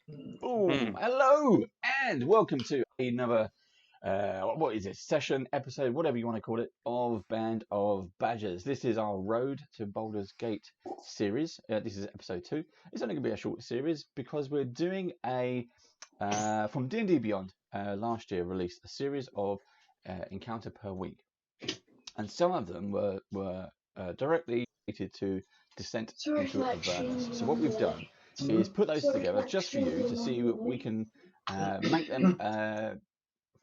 Boom! Hello and welcome to another what is this session, episode, whatever you want to call it, of Band of Badgers. This is our Road to Baldur's Gate series. This is episode 2. It's only going to be a short series because we're doing a from D&D Beyond. Last year released a series of encounter per week, and some of them were directly related to descent into Avernus. So what we've done is put those together just for you to see what we can make them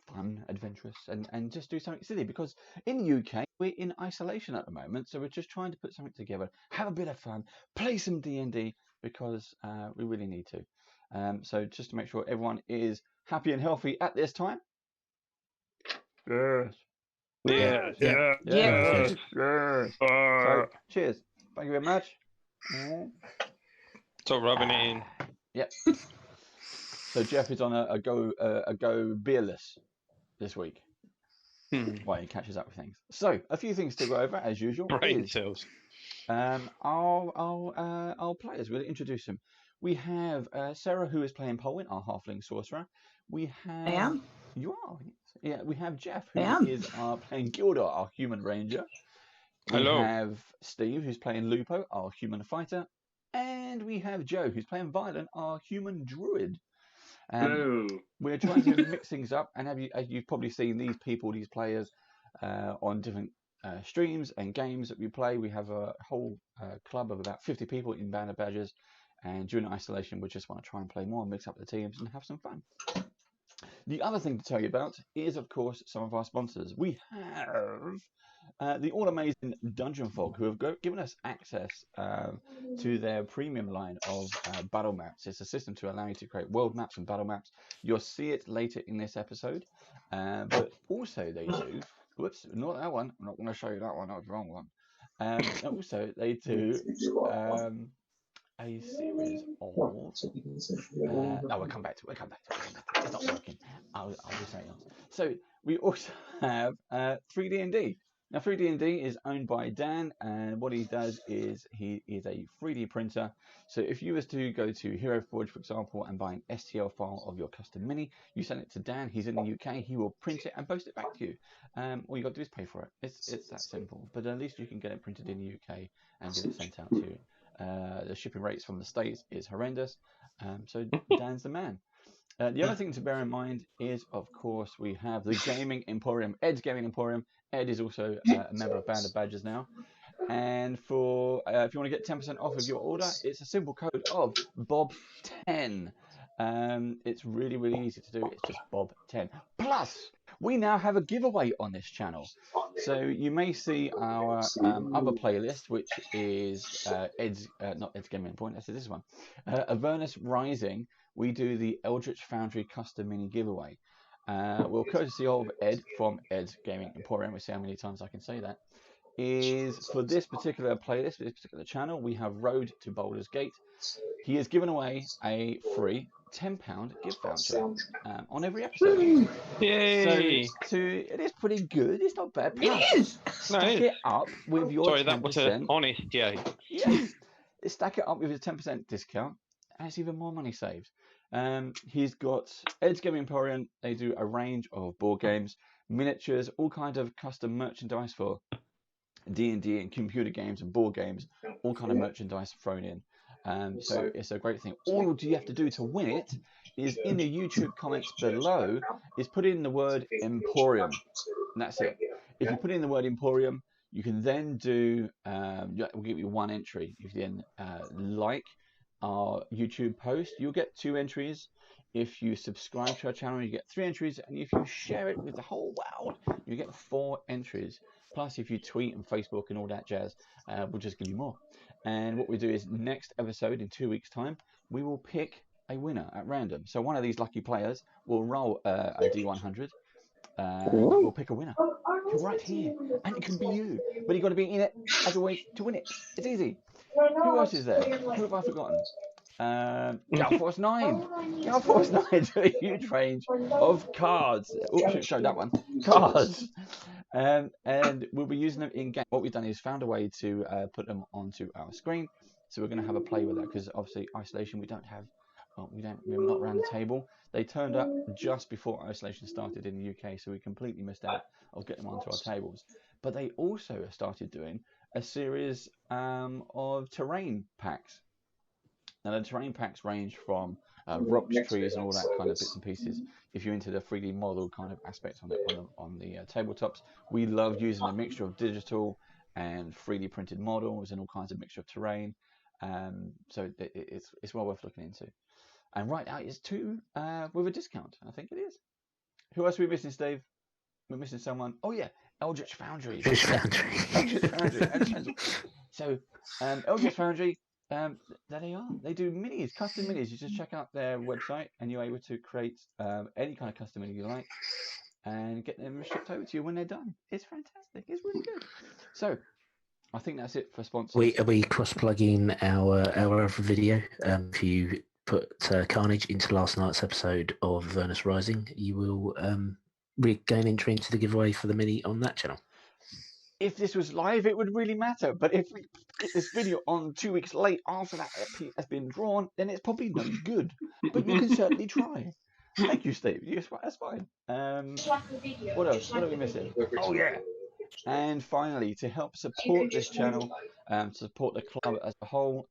fun, adventurous, and just do something silly. Because in the UK we're in isolation at the moment, so we're just trying to put something together, have a bit of fun, play some D&D because we really need to. So just to make sure everyone is happy and healthy at this time. Yes. Yes. Yes. Yes. Yes. So cheers. Thank you very much. So rubbing it in. Yep. So Jeff is on a go beerless this week. While he catches up with things. So a few things to go over as usual. Brain cells. Our players. We'll introduce them. We have Sarah, who is playing Polwyn, our halfling sorcerer. We have. I am. You are. Yeah. We have Jeff, who is playing Gildor, our human ranger. Hello. We have Steve, who's playing Lupo, our human fighter. And we have Joe, who's playing Violent, our human druid. We're trying to mix things up, and as you've probably seen these players, on different streams and games that we play. We have a whole club of about 50 people in Band of Badgers, and during isolation, we just want to try and play more, mix up the teams, and have some fun. The other thing to tell you about is, of course, some of our sponsors. We have the all-amazing Dungeon Fog, who have given us access to their premium line of battle maps. It's a system to allow you to create world maps and battle maps. You'll see it later in this episode. But also they do... Whoops, not that one. I'm not going to show you that one. That was the wrong one. Also, they do a series of... no, we'll come back to it. It's not working. I'll do something else. So we also have 3D&D. Now, 3D&D is owned by Dan, and what he does is he is a 3D printer. So if you was to go to Hero Forge, for example, and buy an STL file of your custom mini, you send it to Dan. He's in the UK. He will print it and post it back to you. All you got to do is pay for it. It's that simple. But at least you can get it printed in the UK and get it sent out to you. The shipping rates from the States is horrendous. So Dan's the man. The other thing to bear in mind is, of course, we have the Gaming Emporium, Ed's Gaming Emporium. Ed is also a member of Band of Badgers now. And for if you want to get 10% off of your order, it's a simple code of Bob10. It's really, really easy to do. It's just Bob10. Plus, we now have a giveaway on this channel. So you may see our other playlist, which is not Ed's Gaming Emporium, that's this one. Avernus Rising. We do the Eldritch Foundry custom mini giveaway. Well, courtesy of Ed from Ed's Gaming Emporium, we'll see how many times I can say that, is for this particular playlist, this particular channel, we have Road to Baldur's Gate. He has given away a free £10 gift voucher on every episode. Yay! So it is pretty good. It's not bad. Plus, It is. Stack it up with your 10%. That was an honest yay. Yeah. Stack it up with his 10% discount, and it's even more money saved. He's got Ed's Gaming Emporium. They do a range of board games, miniatures, all kinds of custom merchandise for D&D and computer games and board games, all kind of merchandise thrown in. So it's a great thing. All you have to do to win it is in the YouTube comments below is put in the word Emporium, and that's it. If you put in the word Emporium, you can then do we'll give you one entry. If you then like our YouTube post, you'll get 2 entries. If you subscribe to our channel, you get 3 entries, and if you share it with the whole world, you get 4 entries. Plus, if you tweet and Facebook and all that jazz, we'll just give you more. And what we do is next episode in 2 weeks' time, we will pick a winner at random. So one of these lucky players will roll a D100. We'll pick a winner right here, and it can be you. But you've got to be in it as always to win it. It's easy. Who else is there? Who have I forgotten? Galforce 9. Galforce 9 to a huge range of cards. Oops, show that one. Cards. And we'll be using them in game. What we've done is found a way to put them onto our screen. So we're going to have a play with that because obviously isolation, we don't have we're not around the table. They turned up just before isolation started in the UK, so we completely missed out of getting them onto our tables. But they also started doing a series of terrain packs. Now the terrain packs range from rocks, trees, and all that kind of bits and pieces. If you're into the 3D model kind of aspect on the tabletops, we love using a mixture of digital and 3D printed models and all kinds of mixture of terrain. So it's well worth looking into. And right now it's 2 with a discount. I think it is. Who else are we missing, Steve? We're missing someone. Oh yeah, Eldritch Foundry. Eldritch Foundry. So Eldritch Foundry. There they are. They do minis, custom minis. You just check out their website, and you're able to create any kind of custom mini you like, and get them shipped over to you when they're done. It's fantastic. It's really good. So, I think that's it for sponsors. Are we cross-plugging our other video? If you put Carnage into last night's episode of Avernus Rising, you will gain entry into the giveaway for the mini on that channel. If this was live, it would really matter. But if we get this video on 2 weeks late after that has been drawn, then it's probably no good. But you can certainly try. Thank you, Steve. Yes, that's fine. What else? What are we missing? Oh, yeah. And finally, to help support this channel, to support the club as a whole,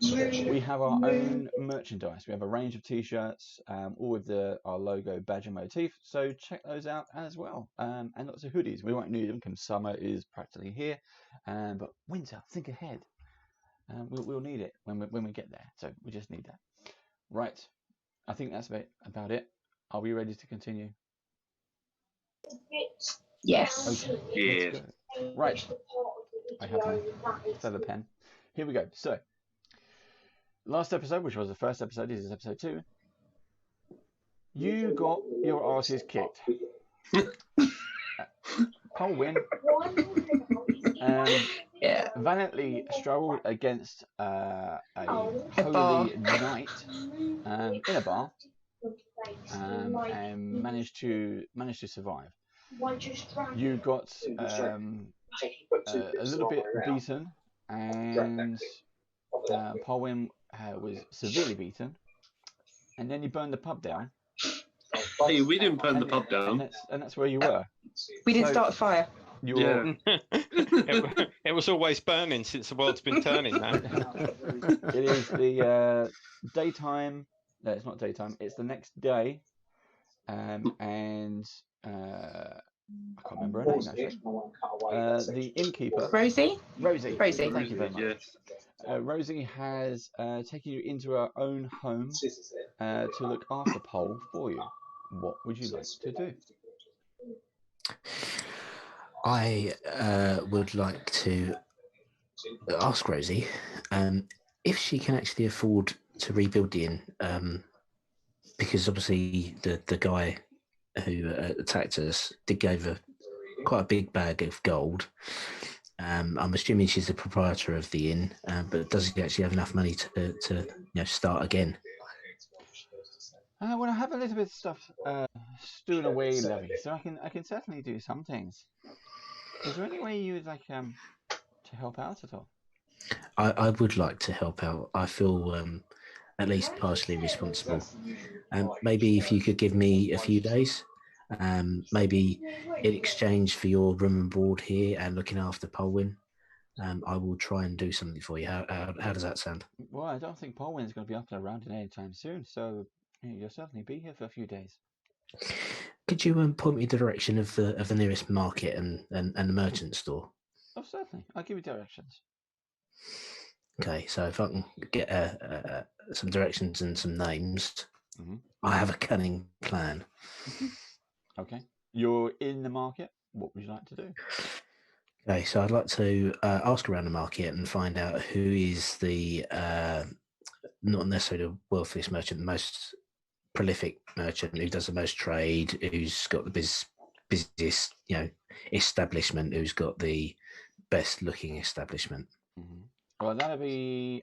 we have our own merchandise. We have a range of t-shirts, all with our logo, badge and motif. So check those out as well. And lots of hoodies. We won't need them because summer is practically here. But winter, think ahead. We'll need it when we get there. So we just need that. Right. I think that's about it. Are we ready to continue? Yes. Okay. Yeah. Right. I have my feather pen. Here we go. So, last episode, which was the first episode, this is episode 2. You got your asses kicked. Polwyn valiantly struggled against a holy knight in a bar and managed to survive. You got a little bit beaten, and Polwyn was severely beaten, and then you burned the pub down. Hey, we didn't burn the pub down. And that's where you were. We didn't start a fire. Yeah. It was always burning since the world's been turning, man. It is the daytime. No, it's not daytime. It's the next day, and I can't remember her name actually. The innkeeper, Rosie. Thank you very much. Yes. Rosie has taken you into her own home to look after Pole for you. What would you like to do? I would like to ask Rosie if she can actually afford to rebuild the inn, because obviously the guy who attacked us did give her quite a big bag of gold. I'm assuming she's the proprietor of the inn, but does she actually have enough money to start again? Well, I have a little bit of stuff stowed away, Levy, so I can certainly do some things. Is there any way you would like to help out at all? I would like to help out. I feel at least partially responsible. Maybe if you could give me a few days, maybe in exchange for your room and board here and looking after Polwyn, I will try and do something for you. How does that sound? Well, I don't think Polwyn's going to be up and around anytime soon, so you'll certainly be here for a few days. Could you point me in the direction of the nearest market and the merchant store? Oh, certainly. I'll give you directions. Okay, so if I can get some directions and some names, I have a cunning plan. Okay. You're in the market. What would you like to do? Okay, so I'd like to ask around the market and find out who is the, not necessarily the wealthiest merchant, the most prolific merchant, who does the most trade, who's got the busiest, establishment, who's got the best looking establishment. Mm-hmm. Well, that'll be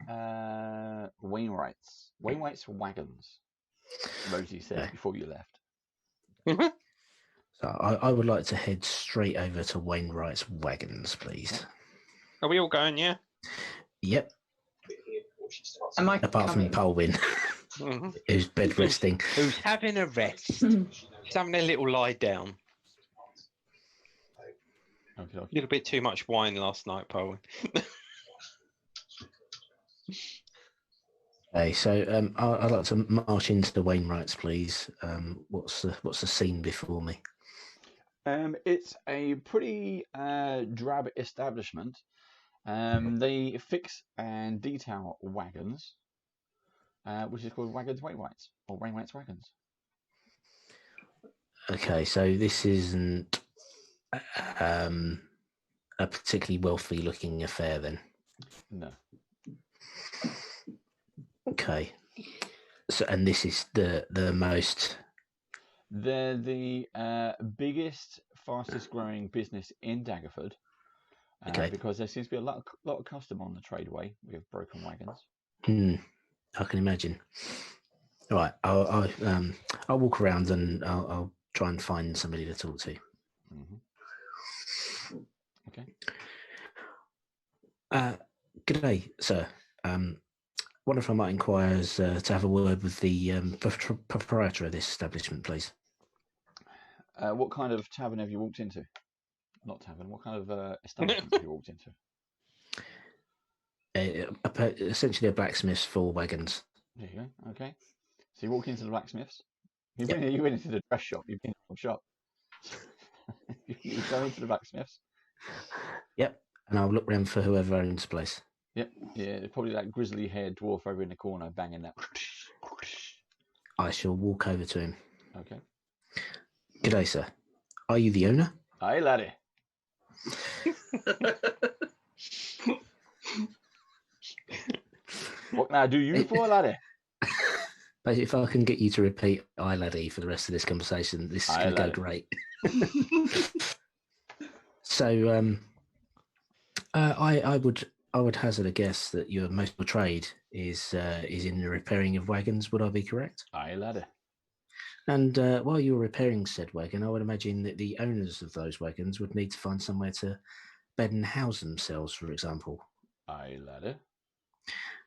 Wainwright's Wagons, Rosie said before you left. So I would like to head straight over to Wainwright's Wagons, please. Are we all going, yeah? Yep. Am I Apart from Polwyn. who's bed resting. Who's having a rest. She's having a little lie down. Okay. A little bit too much wine last night, Paul. Okay, so I'd like to march into the Wainwrights, please. What's the scene before me? It's a pretty drab establishment. They fix and detail wagons, which is called Wagons Wainwrights or Wainwrights Wagons. Okay, so this isn't a particularly wealthy-looking affair, then. No. Okay. So, and this is the most. They're the biggest, fastest-growing business in Daggerford. Okay. Because there seems to be a lot of custom on the tradeway with broken wagons. I can imagine. All right, I'll walk around and I'll try and find somebody to talk to. Mm-hmm. Okay. Good day, sir. Wonder if I might inquire to have a word with the proprietor of this establishment, please. What kind of tavern have you walked into? Not tavern. What kind of establishment have you walked into? Essentially a blacksmith's for wagons. There you go. Okay. So you walk into the blacksmith's. You went into the dress shop. You've been to the shop. You go into the blacksmith's. Yep. And I'll look around for whoever owns the place. Yep. Yeah. Probably that grizzly-haired dwarf over in the corner banging that. I shall walk over to him. Okay. Good day, sir. Are you the owner? Aye, laddie. What can I do you for, laddie? Basically, if I can get you to repeat "aye, laddie" for the rest of this conversation, this is going to go great. So, I would hazard a guess that your most of your trade is in the repairing of wagons. Would I be correct? Aye, laddie. And while you're repairing said wagon, I would imagine that the owners of those wagons would need to find somewhere to bed and house themselves, for example. Aye, laddie.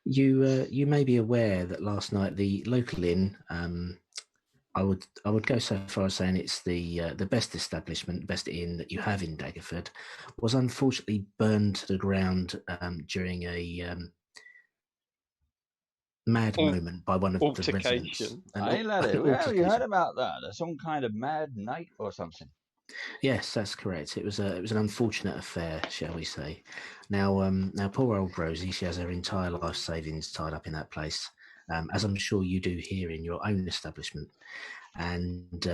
You may be aware that last night the local inn, I would go so far as saying it's the best establishment, best inn that you have in Daggerford, was unfortunately burned to the ground during a mad moment by one of the residents. Aye, laddie. Well, you heard about that? There's some kind of mad night or something. Yes, that's correct. It was an unfortunate affair, shall we say. Now poor old Rosie, she has her entire life savings tied up in that place, as I'm sure you do here in your own establishment. And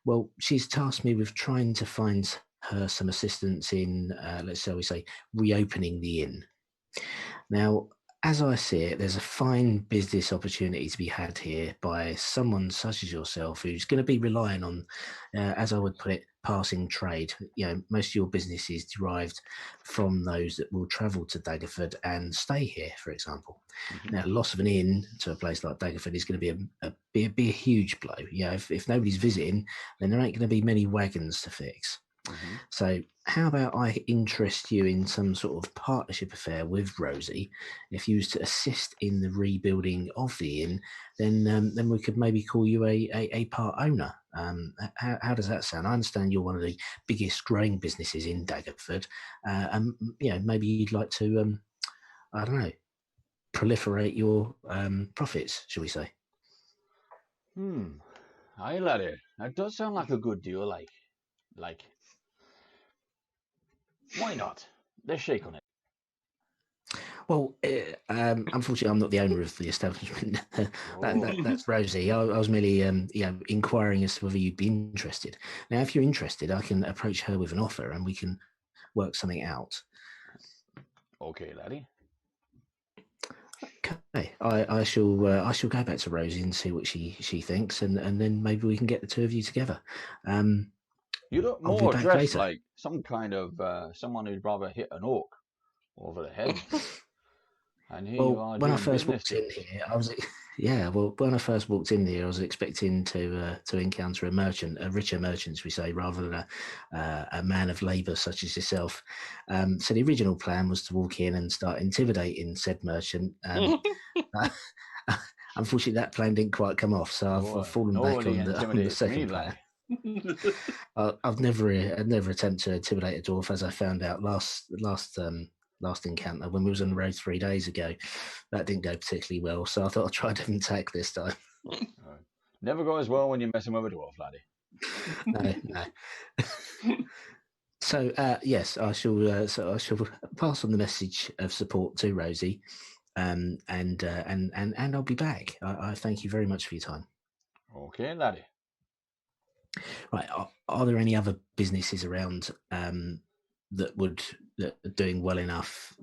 well, she's tasked me with trying to find her some assistance in, shall we say, reopening the inn. Now, as I see it, there's a fine business opportunity to be had here by someone such as yourself who's going to be relying on, as I would put it, passing trade. You know, most of your business is derived from those that will travel to Daggerford and stay here, for example. Mm-hmm. Now, loss of an inn to a place like Daggerford is going to be a huge blow. You know, if nobody's visiting, then there ain't going to be many wagons to fix. Mm-hmm. So how about I interest you in some sort of partnership affair with Rosie? If you was to assist in the rebuilding of the inn, then we could maybe call you a part owner. How does that sound? I understand you're one of the biggest growing businesses in Daggerford, and you know, maybe you'd like to I don't know, proliferate your profits, shall we say? Aye, laddie. That does sound like a good deal. Like. Why not? Let's shake on it. Well, unfortunately, I'm not the owner of the establishment. That's Rosie. I was merely, inquiring as to whether you'd be interested. Now, if you're interested, I can approach her with an offer, and we can work something out. Okay, laddie. Okay, I shall go back to Rosie and see what she thinks, and then maybe we can get the two of you together. You look more dressed like some kind of someone who'd rather hit an orc over the head. And here you are. When I first walked in here, when I first walked in here, I was expecting to encounter a richer merchant, we say, rather than a man of labour such as yourself. So the original plan was to walk in and start intimidating said merchant. unfortunately, that plan didn't quite come off, so I've fallen back on the second plan. I've never attempted to intimidate a dwarf, as I found out last encounter when we was on the road 3 days ago. That didn't go particularly well, so I thought I'd try a different tack this time. Never goes well when you're messing with a dwarf, laddie. No. So yes, I shall. So I shall pass on the message of support to Rosie, and I'll be back. I thank you very much for your time. Okay, laddie. Right. Are there any other businesses around that are doing well enough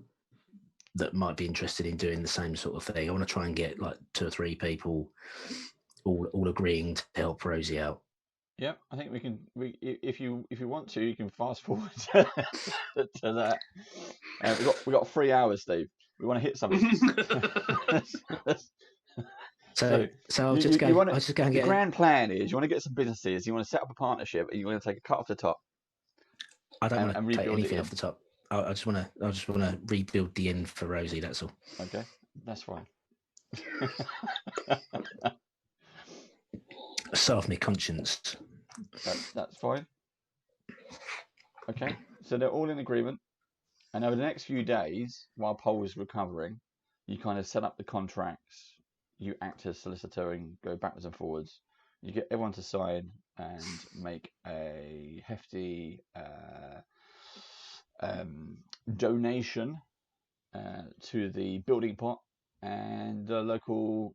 that might be interested in doing the same sort of thing? I want to try and get like 2 or 3 people all agreeing to help Rosie out. Yeah, I think we can. If you want to, you can fast forward to that. We got 3 hours, Steve. We want to hit something. So I'll just go and get. The grand plan is you want to get some businesses. You want to set up a partnership, and you want to take a cut off the top. I don't want to take anything off the top. I just want to rebuild the inn for Rosie. That's all. Okay, that's fine. Serve me conscience. That's fine. Okay, so they're all in agreement, and over the next few days, while Pole is recovering, you kind of set up the contracts. You act as solicitor and go backwards and forwards. You get everyone to sign and make a hefty donation to the building pot, and the local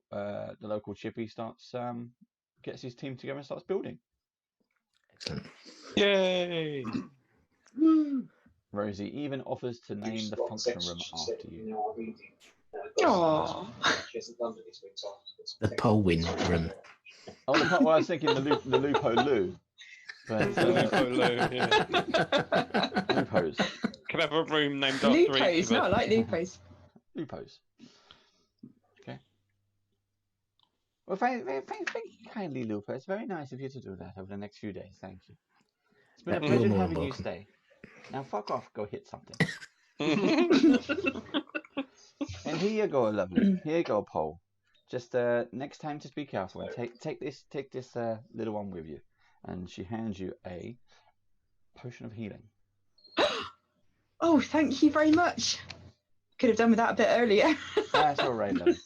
chippy gets his team together and starts building. Excellent. Yay! Rosie even offers to name the function room after you. Aww. The Polwyn room. Oh, well, I was thinking the Lupo Lou. But, Lupo Lou, yeah. Lupos. Can I have a room named after Lupos, no, I like Lupos. Lupos. Okay. Well, thank you kindly, Lupo. It's very nice of you to do that over the next few days. Thank you. It's been a pleasure having you stay. Now, fuck off. Go hit something. And here you go, lovely. Here you go, Pole. Just next time, just be careful and take this little one with you. And she hands you a potion of healing. Oh, thank you very much. Could have done with that a bit earlier. That's all right, lovely.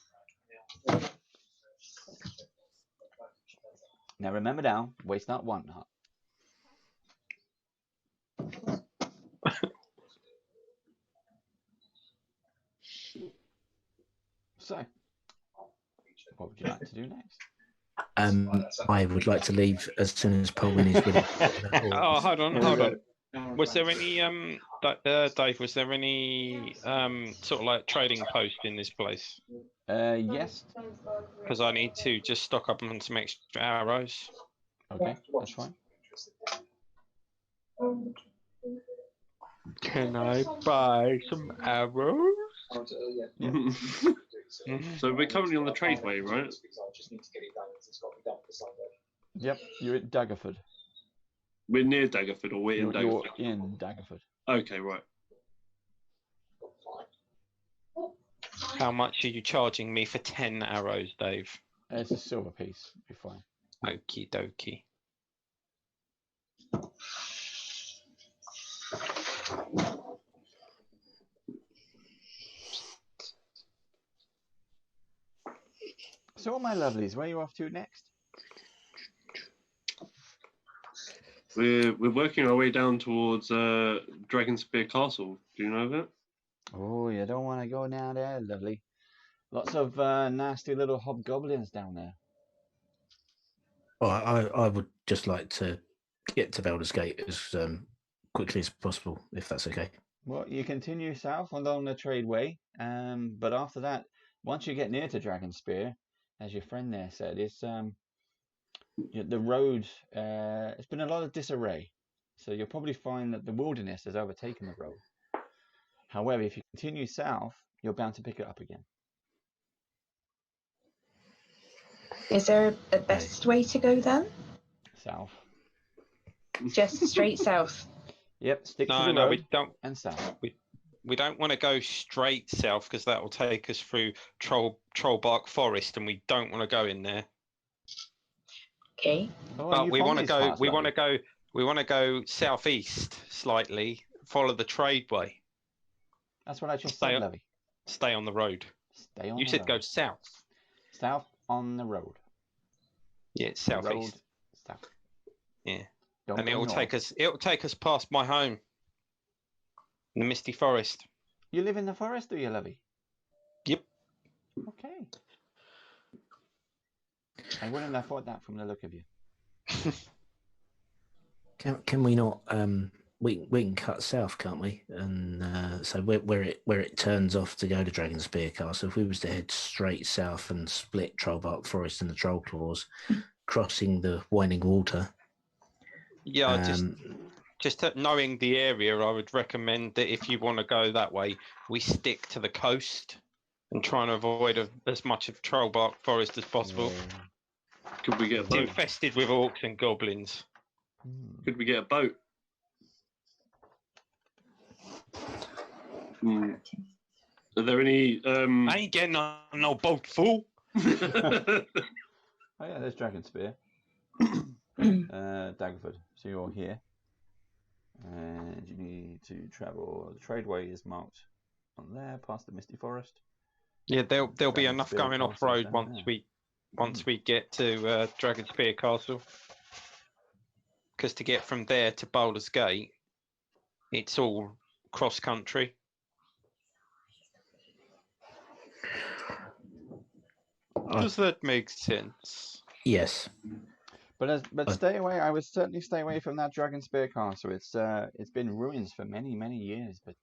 Now remember now, waste not, want not. So, what would you like to do next? I would like to leave as soon as Polwyn is ready. Oh, hold on. Was there any Dave? Was there any sort of like trading post in this place? Yes. Because I need to just stock up on some extra arrows. Okay, that's fine. Can I buy some arrows? Yeah. So we're currently on the tradeway, right? Yep, you're at Daggerford. We're near Daggerford, or we're in Daggerford? You're in Daggerford. Okay, right. How much are you charging me for 10 arrows, Dave? It's a silver piece. Be fine. Okie dokie. So, all my lovelies, where are you off to next? We're working our way down towards Dragonspear Castle. Do you know that? Oh, you don't want to go down there, lovely. Lots of nasty little hobgoblins down there. Oh, I would just like to get to Baldur's Gate as quickly as possible, if that's okay. Well, you continue south along the tradeway, but after that, once you get near to Dragonspear, as your friend there said, it's the road. It's been a lot of disarray, so you'll probably find that the wilderness has overtaken the road. However, if you continue south, you're bound to pick it up again. Is there a best way to go then? South. Just straight south. Yep, stick to the road we don't. and south. want to go straight south because that will take us through Trollbark Forest, and we don't want to go in there. Okay. Oh, But you we found want to these go. parts, We want lovely. to go. We want to go southeast slightly. Follow the tradeway. That's what I just Stay said, on- lovey. Stay on the road. Stay on You the said road. go south. South on the road. Yeah, it's The southeast. road south. Yeah. Don't And go it'll north. take us. It'll take us past my home. In the Misty Forest. You live in the forest, do you, lovey? Yep. Okay. I wouldn't have thought that from the look of you. Can we not? We can cut south, can't we? And so where it turns off to go to Dragonspear Castle. If we was to head straight south and split Trollbark Forest and the Troll Claws, crossing the Winding Water. Yeah, just knowing the area, I would recommend that if you want to go that way, we stick to the coast and try and avoid as much of Trollbark Forest as possible. Yeah. Could we get a It's boat? infested with orcs and goblins. Could we get a boat? Are there any? I ain't getting on no boat, fool. Oh yeah, there's Dragonspear. Daggerford. So you're here. And you need to travel. The tradeway is marked on there, past the Misty Forest. Yeah, there'll be enough Dragonspear going off Castle road down once there. we get to Dragonspear Castle. Because to get from there to Baldur's Gate, it's all cross country. Does that make sense? Yes. But stay away. I would certainly stay away from that Dragonspear Castle. It's been ruins for many years. But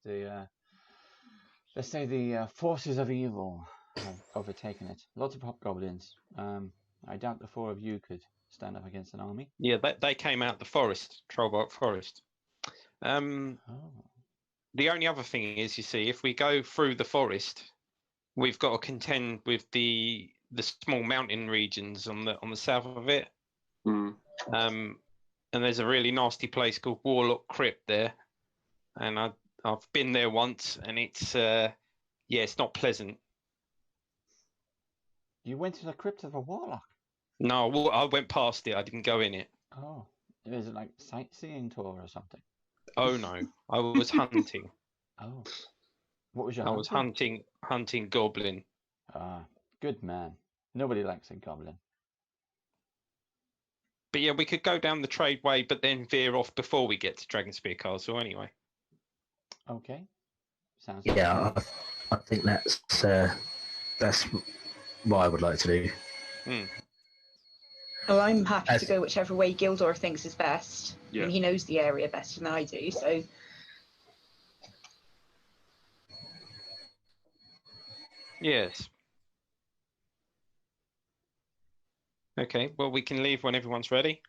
let's say the forces of evil have overtaken it. Lots of hobgoblins. I doubt the four of you could stand up against an army. Yeah, they came out the forest, Trollbark Forest. Oh. The only other thing is, you see, if we go through the forest, we've got to contend with the small mountain regions on the south of it. And there's a really nasty place called Warlock Crypt there, and I've been there once, and it's it's not pleasant. You went to the crypt of a warlock? No, I went past it. I didn't go in it. Oh, is it like sightseeing tour or something? Oh no, I was hunting. Oh, what was your? I was hunting goblin. Ah, good man. Nobody likes a goblin. But yeah, we could go down the tradeway, but then veer off before we get to Dragonspear Castle anyway. Okay. Sounds. Yeah, I think that's what I would like to do. Well, I'm happy to go whichever way Gildor thinks is best. Yeah. And he knows the area better than I do, so. Yes. Okay, well, we can leave when everyone's ready.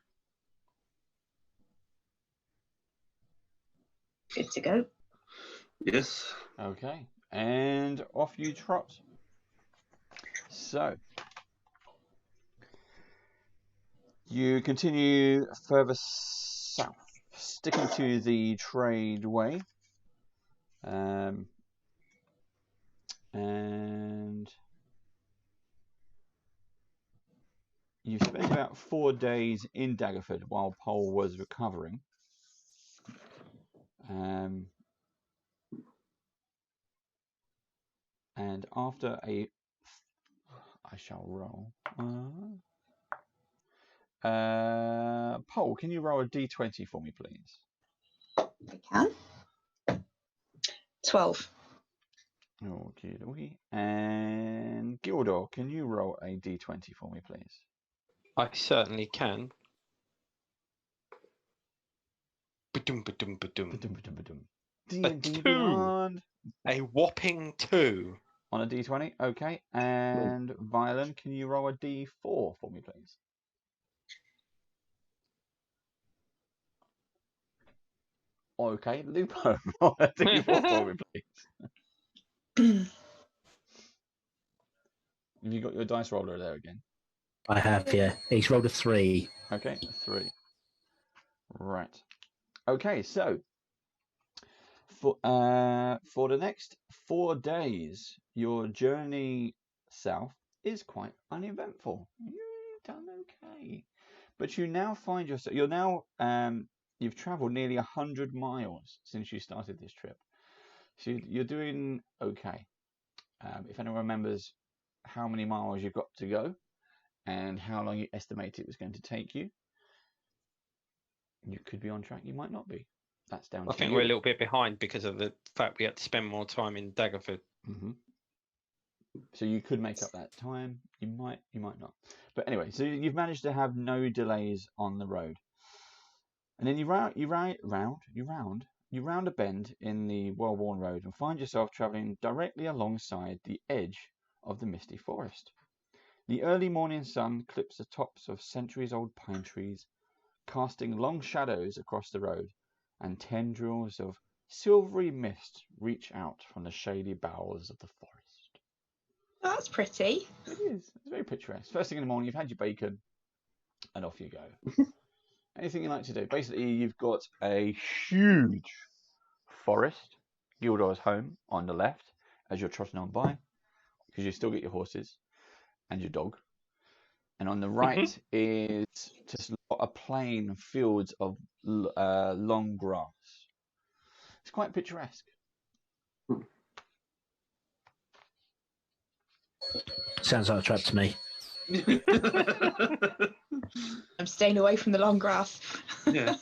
Good to go. Yes. Okay, and off you trot. So, you continue further south, sticking to the tradeway. And you spent about 4 days in Daggerford while Pole was recovering. And after I shall roll. Pole, can you roll a d20 for me, please? I can. 12. Okay. And Gildor, can you roll a d20 for me, please? I certainly can. Ba-dum. D&D 2. Beyond. A whopping 2. On a d20, okay. And Violin, can you roll a d4 for me, please? Okay, Lupo, roll a d4 for me, please. Have you got your dice roller there again? I have, yeah. He's rolled a 3. Okay, 3. Right. Okay, so For the next 4 days, your journey south is quite uneventful. You've done okay, but you now find yourself. You've travelled nearly 100 miles since you started this trip, so you're doing okay. If anyone remembers how many miles you've got to go and how long you estimate it was going to take you, you could be on track. You might not be. That's down to you. I think we're a little bit behind because of the fact we had to spend more time in Daggerford. So you could make up that time. You might not. But anyway, so you've managed to have no delays on the road, and then you round a bend in the well-worn road and find yourself travelling directly alongside the edge of the Misty Forest. The early morning sun clips the tops of centuries-old pine trees, casting long shadows across the road, and tendrils of silvery mist reach out from the shady boughs of the forest. Oh, that's pretty. It is. It's very picturesque. First thing in the morning, you've had your bacon, and off you go. Anything you like to do. Basically, you've got a huge forest, Gildor's home, on the left, as you're trotting on by, because you still get your horses and your dog. And on the right is just a plain fields of long grass. It's quite picturesque. Sounds like a trap to me. I'm staying away from the long grass. Yeah.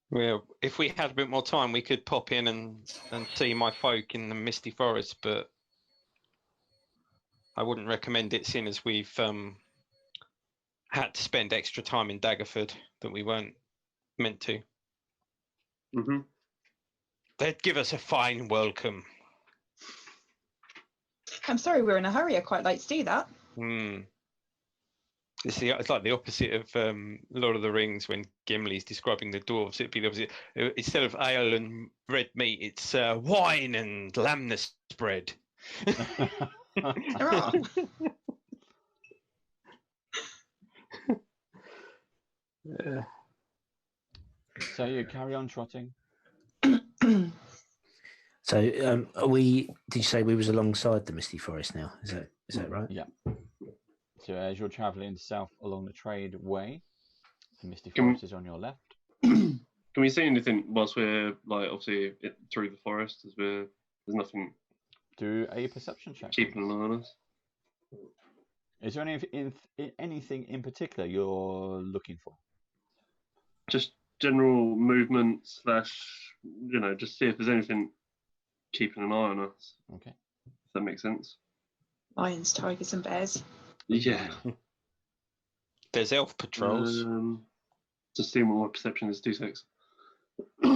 Well, if we had a bit more time, we could pop in and see my folk in the Misty Forest, but I wouldn't recommend it, seeing as we've had to spend extra time in Daggerford that we weren't meant to. They'd give us a fine welcome. I'm sorry, we're in a hurry. I quite like to do that. It's like the opposite of Lord of the Rings when Gimli's describing the dwarves. It'd be the opposite. Instead of ale and red meat, it's wine and lamb spread. So you carry on trotting. So are we? Did you say we was alongside the Misty Forest now? Is that right? Yeah. So as you're travelling south along the trade way, the Misty Forest is on your left. Can we see anything whilst we're obviously through the forest? There's nothing. Do a perception check. Keeping an eye on us. Is there anything in particular you're looking for? Just general movement / just see if there's anything keeping an eye on us. Okay. If that makes sense. Lions, tigers, and bears. Yeah. There's elf patrols. Just seeing what my perception is. 2 seconds. Go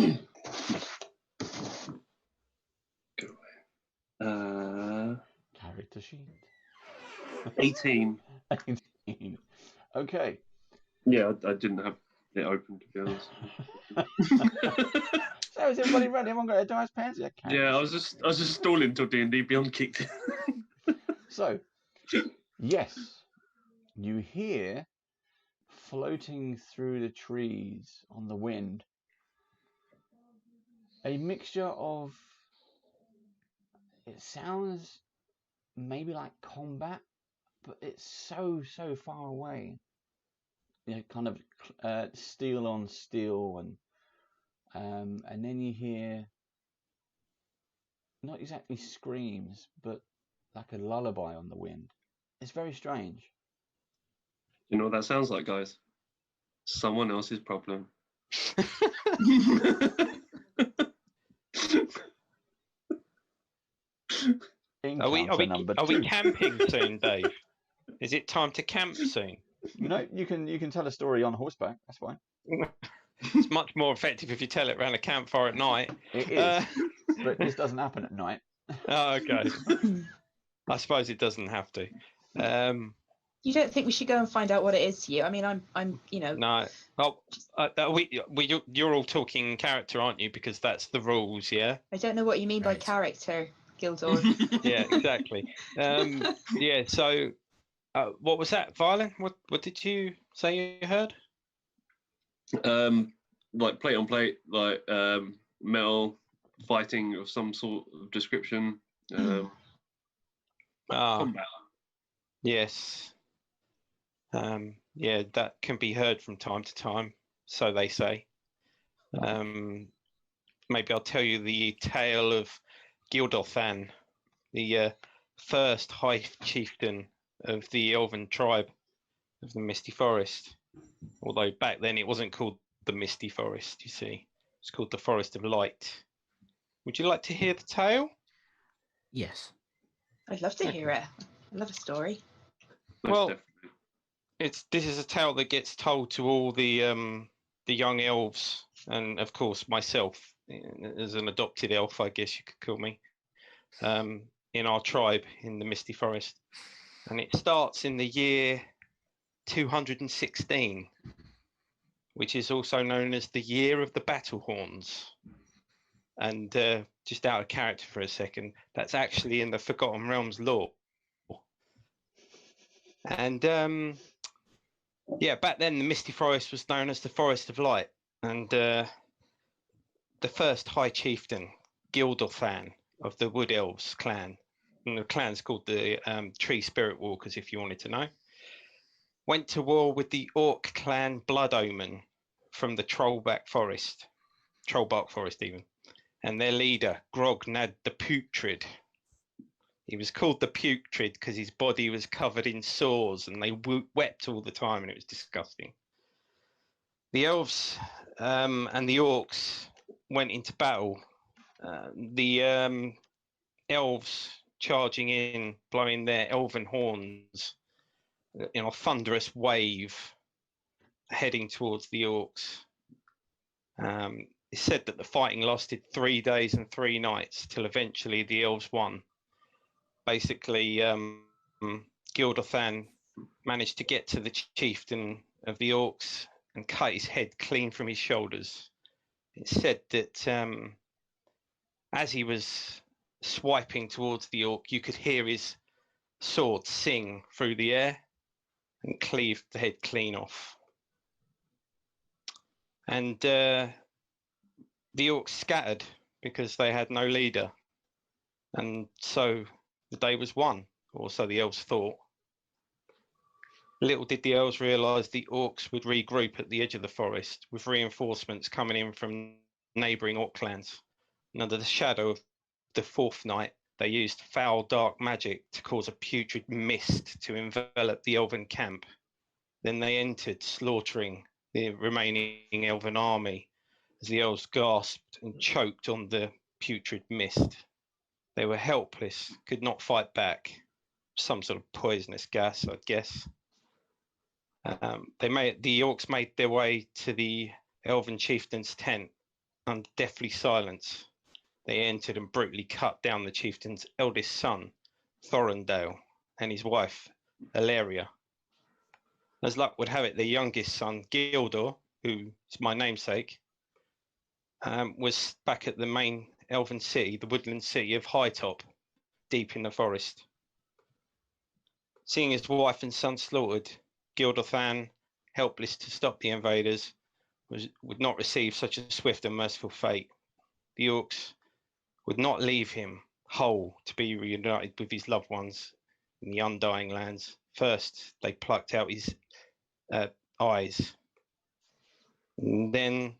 away. Character sheet. 18. 18. Okay. Yeah, I didn't have it open, to be honest. So is everybody ready? Everyone got their dice pens? Yeah, I was just stalling until D&D Beyond kicked in. So, yes, you hear floating through the trees on the wind a mixture of, it sounds maybe like combat, but it's so far away. Kind of steel on steel, and then you hear not exactly screams, but like a lullaby on the wind. It's very strange. You know what that sounds like, guys? Someone else's problem. Are we camping soon, Dave? Is it time to camp soon? You can tell a story on horseback. That's fine. It's much more effective if you tell it around a campfire at night. It is, but this doesn't happen at night. Oh, okay. I suppose it doesn't have to. You don't think we should go and find out what it is to you? I mean, I'm. No. Oh, you're all talking character, aren't you? Because that's the rules, yeah. I don't know what you mean by character, Gildor. Yeah, exactly. Yeah. So, what was that, Violet? What did you say you heard? like plate on plate, like metal fighting of some sort of description. Combat. Yes. Yeah, that can be heard from time to time, so they say. Maybe I'll tell you the tale of Gildothan, the first High Chieftain of the Elven tribe of the Misty Forest. Although back then it wasn't called the Misty Forest, you see. It's called the Forest of Light. Would you like to hear the tale? Yes. I'd love to hear it. I love a story. Well, this is a tale that gets told to all the young elves, and of course myself, as an adopted elf, I guess you could call me, in our tribe in the Misty Forest. And it starts in the year 216, which is also known as the Year of the Battle Horns. And just out of character for a second, that's actually in the Forgotten Realms lore. And yeah, back then the Misty Forest was known as the Forest of Light. And the first High Chieftain, Gildothan of the Wood Elves clan, and the clan's called the Tree Spirit Walkers, if you wanted to know, went to war with the Orc clan Blood Omen from the Trollbark Forest even, and their leader, Grognad the Putrid. He was called the Putrid because his body was covered in sores and they wept all the time, and it was disgusting. The elves and the orcs went into battle. The elves charging in, blowing their elven horns in a thunderous wave, heading towards the orcs. It's said that the fighting lasted 3 days and 3 nights till eventually the elves won. Basically, Gildothan managed to get to the chieftain of the orcs and cut his head clean from his shoulders. It's said that as he was swiping towards the orc, you could hear his sword sing through the air and cleave the head clean off. And the orcs scattered because they had no leader, and so the day was won, or so the elves thought. Little did the elves realise the orcs would regroup at the edge of the forest, with reinforcements coming in from neighbouring orc clans. And under the shadow of the fourth night, they used foul dark magic to cause a putrid mist to envelop the elven camp. Then they entered, slaughtering the remaining elven army as the elves gasped and choked on the putrid mist. They were helpless, could not fight back. Some sort of poisonous gas, I'd guess. The orcs made their way to the elven chieftain's tent under deathly silence. They entered and brutally cut down the chieftain's eldest son, Thorondale, and his wife, Ilaria. As luck would have it, their youngest son, Gildor, who is my namesake, was back at the main elven city, the woodland city of Hightop, deep in the forest. Seeing his wife and son slaughtered, Gildothan, helpless to stop the invaders, would not receive such a swift and merciful fate. The orcs would not leave him whole to be reunited with his loved ones in the undying lands. First, they plucked out his eyes. And then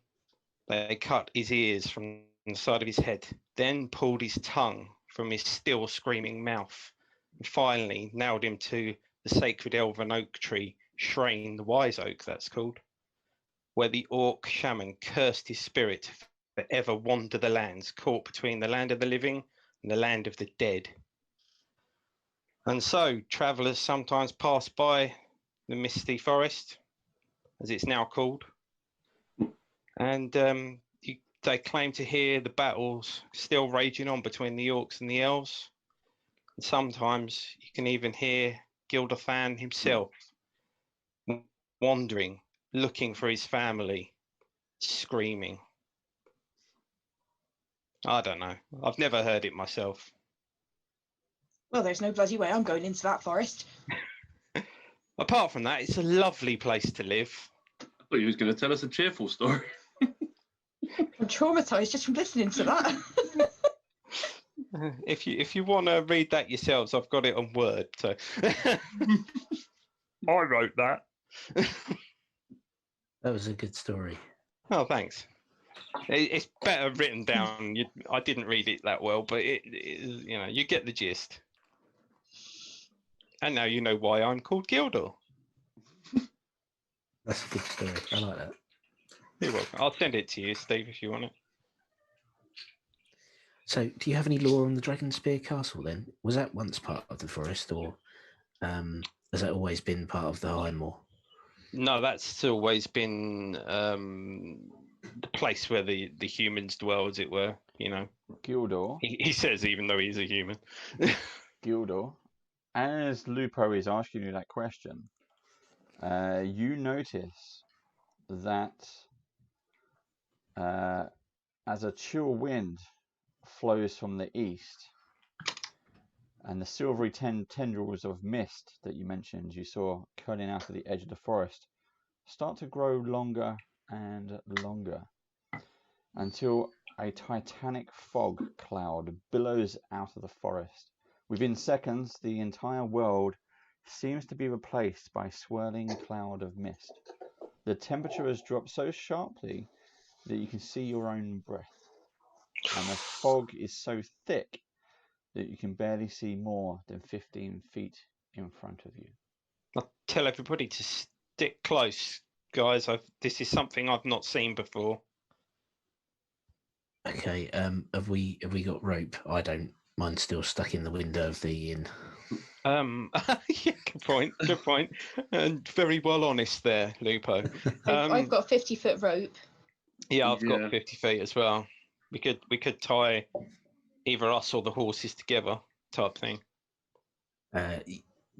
they cut his ears from the side of his head, then pulled his tongue from his still screaming mouth, and finally nailed him to the sacred elven oak tree, Shrine the Wise Oak, that's called, where the orc shaman cursed his spirit to forever wander the lands, caught between the land of the living and the land of the dead. And so, travellers sometimes pass by the Misty Forest, as it's now called, and they claim to hear the battles still raging on between the orcs and the elves. And sometimes you can even hear Gildothan himself wandering, looking for his family, screaming. I don't know. I've never heard it myself. Well, there's no bloody way I'm going into that forest. Apart from that, it's a lovely place to live. I thought you was going to tell us a cheerful story. I'm traumatised just from listening to that. If you want to read that yourselves, I've got it on Word. So I wrote that. That was a good story. Oh, thanks. It's better written down. I didn't read it that well, but you get the gist. And now you know why I'm called Gildor. That's a good story. I like that. You're welcome. I'll send it to you, Steve, if you want it. So, do you have any lore on the Dragonspear Castle then? Was that once part of the forest, or has that always been part of the High Moor? No, that's always been the place where the humans dwell, as it were, Gildor. He says, even though he's a human. Gildor, as Lupo is asking you that question, you notice that as a chill wind flows from the east, and the silvery tendrils of mist that you mentioned you saw curling out of the edge of the forest start to grow longer and longer until a titanic fog cloud billows out of the forest. Within seconds, the entire world seems to be replaced by a swirling cloud of mist. The temperature has dropped so sharply that you can see your own breath, and the fog is so thick that you can barely see more than 15 feet in front of you. I'll tell everybody to stick close, guys. This is something I've not seen before. Okay, have we got rope? I don't. Mine's still stuck in the window of the inn. Yeah, good point. And very well honest there, Lupo. I've got 50-foot rope. Yeah, I've got 50 feet as well. We could tie either us or the horses together, type thing.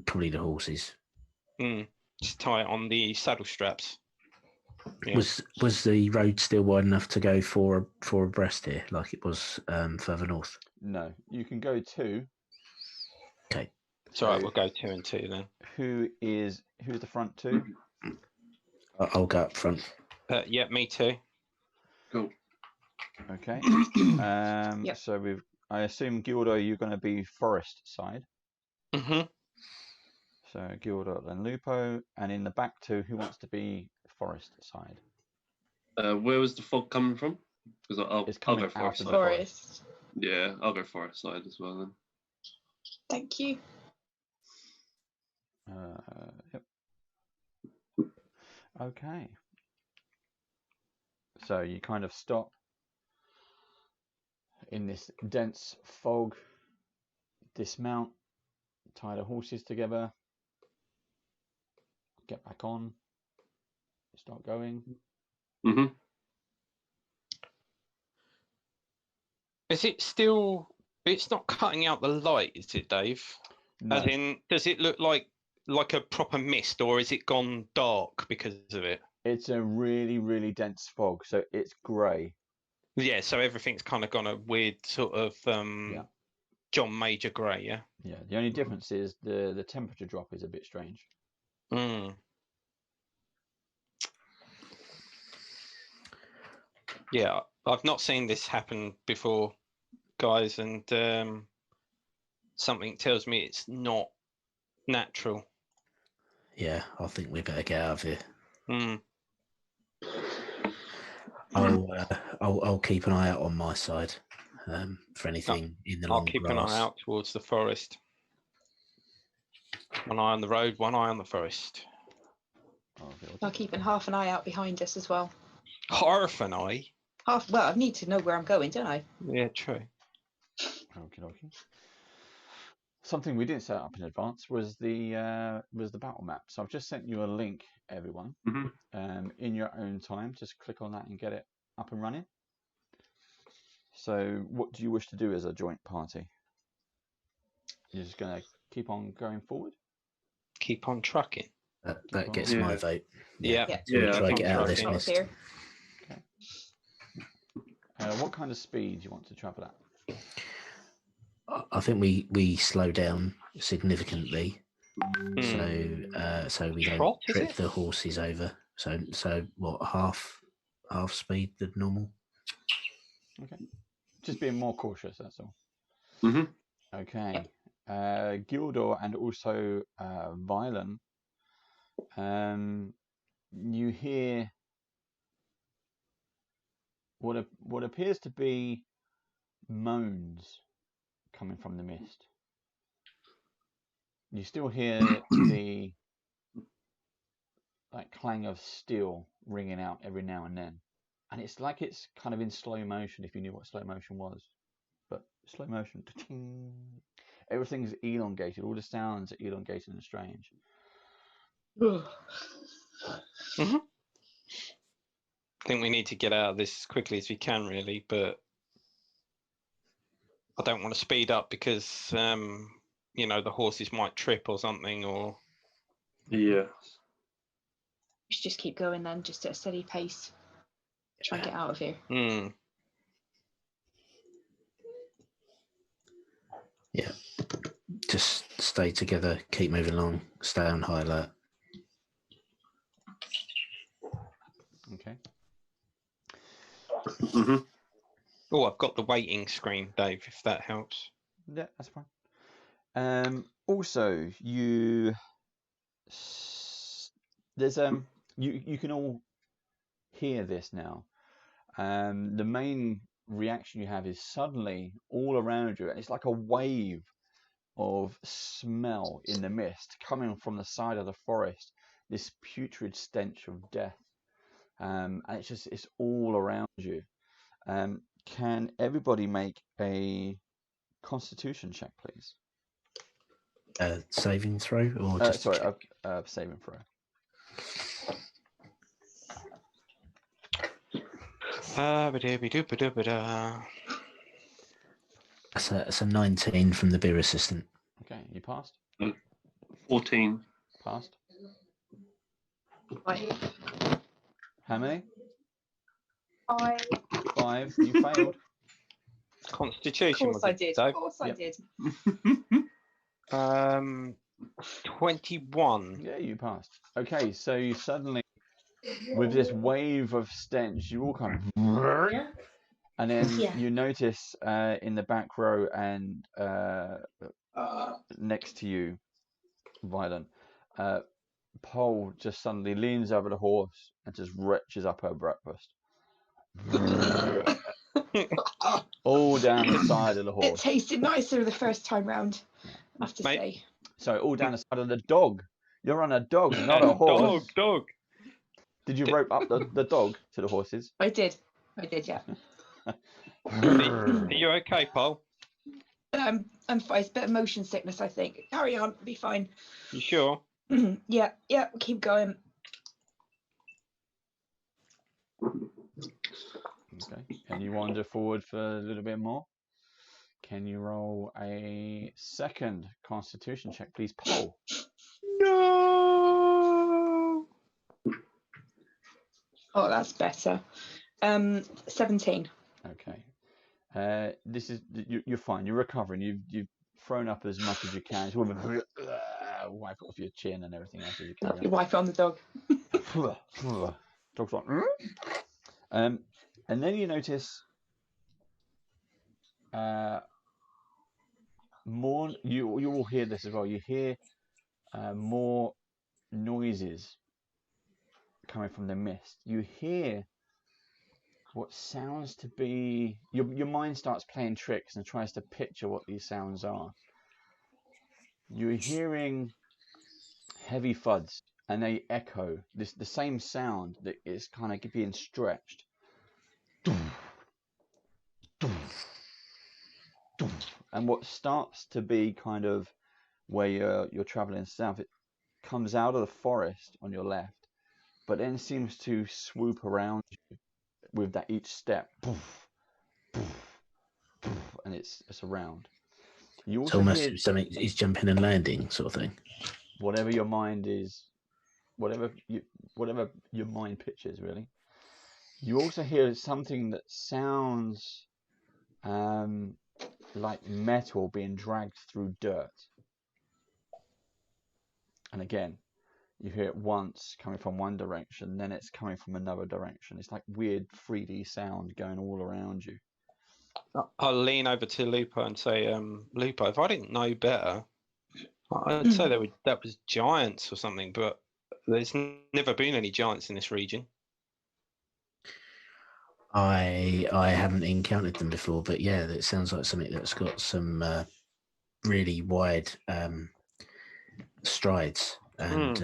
Probably the horses. Just tie it on the saddle straps. Yeah. Was the road still wide enough to go four abreast here, like it was further north? No, you can go 2. Okay. It's all right, we'll go 2 and 2 then. Who's the front 2? I'll go up front. Yeah, me too. Cool. Okay. Yep. So I assume Gildor, you're going to be forest side. Mm-hmm. So Gildor and Lupo, and in the back 2, who wants to be forest side? Where was the fog coming from? Because I'll go forest side. Forest. Yeah, I'll go forest side as well then. Thank you. Yep. Okay. So you kind of stop in this dense fog, dismount, tie the horses together, get back on, start going. Mm-hmm. Is it still? It's not cutting out the light, is it, Dave? No. As in, does it look like a proper mist, or is it gone dark because of it? It's a really, really dense fog, so it's grey. Yeah, so everything's kind of gone a weird sort of John Major grey, yeah? Yeah, the only difference is the temperature drop is a bit strange. Yeah, I've not seen this happen before, guys, and something tells me it's not natural. Yeah, I think we better get out of here. I'll keep an eye out on my side for anything in the long grass. I'll keep an eye out towards the forest. One eye on the road, one eye on the forest. I'll keep half an eye out behind us as well. Half an eye? Well, I need to know where I'm going, don't I? Yeah, true. Okay. Something we didn't set up in advance was the battle map. So I've just sent you a link, everyone. In your own time, just click on that and get it up and running. So, what do you wish to do as a joint party? You're just going to keep on going forward? Keep on trucking. That gets my vote. Yeah. We'll try to get out of this mist. Here. Okay. What kind of speed do you want to travel at? I think we slow down significantly, so we don't trip the horses over. So what, half speed the normal? Okay. Just being more cautious, that's all. Okay. Gildor and also Violen, you hear what appears to be moans coming from the mist. You still hear the clang of steel ringing out every now and then, and it's like it's kind of in slow motion. If you knew what slow motion was, but slow motion, everything's elongated. All the sounds are elongated and strange. I think we need to get out of this as quickly as we can, really, but I don't want to speed up because, you know, the horses might trip or something, or... Yeah. We should just keep going then, just at a steady pace. Try and get out of here. Yeah. Just stay together, keep moving along, stay on high alert. Okay. Oh, I've got the waiting screen, Dave, if that helps. Yeah, that's fine. Also, you can all hear this now. The main reaction you have is suddenly all around you, and it's like a wave of smell in the mist coming from the side of the forest. This putrid stench of death, and it's all around you. Can everybody make a Constitution check, please? Saving throw or just saving throw. That's a 19 from the beer assistant. Okay, you passed. 14. Passed. 5. How many? 5. 5. You failed. Constitution. Of course I did. Dave? Of course I did. 21. Yeah, you passed. Okay, so you suddenly, with this wave of stench, you all kind of, and then you notice in the back row and next to you, Violen, Pole just suddenly leans over the horse and just retches up her breakfast. All down the side of the horse. It tasted nicer the first time round, I have to say. So all down the side of the dog. You're on a dog, not a horse. Dog. Did you rope up the dog to the horses? I did, yeah. Are you okay, Paul? I'm fine. It's a bit of motion sickness, I think. Carry on, be fine. You sure? Yeah, keep going. Okay. Can you wander forward for a little bit more? Can you roll a second Constitution check, please, Paul? No. Oh, that's better. 17. Okay. This is you're fine. You're recovering. You've thrown up as much as you can. Wipe it off your chin and everything else as you can. You wipe it on the dog. Dog's like, and then you notice more. You will hear this as well. You hear more noises coming from the mist. You hear what sounds to be your mind starts playing tricks and tries to picture what these sounds are. You're hearing heavy thuds, and they echo the same sound that is kind of being stretched. And what starts to be kind of where you're traveling south, it comes out of the forest on your left, but then seems to swoop around you with that each step, and it's around. You also hear something is jumping and landing, sort of thing. Whatever your mind is, whatever your mind pictures, really. You also hear something that sounds like metal being dragged through dirt. And again, you hear it once coming from one direction, then it's coming from another direction. It's like weird 3D sound going all around you. I'll lean over to Lupo and say, Lupo, if I didn't know better, I'd say that was giants or something, but there's never been any giants in this region. I haven't encountered them before, but yeah, it sounds like something that's got some really wide strides, and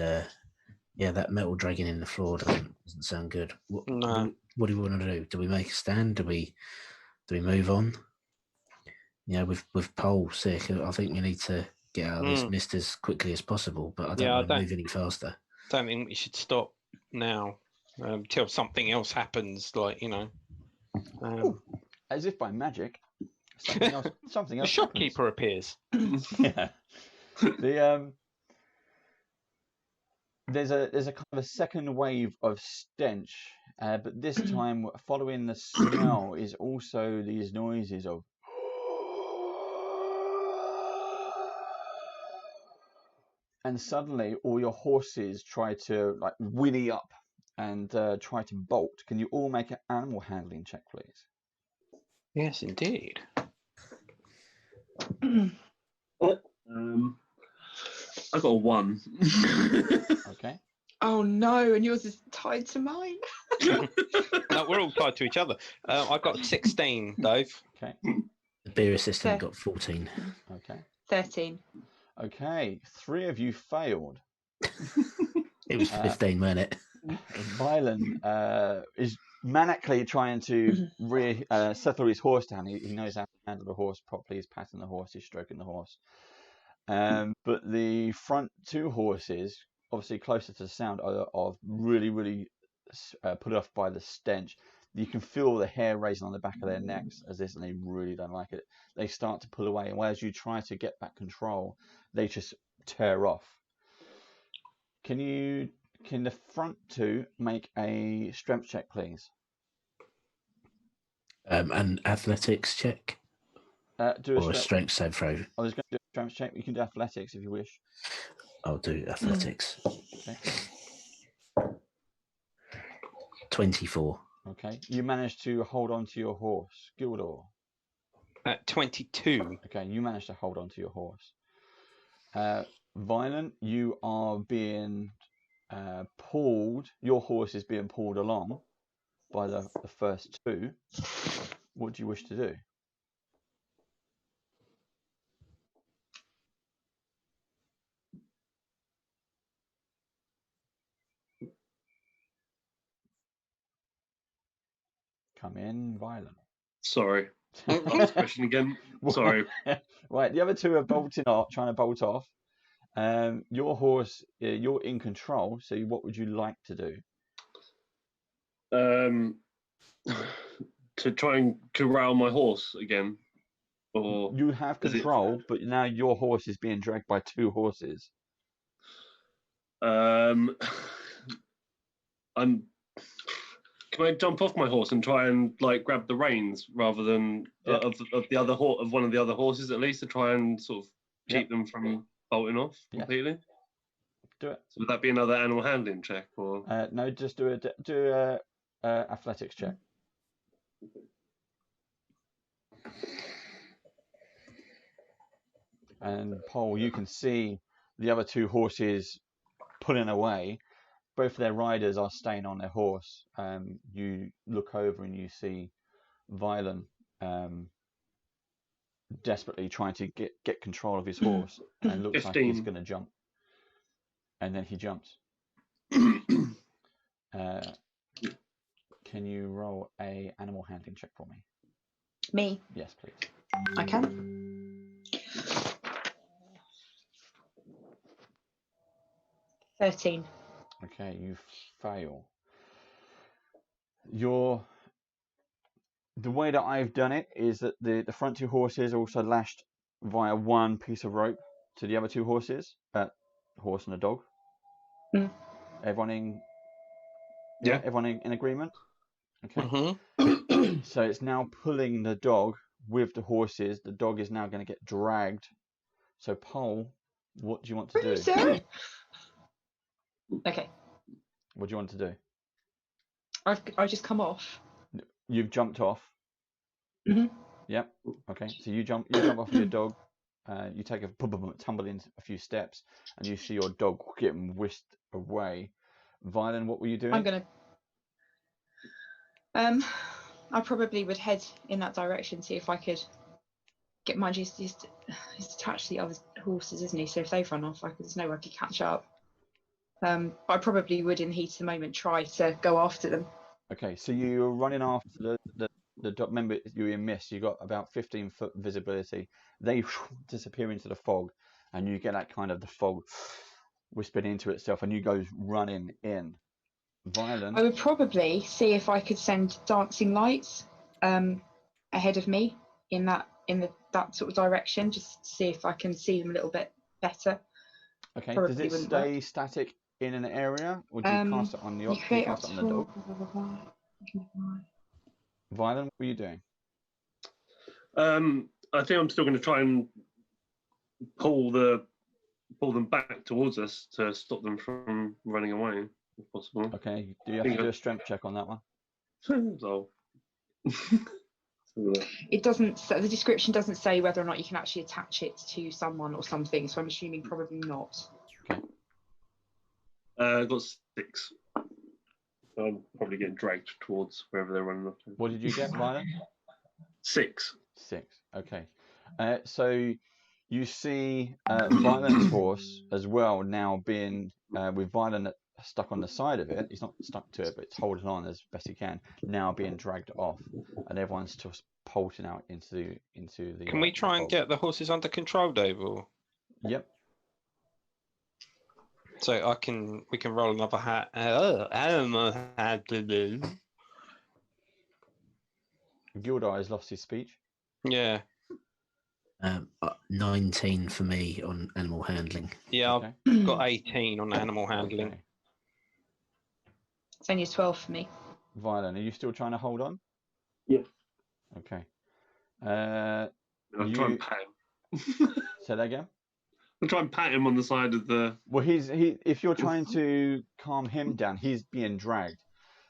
yeah, that metal dragging in the floor doesn't sound good. What do we want to do? Do we make a stand? Do we move on? Yeah, with Pole sick, I think we need to get out of this mist as quickly as possible. But I don't want to move any faster. Don't think we should stop now until something else happens. Like as if by magic, something else. The shopkeeper appears. Yeah. There's a kind of a second wave of stench, but this time following the smell is also these noises of. And suddenly, all your horses try to whinny up and try to bolt. Can you all make an animal handling check, please? Yes, indeed. I got a 1. Okay. Oh no, and yours is tied to mine. No, we're all tied to each other. I got 16, Dave. Okay. The beer assistant got 14. Okay. 13. Okay, 3 of you failed. It was 15, wasn't it? Vylan is manically trying to settle his horse down. He knows how to handle the horse properly. He's patting the horse, he's stroking the horse. But the front 2 horses, obviously closer to the sound, are really, really put off by the stench. You can feel the hair raising on the back of their necks as this, and they really don't like it. They start to pull away, and as you try to get back control, they just tear off. Can the front 2 make a strength check, please? An athletics check? Do a strength save throw? I was going to do a strength check. You can do athletics if you wish. I'll do athletics. Okay. 24. Okay. You managed to hold on to your horse. Gildor. At 22. Okay, you managed to hold on to your horse. Violent, you are being pulled. Your horse is being pulled along by the first 2. What do you wish to do? Come in, Violent. Sorry. Ask the question again. Sorry. Right, the other 2 are trying to bolt off. Your horse, you're in control, so what would you like to do? To try and corral my horse again. Or you have control, but now your horse is being dragged by 2 horses. Can I jump off my horse and try and grab the reins rather than of the other of one of the other horses at least, to try and sort of keep them from bolting off completely? Do it. So would that be another animal handling check, or no? Just do a athletics check. And Paul, you can see the other 2 horses pulling away. Both of their riders are staying on their horse. You look over and you see Vylan desperately trying to get control of his horse, and looks 15. like he's going to jump. And then he jumps. Can you roll a animal handling check for me? Me? Yes, please. I can. 13. Okay, you fail. The way that I've done it is that the front 2 horses are also lashed via 1 piece of rope to the other 2 horses, horse and a dog. Everyone in agreement? Okay. Mm-hmm. So it's now pulling the dog with the horses. The dog is now going to get dragged. So Pole, what do you want to do? Okay. What do you want to do? I've just come off. You've jumped off. Mm-hmm. Yep. Okay. So you jump off your dog. You take a tumble in a few steps, and you see your dog getting whisked away. Violin, what were you doing? I'm gonna. I probably would head in that direction, see if I could get. Mind you, he's attached to the other horses, isn't he? So if they've run off, there's no way I could catch up. But I probably would, in heat of the moment, try to go after them. Okay, so you're running after the dog. Remember, you're in mist. You got about 15-foot visibility. They disappear into the fog, and you get that kind of the fog whispered into itself, and you go running in. Violent. I would probably see if I could send dancing lights ahead of me in that sort of direction, just to see if I can see them a little bit better. Okay. Probably does it stay static in an area, or do you cast it on the dog? Violent, what were you doing? I think I'm still going to try and pull them back towards us to stop them from running away, if possible. Okay. Do you have to do a strength check on that one? So. It doesn't. The description doesn't say whether or not you can actually attach it to someone or something. So I'm assuming probably not. Okay. I got 6. I'm probably getting dragged towards wherever they're running off to. What did you get, Violent? 6. 6. Okay. So you see Violent's horse as well now being with Violent stuck on the side of it. He's not stuck to it, but it's holding on as best he can. Now being dragged off, and everyone's just bolting out into the. Can we try and get the horses under control, Dave? Or... Yep. So we can roll another hat. Gildar has lost his speech. Yeah. 19 for me on animal handling. Yeah, Okay. I've got 18 on animal handling. Okay. It's only 12 for me. Violent, are you still trying to hold on? Yeah. Okay. I'll try and pat him. Say that again? I'll try and pat him on the side of the... Well, if you're trying to calm him down, he's being dragged.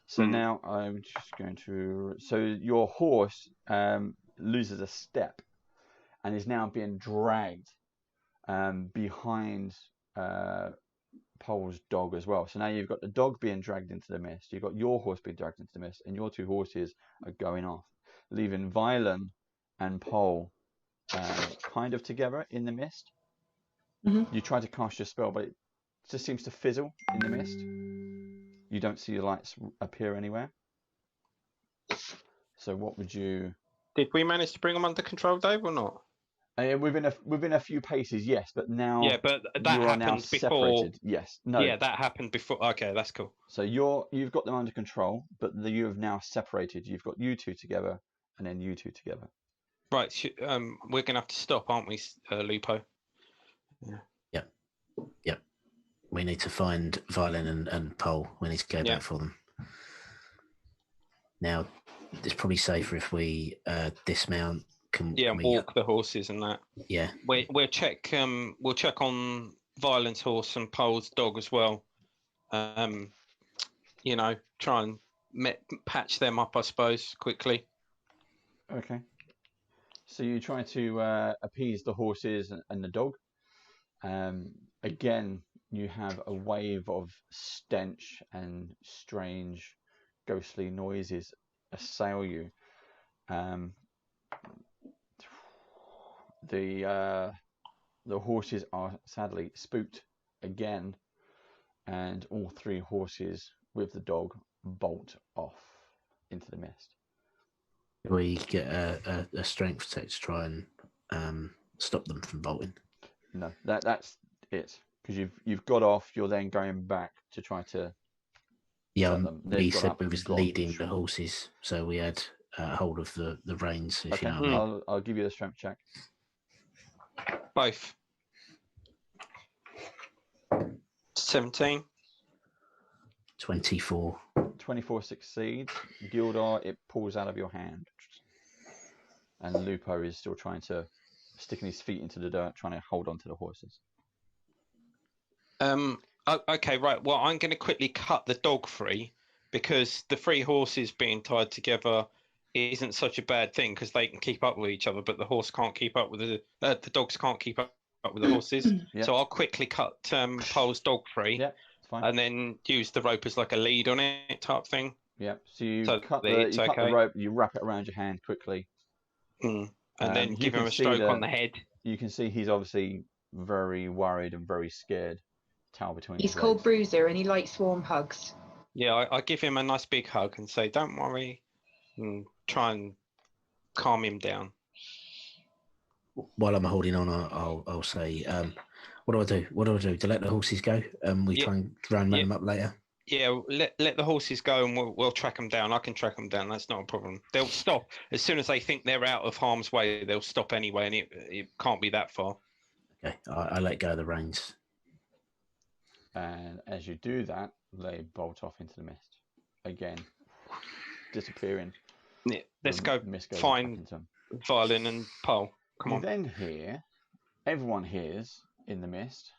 So now I'm just going to... So your horse loses a step and is now being dragged behind Pole's dog as well. So now you've got the dog being dragged into the mist. You've got your horse being dragged into the mist, and your 2 horses are going off, leaving Violin and Pole kind of together in the mist. You try to cast your spell, but it just seems to fizzle in the mist. You don't see the lights appear anywhere. So what would you... Did we manage to bring them under control, Dave, or not? Within a few paces, yes, but now... Yeah, but that happened before... Separated. Yes. No. Yeah, that happened before. Okay, that's cool. So you've got them under control, but you have now separated. You've got you 2 together, and then you 2 together. Right, we're going to have to stop, aren't we, Lupo? Yeah. Yep. We need to find Violin and Pole. We need to go back for them. Now, it's probably safer if we dismount. Walk the horses and that. Yeah. We'll check on Violent's horse and Pole's dog as well. Try and patch them up, I suppose, quickly. Okay. So you try to appease the horses and the dog. Again, you have a wave of stench and strange, ghostly noises assail you. The horses are sadly spooked again, and all 3 horses with the dog bolt off into the mist. We get a strength check to try and stop them from bolting. No, that's it. Because you've got off, you're then going back to try to. Yeah, we said we was leading the horses, so we had hold of the reins. If okay, you know what I mean. I'll give you the strength check. Both. 17. 24. 24 succeeds. Gildar, it pulls out of your hand. And Lupo is still sticking his feet into the dirt, trying to hold on to the horses. Okay, right. Well, I'm going to quickly cut the dog free because the 3 horses being tied together isn't such a bad thing because they can keep up with each other, but the horse can't keep up with the dogs can't keep up with the horses. Yep. So I'll quickly cut Pole's dog free. Yeah, it's fine. And then use the rope as like a lead on it type thing. Yep. So you cut the rope, you wrap it around your hand quickly. And then give him a stroke on the head. You can see he's obviously very worried and very scared. Towel between his He's called legs. Bruiser and he likes warm hugs. Yeah, I give him a nice big hug and say, don't worry, and try and calm him down. While I'm holding on, I'll say, what do I do? What do I do? To let the horses go? We try and round them up later? Yeah, let the horses go and we'll track them down. I can track them down. That's not a problem. They'll stop. As soon as they think they're out of harm's way, they'll stop anyway, and it can't be that far. Okay, I let go of the reins. And as you do that, they bolt off into the mist. Again, disappearing. Yeah, let's go find Violin and Pole. Come on. Then everyone hears in the mist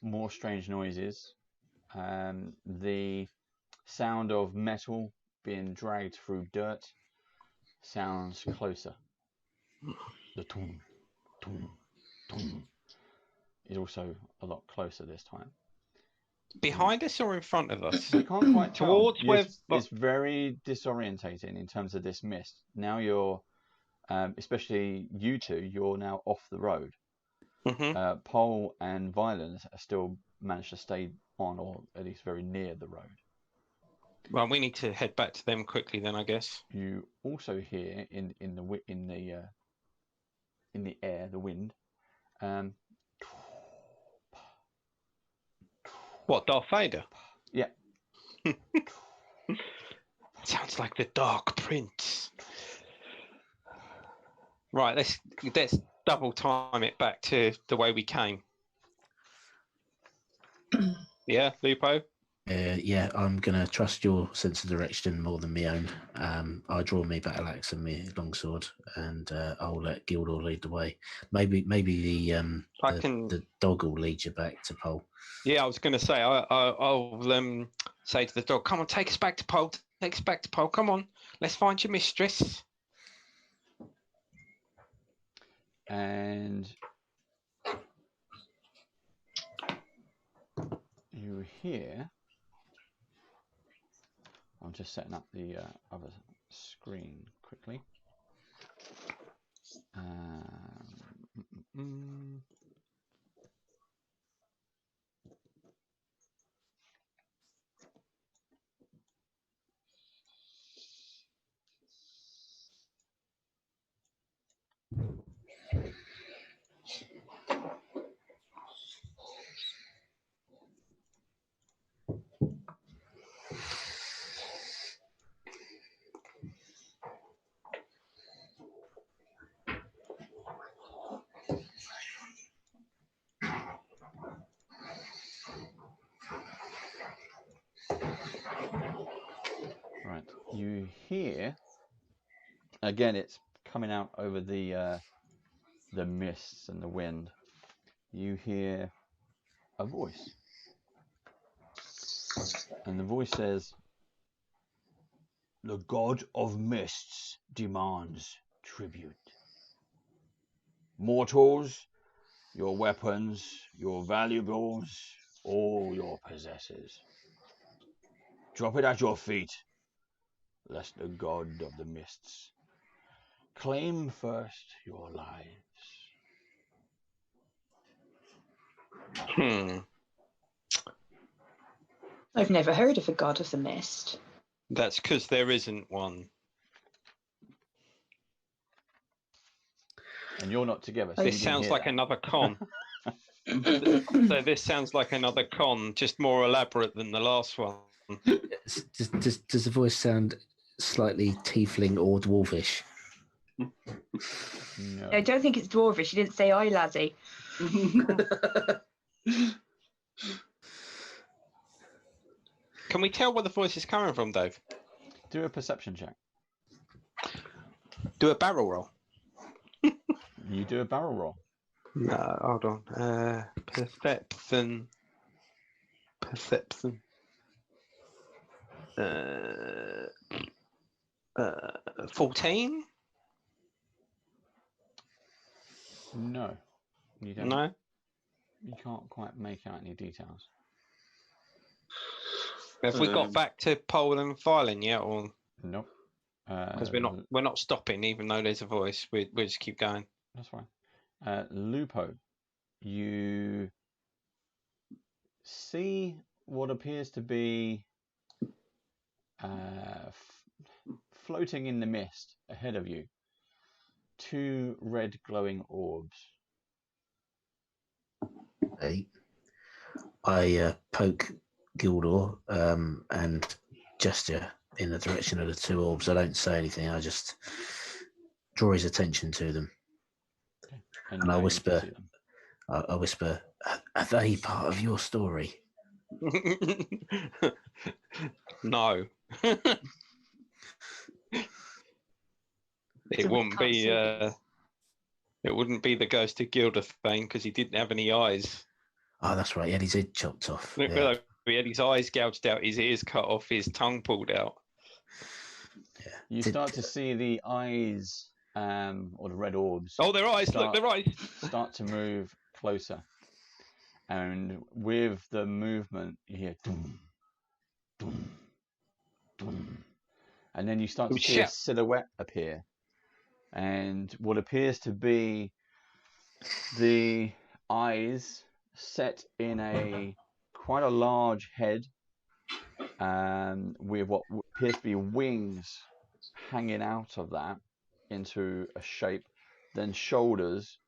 more strange noises. The sound of metal being dragged through dirt sounds closer. The tum, tum, tum is also a lot closer this time. Behind us or in front of us? You can't quite tell. Towards where... It's very disorientating in terms of this mist. Now you're, especially you two, you're now off the road. Mm-hmm. Pole and Violence are still managed to stay on, or at least very near the road. Well, we need to head back to them quickly then, I guess. You also hear in the air, the wind. What, Darth Vader? Yeah. Sounds like the Dark Prince. Right, let's double time it back to the way we came. Yeah, Lupo? Yeah, I'm going to trust your sense of direction more than my own. I draw me battle axe and my longsword, and I'll let Gildor lead the way. Maybe the dog will lead you back to Pole. Yeah, I was going to say, I'll say to the dog, come on, take us back to Pole. Take us back to Pole. Come on, let's find your mistress. And you hear... I'm just setting up the other screen quickly. Right, you hear, again, it's coming out over the mists and the wind. You hear a voice, and the voice says, "The god of mists demands tribute. Mortals, your weapons, your valuables, all your possessors. Drop it at your feet, lest the god of the mists claim first your lives." I've never heard of a god of the mist. That's because there isn't one. And you're not together. So this sounds like another con. So this sounds like another con, just more elaborate than the last one. Does the voice sound slightly tiefling or dwarvish? No. I don't think it's dwarvish. You didn't say "Oi, laddie." Can we tell where the voice is coming from, Dave? Do a perception check. Do a barrel roll. You do a barrel roll. No, hold on. Perception. 14? No, you don't. No. You can't quite make out any details. Have we got back to pole and violin yet, or nope? Because we're not stopping, even though there's a voice. We just keep going. That's fine. Lupo, you see what appears to be floating in the mist ahead of you. 2 red glowing orbs. I poke Gildor and gesture in the direction of the 2 orbs. I don't say anything. I just draw his attention to them. Okay. And I whisper, I whisper, are they part of your story? No. It wouldn't be. It wouldn't be the ghost of Gilderthane because he didn't have any eyes. Oh, that's right. He had his head chopped off. Yeah. He had his eyes gouged out, his ears cut off, his tongue pulled out. Yeah. You start to see the eyes, or the red orbs. Oh, their eyes! Look, their eyes start to move closer, and with the movement, you hear dum, dum, dum, and then you start to see a silhouette appear, and what appears to be the eyes set in quite a large head, with what appears to be wings hanging out of that into a shape, then shoulders,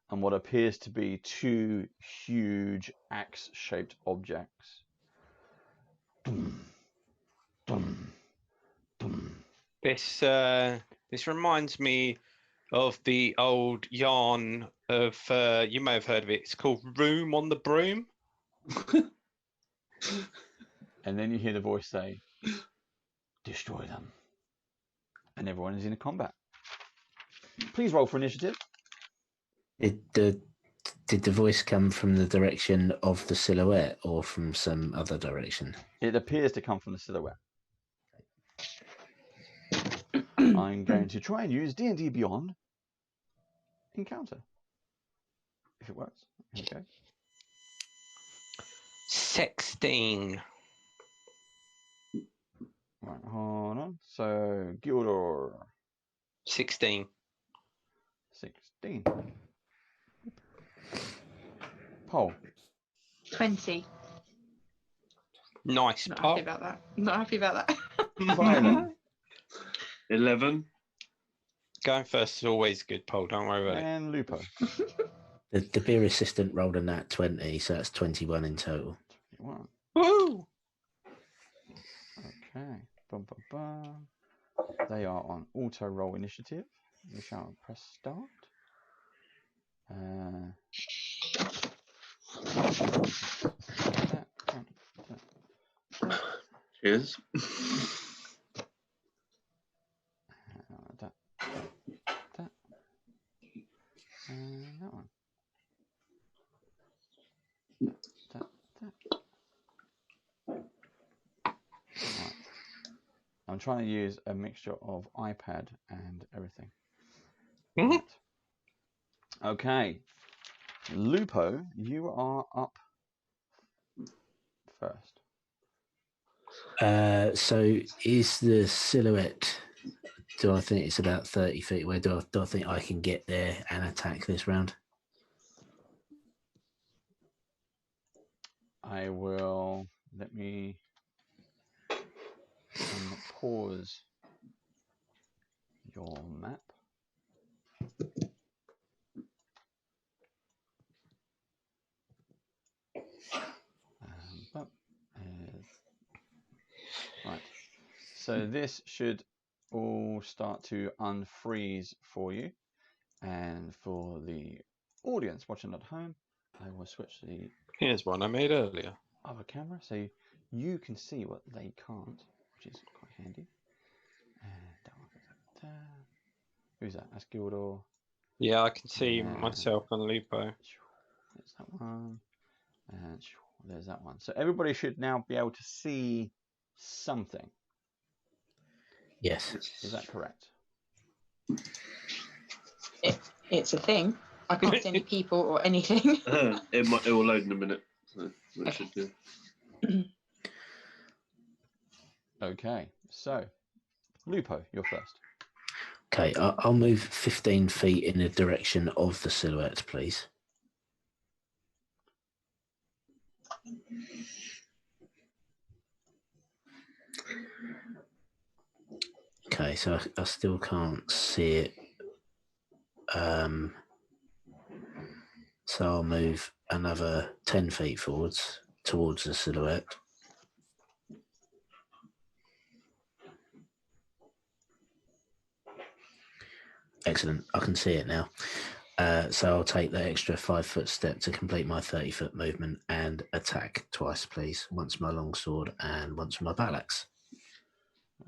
and what appears to be 2 huge axe-shaped objects. Dum, dum, dum. This reminds me of the old yarn of you may have heard of it. It's called Room on the Broom. And then you hear the voice say, "Destroy them." And everyone is in a combat. Please roll for initiative. Did the voice come from the direction of the silhouette or from some other direction? It appears to come from the silhouette. I'm going to try and use D&D Beyond Encounter. If it works. Here we go. 16. Right, hold on. So, Gildor. 16. 16. Paul. 20. Nice. Not happy about that. Not happy about that. Violet. 11. Going first is always good, Paul. Don't worry about it. And Lupo. The beer assistant rolled a nat 20, so that's 21 in total. 21. Woo! Okay. Bum, bum, bum. They are on auto roll initiative. We shall press start. Cheers. That. And that one. That. Right. I'm trying to use a mixture of iPad and everything. Mm-hmm. Right. Okay. Lupo, you are up first. So is the silhouette, do I think it's about 30 feet away? Do I think I can get there and attack this round? I will, let me pause your map. Right, so this should all start to unfreeze for you, and for the audience watching at home, I will switch the Here's one I made earlier. other camera so you can see what they can't, which is quite handy. And that one goes there. Who's that? That's Gildor. Yeah, I can see myself and Lupo. There's that one. And there's that one. So everybody should now be able to see something. Yes. Is that correct? It's a thing. I can't see any people or anything. It will load in a minute. So it should do. Okay, so Lupo, you're first. Okay, I'll move 15 feet in the direction of the silhouette, please. Okay, so I still can't see it. So I'll move another 10 feet forwards towards the silhouette. Excellent, I can see it now. So I'll take the extra 5-foot step to complete my 30-foot movement and attack twice, please. Once my longsword and once with my battle axe.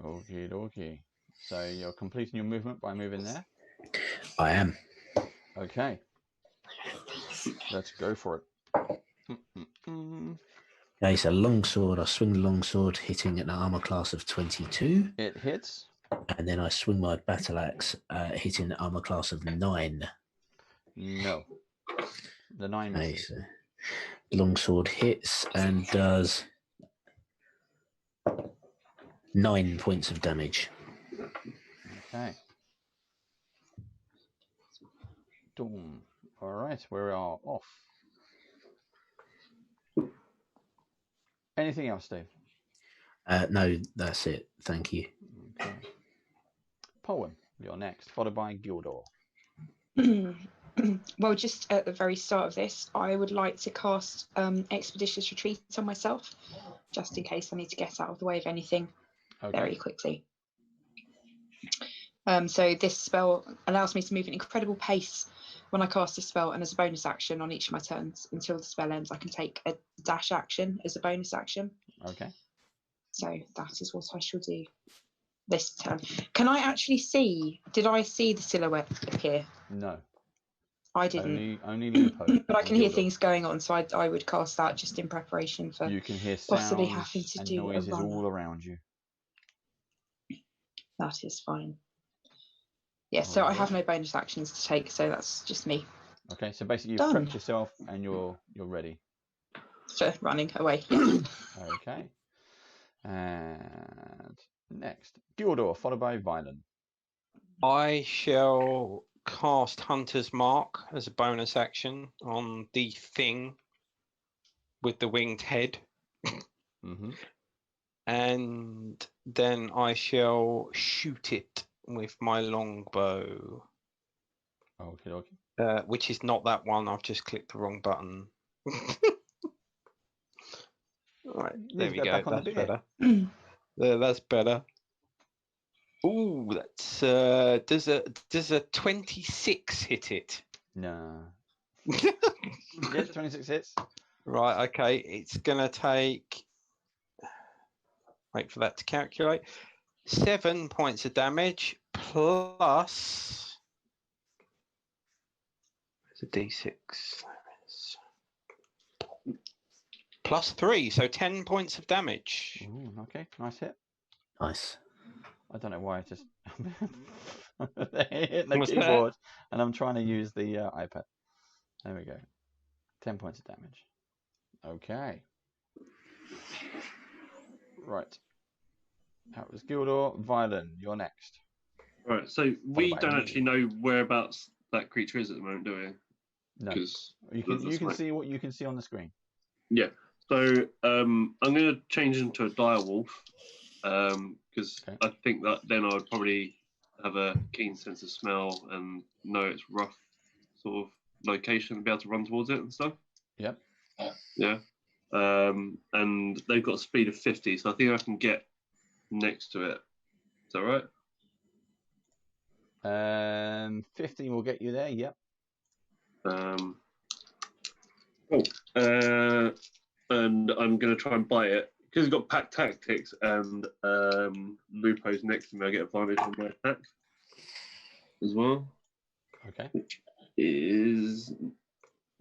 Okie dokie. So you're completing your movement by moving there? I am. Okay. Let's go for it. Okay, so longsword, I swing the longsword, hitting an armor class of 22. It hits. And then I swing my battle axe, hitting the armor class of 9. No. The 9 misses. Okay, so longsword hits and does 9 points of damage. Okay. Boom. All right, we are off. Anything else, Steve? No, that's it. Thank you. Okay. Poem, you're next, followed by Gildor. Well, just at the very start of this, I would like to cast Expeditious Retreat on myself, just in case I need to get out of the way of anything very quickly. So this spell allows me to move at incredible pace when I cast a spell, and as a bonus action on each of my turns until the spell ends, I can take a dash action as a bonus action. Okay. So that is what I shall do this turn. Can I actually see? Did I see the silhouette appear? No. I didn't. Only Lupo. But I can hear things going on, so I would cast that just in preparation for you can hear possibly sounds having to and do noises a run. all around you. That is fine. Yeah, so I have no bonus actions to take, so that's just me. Okay, so basically you've prepped yourself and you're ready. For running away, yes. Okay. And next, Gildor, followed by Violent. I shall cast Hunter's Mark as a bonus action on the thing with the winged head. And then I shall shoot it with my longbow. Okay. Which is not that one. I've just clicked the wrong button. Right, there we go. That's better. That's better. Ooh, that's does a 26 hit it? No. Yes, 26 hits. Right, okay. It's gonna take, wait for that to calculate, 7 points of damage plus, it's a d6, plus 3, so 10 points of damage. Ooh, okay, nice hit. Nice. I don't know why I just hit the keyboard and I'm trying to use the iPad. There we go. 10 points of damage. Okay. Right. That was Gildor. Violin, you're next. Right, so we don't actually know whereabouts that creature is at the moment, do we? No. You can see what you can see on the screen. Yeah. So I'm going to change into a dire wolf because I think that then I would probably have a keen sense of smell and know its rough sort of location and be able to run towards it and stuff. Yep. Yeah. And they've got a speed of 50, so I think I can get next to it. Is that right? 15 will get you there. Yep. And I'm going to try and buy it because it's got pack tactics and Lupo's next to me. I get advantage on my attack as well. Okay. Which is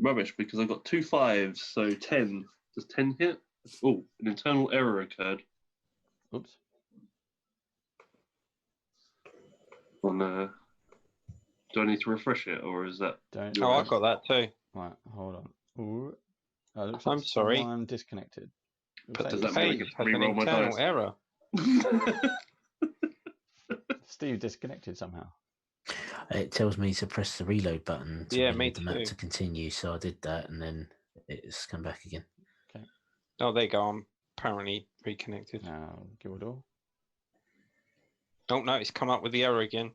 rubbish because I've got 2 5s, so 10. Does 10 hit? Oh, an internal error occurred. Oops. On do I need to refresh it, or is that? Don't. Oh, I've got that too. Right, hold on. Ooh. Oh, looks I'm like sorry. someone disconnected. Looks But like does that Page mean I has can an re-roll my internal dice? error. Steve disconnected somehow. It tells me to press the reload button to Yeah, me reload the map too. to continue, so I did that, and then it's come back again. Okay. Oh, there you go. I'm apparently reconnected. Now, Gildor. Oh no, it's come up with the error again.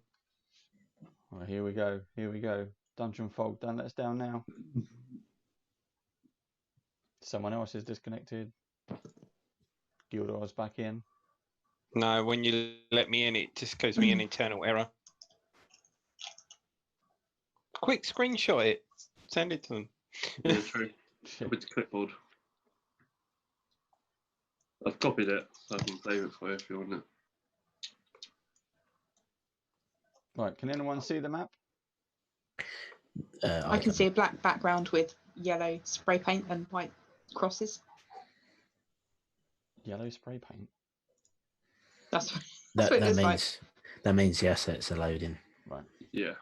Well, here we go. Here we go. Dungeon Fog, don't let us down now. Someone else is disconnected. Gildor's back in. No, when you let me in, it just gives me an internal error. Quick, screenshot it. Send it to them. Yeah, true. With the clipboard. I've copied it, so I can save it for you if you want it. Right, can anyone see the map? I can see a black background with yellow spray paint and white crosses. Yellow spray paint. That's what That it looks means like. that means the assets are loading. Right. Yeah.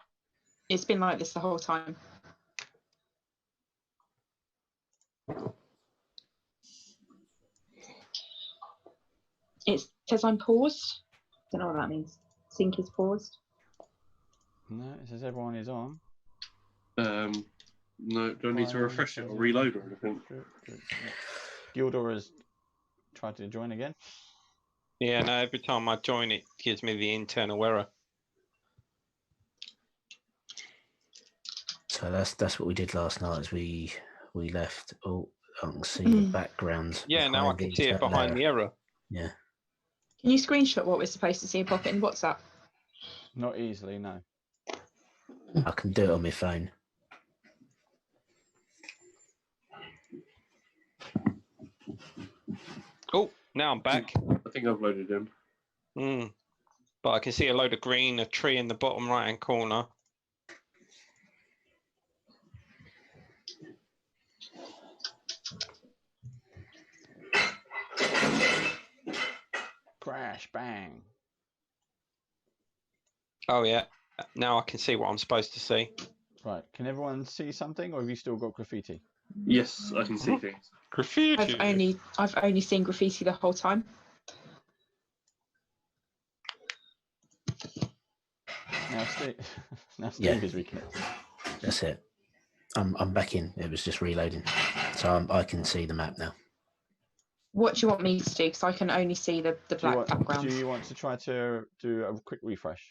It's been like this the whole time. It says I'm paused. Don't know what that means. Sync is paused. No, it says everyone is on. No, do I need to refresh it or reload or anything? Gildor has tried to join again. Yeah, no, every time I join it gives me the internal error. So that's what we did last night. As we left. Oh, I can see the background. Yeah, now I can see it behind the error. Yeah. Can you screenshot what we're supposed to see and pop it in WhatsApp? Not easily, no. I can do it on my phone. Oh, now I'm back. I think I've loaded in. But I can see a load of green, a tree in the bottom right-hand corner. Crash, bang. Oh, yeah. Now I can see what I'm supposed to see. Right, can everyone see something, or have you still got graffiti? Yes, I can see things. Graffiti. I've only seen graffiti the whole time. Now Steve is reconnected. That's it. I'm back in. It was just reloading, so I can see the map now. What do you want me to do? Because I can only see the black background. Do you want to try to do a quick refresh?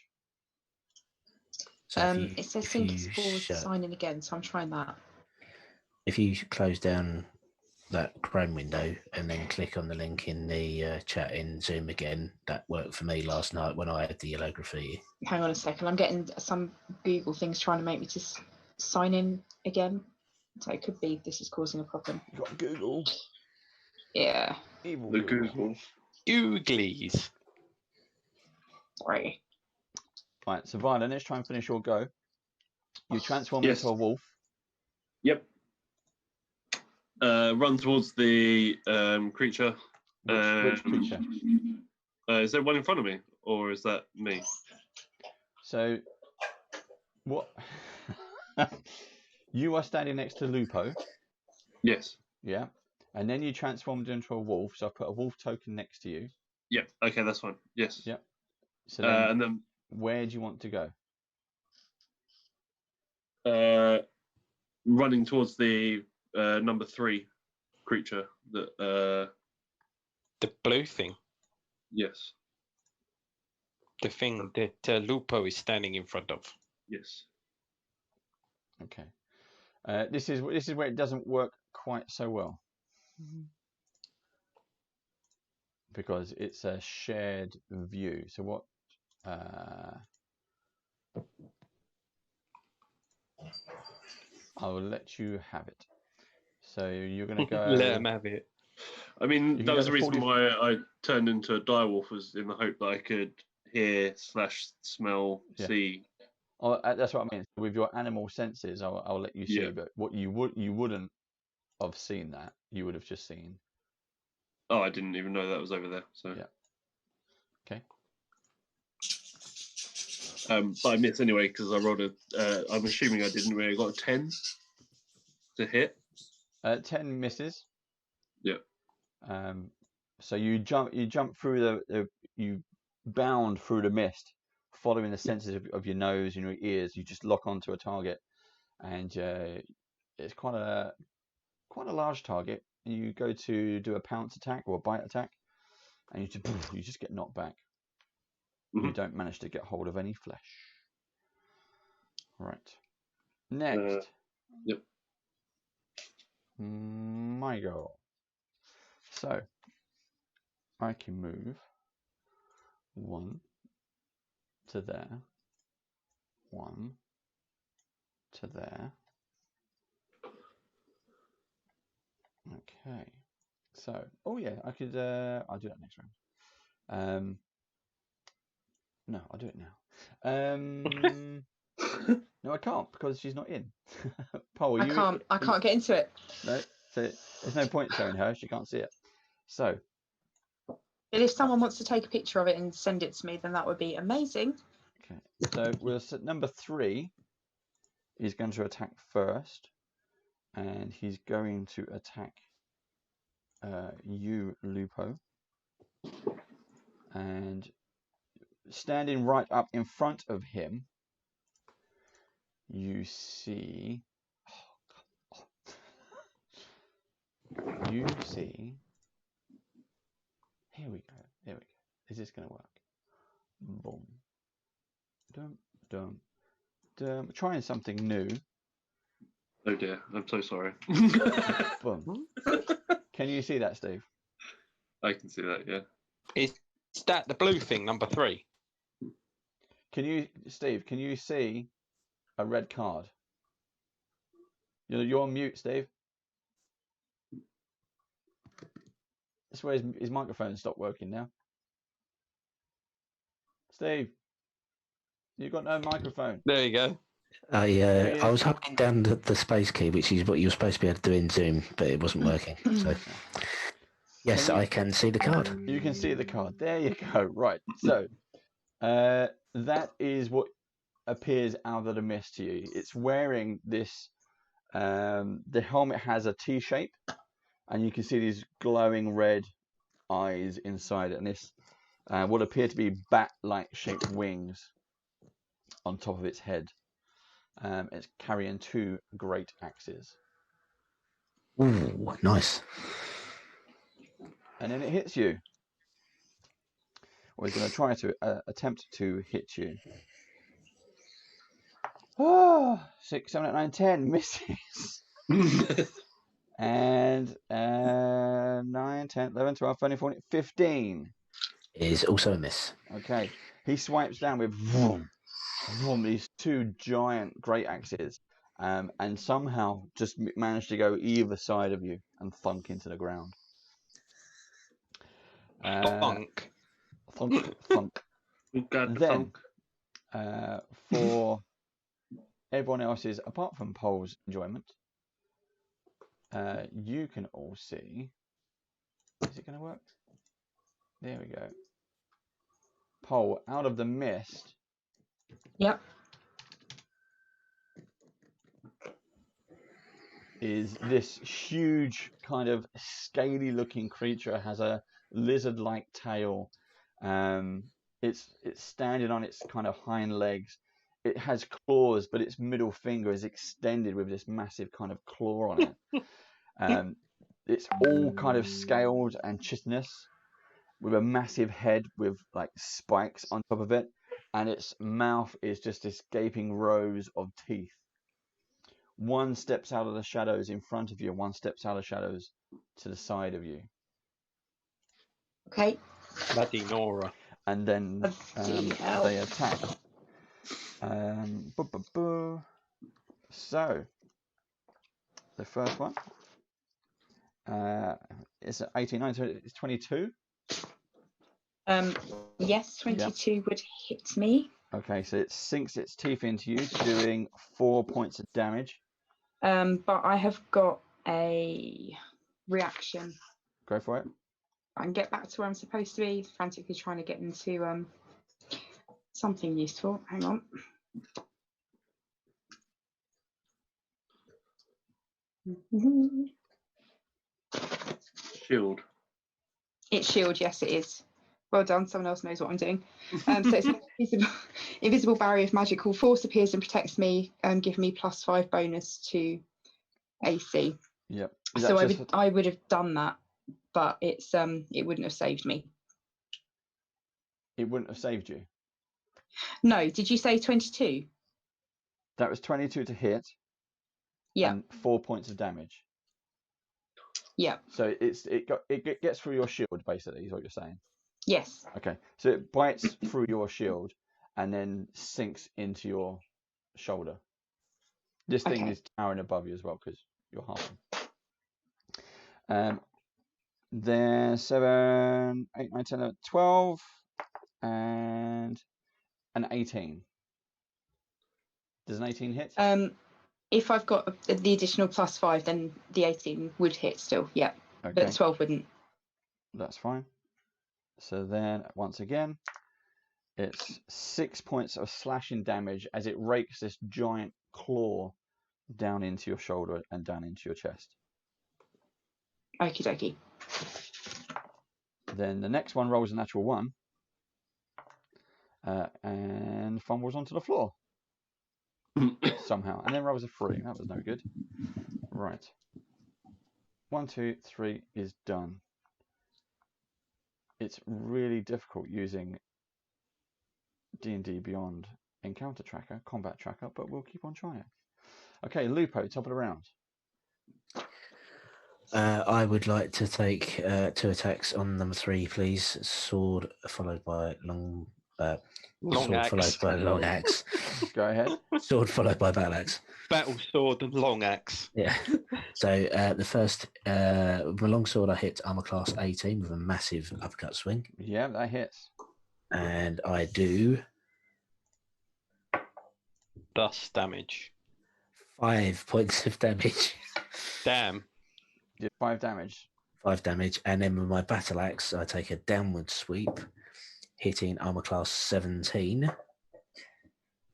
So it says sync is paused, sign in again, so I'm trying that. If you close down that Chrome window and then click on the link in the chat in Zoom again, that worked for me last night when I had the yellow graffiti. Hang on a second, I'm getting some Google things trying to make me just sign in again. So it could be this is causing a problem. You got Google? Yeah. Evil The Google. Googlies. Right. Right, so Violet, let's try and finish your go. You transform into a wolf. Yep. Run towards the creature. Which creature? Is there one in front of me, or is that me? So, what? You are standing next to Lupo. Yes. Yeah. And then you transformed into a wolf, so I put a wolf token next to you. Yep. Okay, that's fine. Yes. Yep. So then, and then where do you want to go? running towards the number 3 creature. That The blue thing. yes. The thing that Lupo is standing in front of. Yes. Okay. This is where it doesn't work quite so well. Because it's a shared view. So what? I'll let you have it. So you're going to go. Let him have it. I mean, that was the reason 40... why I turned into a direwolf, was in the hope that I could hear / smell, see. Oh, that's what I mean. With your animal senses, I'll let you see. Yeah. But what you wouldn't have seen that. You would have just seen. Oh, I didn't even know that was over there. So yeah. Okay. But I missed anyway because I rolled I'm assuming I didn't really got a 10 to hit. 10 misses. Yeah. So you jump through you bound through the mist, following the senses of your nose and your ears. You just lock onto a target, and it's quite a large target. You go to do a pounce attack or a bite attack, and you just get knocked back. You don't manage to get hold of any flesh. Right. Next. Yep. My go. So I can move 1 to there, 1 to there. Okay. So, oh yeah, I could. I'll do that next round. No, I'll do it now. No, I can't because she's not in. Paul, I can't get into it. No, so there's no point showing her. She can't see it. So. But if someone wants to take a picture of it and send it to me, then that would be amazing. Okay. So we'll set number 3. He's going to attack first, and he's going to attack you, Lupo. And standing right up in front of him, you see. You see. Here we go. There we go. Is this going to work? Boom. Dum, dum, dum. Trying something new. Oh dear, I'm so sorry. Boom. Can you see that, Steve? I can see that, yeah. Is that the blue thing, number 3? Steve, can you see a red card? You're on mute, Steve. That's where his microphone stopped working now. Steve, you've got no microphone. There you go. I was holding down the space key, which is what you're supposed to be able to do in Zoom, but it wasn't working. So, yes, I can see the card. You can see the card. There you go. Right. So, that is what appears out of the mist to you. It's wearing this. The helmet has a T shape, and you can see these glowing red eyes inside it, and this what appear to be bat-like shaped wings on top of its head. It's carrying 2 great axes. Ooh, nice. And then it hits you. Or he's going to try to attempt to hit you. 6, 7, 8, 9, 10 misses. And 9, 10, 11, 12, 13, 14, 15. Is also a miss. Okay. He swipes down with vroom, vroom, these 2 giant great axes. And somehow just managed to go either side of you and thunk into the ground. Thunk. Thunk. Then, for everyone else's, apart from Pole's enjoyment, you can all see. Is it going to work? There we go. Pole, out of the mist. Yep. Is this huge kind of scaly looking creature. It has a lizard like tail. It's standing on its kind of hind legs. It has claws, but its middle finger is extended with this massive kind of claw on it. It's all kind of scaled and chitinous, with a massive head with like spikes on top of it, and its mouth is just this gaping rows of teeth. One steps out of the shadows in front of you, one steps out of the shadows to the side of you. Okay. Bloody Nora. And then they attack. So, the first one is 18, so it's 22. Yes, 22 would hit me. Okay, so it sinks its teeth into you, doing 4 points of damage. But I have got a reaction. Go for it. I can get back to where I'm supposed to be. Frantically trying to get into something useful. Hang on. Shield. It's shield, yes, it is. Well done. Someone else knows what I'm doing. So it's invisible barrier of magical force appears and protects me, give me +5 bonus to AC. Yep. So I would have done that, but it's it wouldn't have saved me. It wouldn't have saved you. No. Did you say 22? That was 22 to hit. Yeah. And 4 points of damage. Yeah. So it gets through your shield, basically, is what you're saying. Yes. Okay. So it bites through your shield and then sinks into your shoulder. This thing is towering above you as well because you're half. There's 7, 8, 9, 10, 11, 12, and an 18. Does an 18 hit? If I've got the additional +5, then the 18 would hit still. Yeah. Okay. But the 12 wouldn't. That's fine. So then, once again, it's 6 points of slashing damage as it rakes this giant claw down into your shoulder and down into your chest. Okie dokie. Then the next one rolls a natural 1 and fumbles onto the floor somehow, and then rolls a 3. That was no good. Right. 1, 2, 3 is done. It's really difficult using D&D Beyond Encounter Tracker, Combat Tracker, but we'll keep on trying. Okay, Lupo, top of the round. I would like to take 2 attacks on number 3, please. Sword followed by long axe. Followed by long axe. Go ahead. Sword followed by battle axe. Battle sword and long axe. Yeah. So the first, with my long sword, I hit armor class 18 with a massive uppercut swing. Yeah, that hits. And I do Dust damage. 5 points of damage. Damn. Did 5 damage. 5 damage, and then with my battle axe, I take a downward sweep, hitting armor class 17.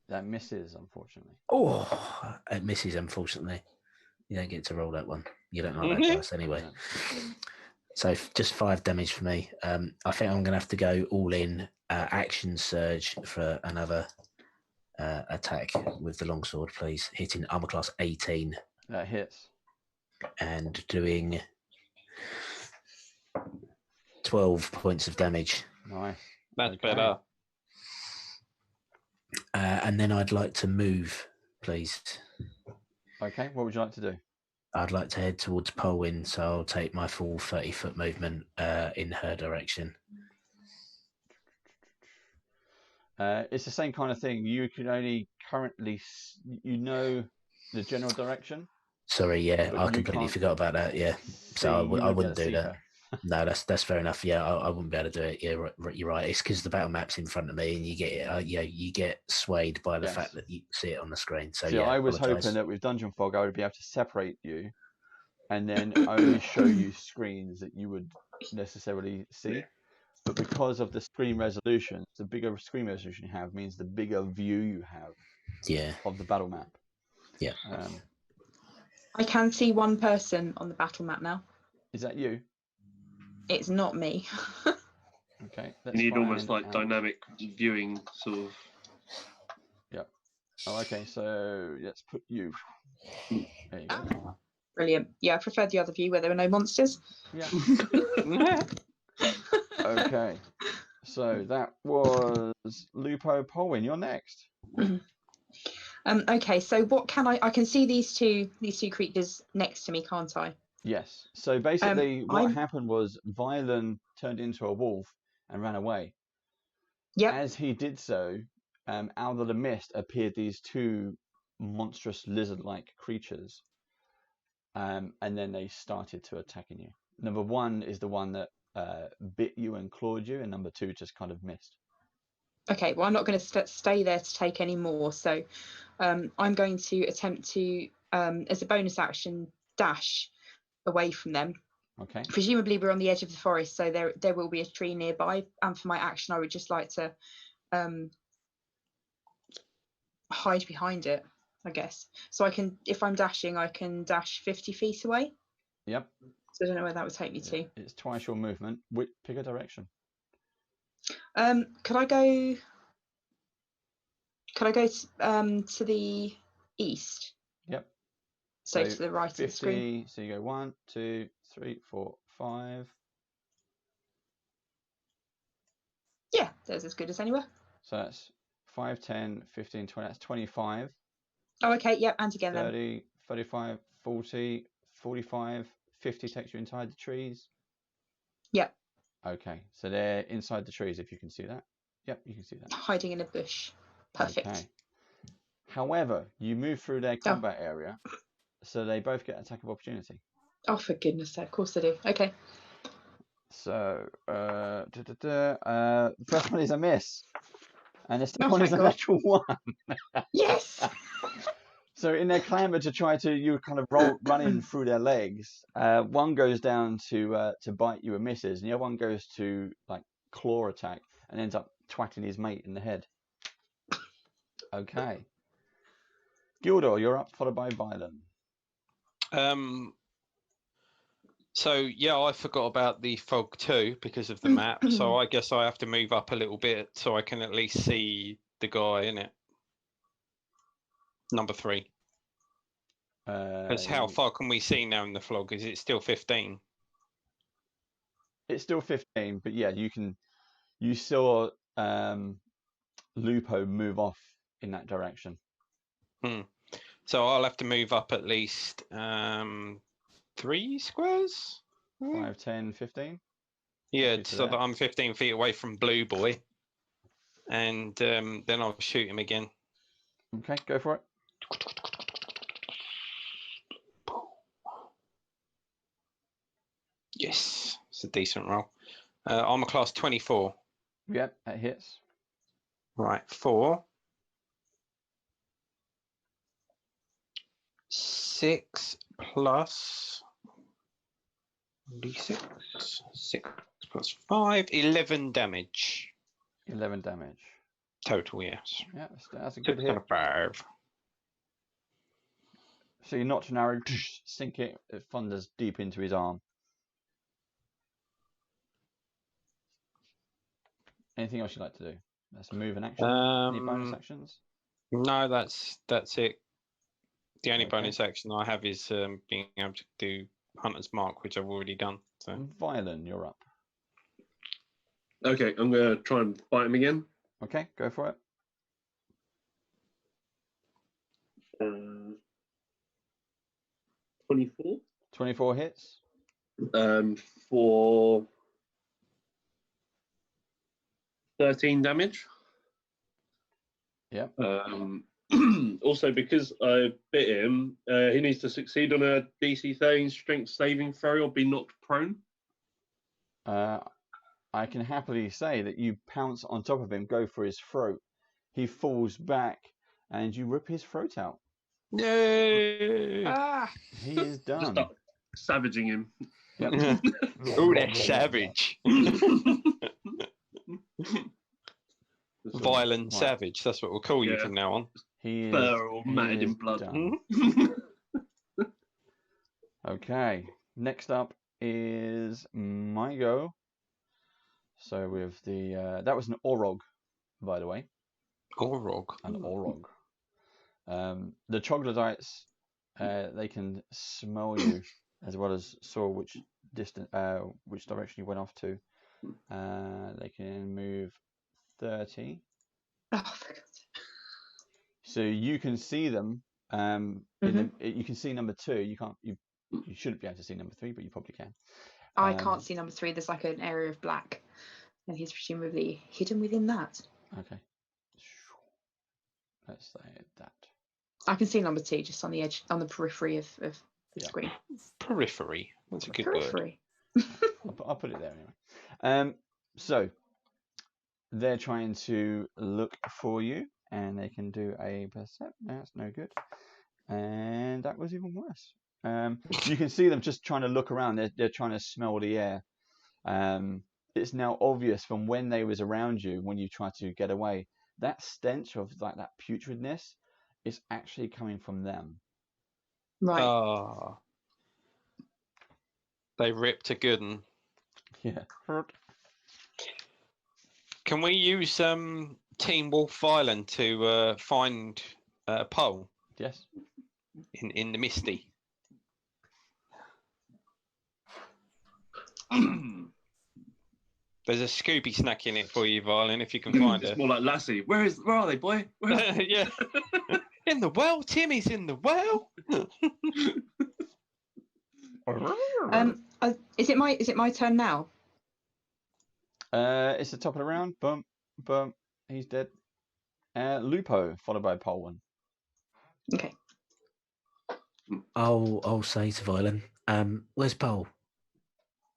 That misses, unfortunately. Oh, it misses, unfortunately. You don't get to roll that one. You don't like that dice anyway. So just 5 damage for me. I think I'm going to have to go all in action surge for another attack with the longsword, please. Hitting armor class 18. That hits. And doing 12 points of damage. Nice. That's better. And then I'd like to move, please. Okay, what would you like to do? I'd like to head towards Polwyn, so I'll take my full 30-foot movement in her direction. It's the same kind of thing. You can only currently, the general direction. Sorry, yeah, I completely forgot about that. Yeah, so I wouldn't do that. No, that's fair enough. Yeah, I wouldn't be able to do it. Yeah, you're right. It's because the battle map's in front of me, and you get it. You get swayed by the fact that you see it on the screen. So yeah, I was hoping that with Dungeon Fog, I would be able to separate you, and then only show you screens that you would necessarily see. But because of the screen resolution, the bigger screen resolution you have means the bigger view you have. Yeah. Of the battle map. Yeah. I can see one person on the battle map now. Is that you? It's not me. Okay. You need almost like dynamic viewing, sort of. Yeah. Oh, okay. So let's put you. There you go. Brilliant. Yeah, I preferred the other view where there were no monsters. Yeah. Okay. So that was Lupo. Polwyn, you're next. Okay, so what can I can see these two creatures next to me, can't I? Yes. So basically what happened was Violen turned into a wolf and ran away. Yeah. As he did so, out of the mist appeared these 2 monstrous lizard-like creatures. And then they started to attacking you. Number 1 is the one that bit you and clawed you, and number 2 just kind of missed. Okay, well, I'm not going to stay there to take any more, so I'm going to attempt to, as a bonus action, dash away from them. Okay. Presumably we're on the edge of the forest, so there will be a tree nearby, and for my action I would just like to hide behind it, I guess. So I can, if I'm dashing, I can dash 50 feet away. Yep. So I don't know where that would take me to. It's twice your movement. Pick a direction. Could I go to the east? Yep. So to the right 50, of the screen. So you go 1, 2, 3, 4, 5. Yeah, there's as good as anywhere. So that's 5, 10, 15, 20. That's 25. Oh, okay. Yep. And again 30, then. 35, 40, 45, 50 takes you inside the trees. Yep. Okay. So they're inside the trees, if you can see that. Yep, you can see that. Hiding in a bush. Perfect. Okay. However, you move through their combat area, so they both get attack of opportunity. Oh, for goodness sake. Of course they do. Okay. So, the first one is a miss. And the second one is a God. natural 1. Yes! So in their clamber to try to, you kind of run in through their legs. One goes down to bite you and misses, and the other one goes to like claw attack and ends up twatting his mate in the head. Okay. Gildor, you're up, followed by Violent. So yeah, I forgot about the fog too because of the map. So I guess I have to move up a little bit so I can at least see the guy in it. Number 3. Because how far can we see now in the fog? Is it still 15? It's still 15, but yeah, you saw Lupo move off in that direction. So I'll have to move up at least 3 squares? 5, 10, 15? Yeah, so that I'm 15 feet away from Blue Boy. And then I'll shoot him again. Okay, go for it. Yes, it's a decent roll. Armor class 24. Yep, that hits. Right, 4. 6 plus D6. 6 plus 5. 11 damage. 11 damage. Total, yes. Yeah, that's a good hit. 5. So you notch an arrow, sink it thunders deep into his arm. Anything else you'd like to do? That's a move and action. Any bonus actions? No, that's it. The only bonus action I have is being able to do Hunter's Mark, which I've already done. So, Violin, you're up. Okay, I'm going to try and bite him again. Okay, go for it. 24. 24 hits. For 13 damage. Yeah. Also, because I bit him, he needs to succeed on a DC 13 strength saving throw or be knocked prone. I can happily say that you pounce on top of him, go for his throat. He falls back, and you rip his throat out. Yay! He is done. Just start savaging him. Yep. Oh, that's savage. Violent savage. That's what we'll call you from now on. He is fur all matted in blood. Okay. Next up is my go. So with the that was an Orog, by the way. Orog. An Orog. The troglodytes, they can smell you as well as saw which direction you went off to. They can move 30. Oh, for God's sake. So you can see them. You can see number 2. You can't. You shouldn't be able to see number 3, but you probably can. I can't see number 3. There's like an area of black, and he's presumably hidden within that. Okay. Let's say that. I can see number 2 just on the edge, on the periphery of the screen. Periphery. That's a good periphery. word. I'll put it there anyway. So they're trying to look for you, and they can do a perception. That's no good. And that was even worse. You can see them just trying to look around. They're trying to smell the air. It's now obvious from when they was around you, when you tried to get away, that stench of like that putridness it's actually coming from them. Right. Oh. They ripped a good one. Yeah. Can we use Team Wolf Island to find Pole? Yes. In the Misty. There's a Scooby snack in it for you, Violin, if you can find it. It's more like Lassie. Where are they, boy? Yeah. In the well, Timmy's in the well. Is it my turn now? It's the top of the round. Bump, bump. He's dead. Lupo, followed by Polwyn. Okay. I'll say to Violin, where's Pole?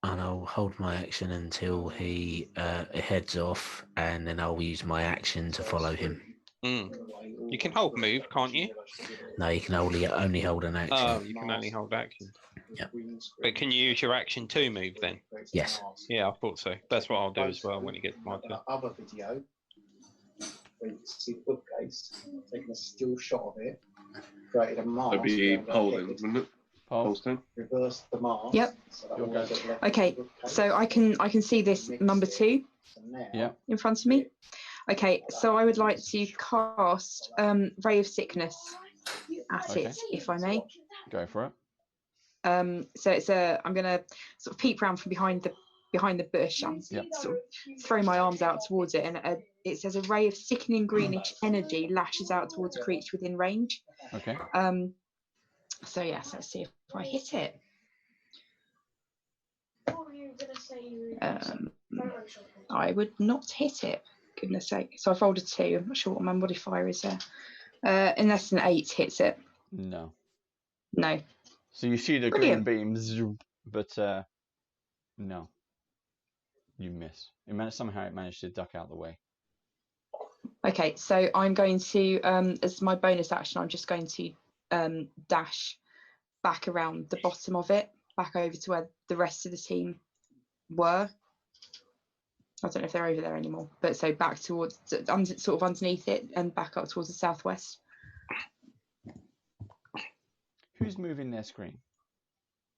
And I'll hold my action until he heads off, and then I'll use my action to follow him. You can hold move, can't you? No, you can only hold an action. Oh, you can only hold action. Yep. But can you use your action to move then? Yes. Yeah, I thought so. That's what I'll do as well when you get to my turn. Other video, where you can see the bookcase, taking a still shot of it, created a mask. That'd be Pole then, wouldn't it? Pole. Reverse the mask. Yep. So okay, so I can see this number 2 in front of me. Okay, so I would like to cast Ray of Sickness at it, if I may. Go for it. So it's I'm gonna sort of peep round from behind the bush and sort of throw my arms out towards it, and it says a ray of sickening greenish energy lashes out towards a creature within range. Okay. So yes, let's see if I hit it. I would not hit it. Goodness sake. So I've rolled a 2. I'm not sure what my modifier is there. Unless an 8 hits it. No. No. So you see the green beams, but no. You miss. Somehow it managed to duck out the way. Okay, so I'm going to, as my bonus action, I'm just going to dash back around the bottom of it, back over to where the rest of the team were. I don't know if they're over there anymore, but so back towards, sort of underneath it and back up towards the southwest. Who's moving their screen?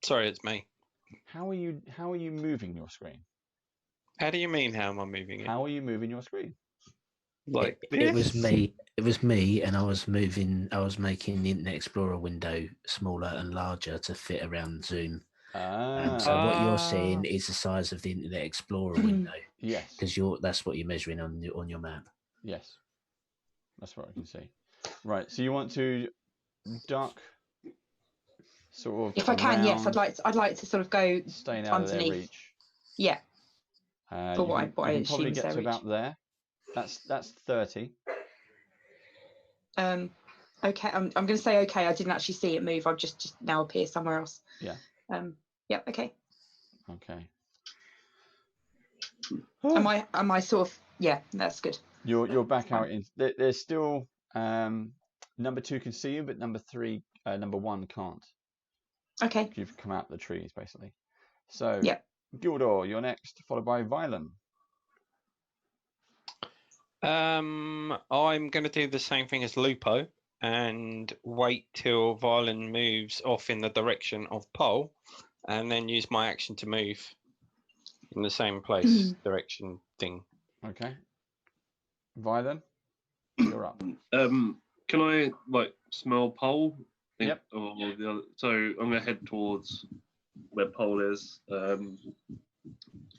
Sorry, it's me. How are you moving your screen? How do you mean? How am I moving it? How are you moving your screen? Like it was me. It was me, and I was making the Internet Explorer window smaller and larger to fit around Zoom. So what you're seeing is the size of the Internet Explorer window. Yes. Because that's what you're measuring on your map. Yes. That's what I can see. Right. So you want to duck, sort of. If I can, yes. I'd like to sort of go staying out underneath. Of their reach. Yeah. For what I assume probably get to reach. about there. That's 30. Okay. I'm going to say okay. I didn't actually see it move. I've just now appear somewhere else. Yeah. Yeah. Okay. Okay. Am I sort of? Yeah. That's good. You're back out in. There's still number 2 can see you, but number 1 can't. Okay. You've come out the trees basically. So yeah. Gildor, you're next, followed by Violin. I'm going to do the same thing as Lupo and wait till Violin moves off in the direction of Pole, and then use my action to move in the same place, direction thing. Okay. Violin, you're up. Can I smell Pole? Yep. Or the other, so I'm going to head towards where Pole is,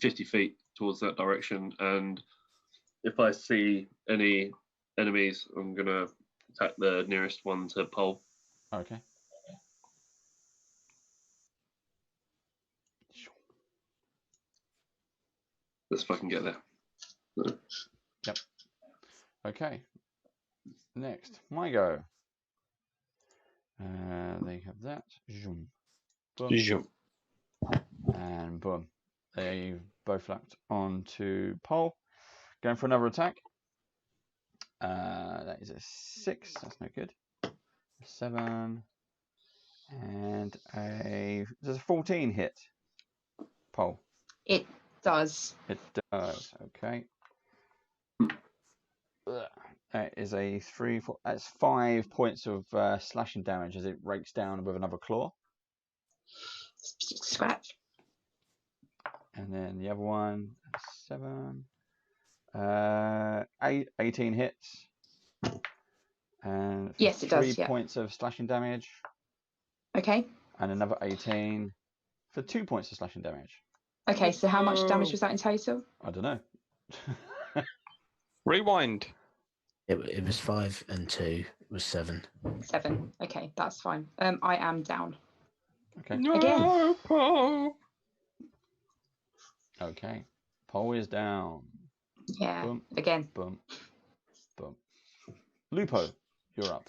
50 feet towards that direction, and if I see any enemies, I'm going to attack the nearest one to Pole. Okay. Let's fucking get there. Yep. Okay. Next, my go. They have that. Zoom. Boom. Zoom. And boom. They both lapped onto Pole. Going for another attack. That is a 6. That's no good. 7. And does a 14 hit Pole? It does. It does. Okay. That is a 3, 4. That's 5 points of slashing damage as it rakes down with another claw. Scratch. And then the other one, 7. 18 hits. And yes, it 3 does. Yeah. points of slashing damage. Okay. And another 18 for 2 points of slashing damage. Okay, so how much damage was that in total? I don't know. Rewind. It was 5 and 2 was 7. 7. Okay, that's fine. I am down. Okay. No, Again. Paul. Okay. Pole is down. Yeah. Boom. Again. Boom. Boom. Lupo, you're up.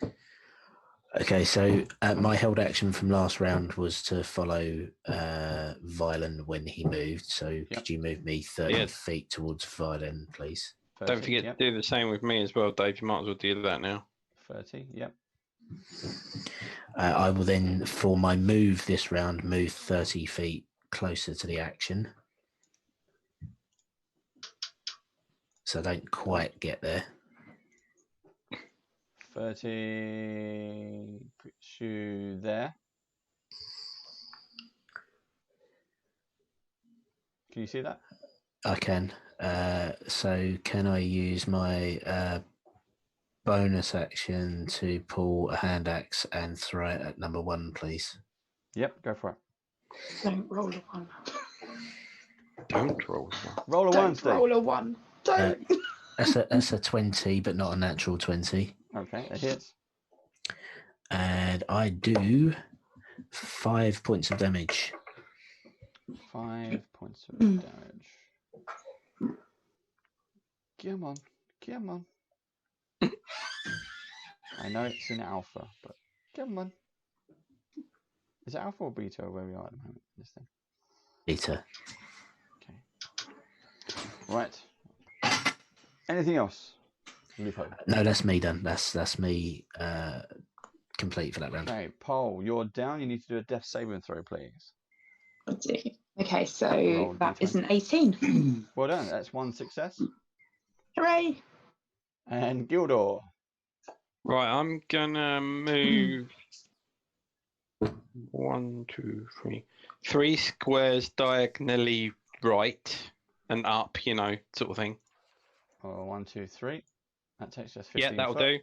Okay, so my held action from last round was to follow Violin when he moved. So could you move me 30 feet towards Violin, please? 30, Don't forget to do the same with me as well, Dave. You might as well do that now. 30, yep. I will then, for my move this round, move 30 feet closer to the action. So I don't quite get there. 30 puts you there. Can you see that? I can. So can I use my bonus action to pull a hand axe and throw it at number 1, please? Yep, go for it. Don't roll a 1. Don't roll. Roll a 1, Steve. Roll a 1. Don't. That's a 20, but not a natural 20. Okay, it hits. And I do 5 points of damage. 5 points of damage. Come on, come on. I know it's in alpha, but come on. Is it alpha or beta where we are at the moment? This thing. Beta. Okay. Right. Anything else? Lupo. No, that's me done. That's me complete for that round. Okay, Pole, you're down. You need to do a death saving throw, please. Okay, so Roll that D20. is an 18. Well done. That's 1 success. Hooray! And Gildor. Right, I'm gonna move 1, 2, 3, 3 squares diagonally right and up, you know, sort of thing. Oh, 1, 2, 3. That takes us 15 Yeah, that'll foot. do.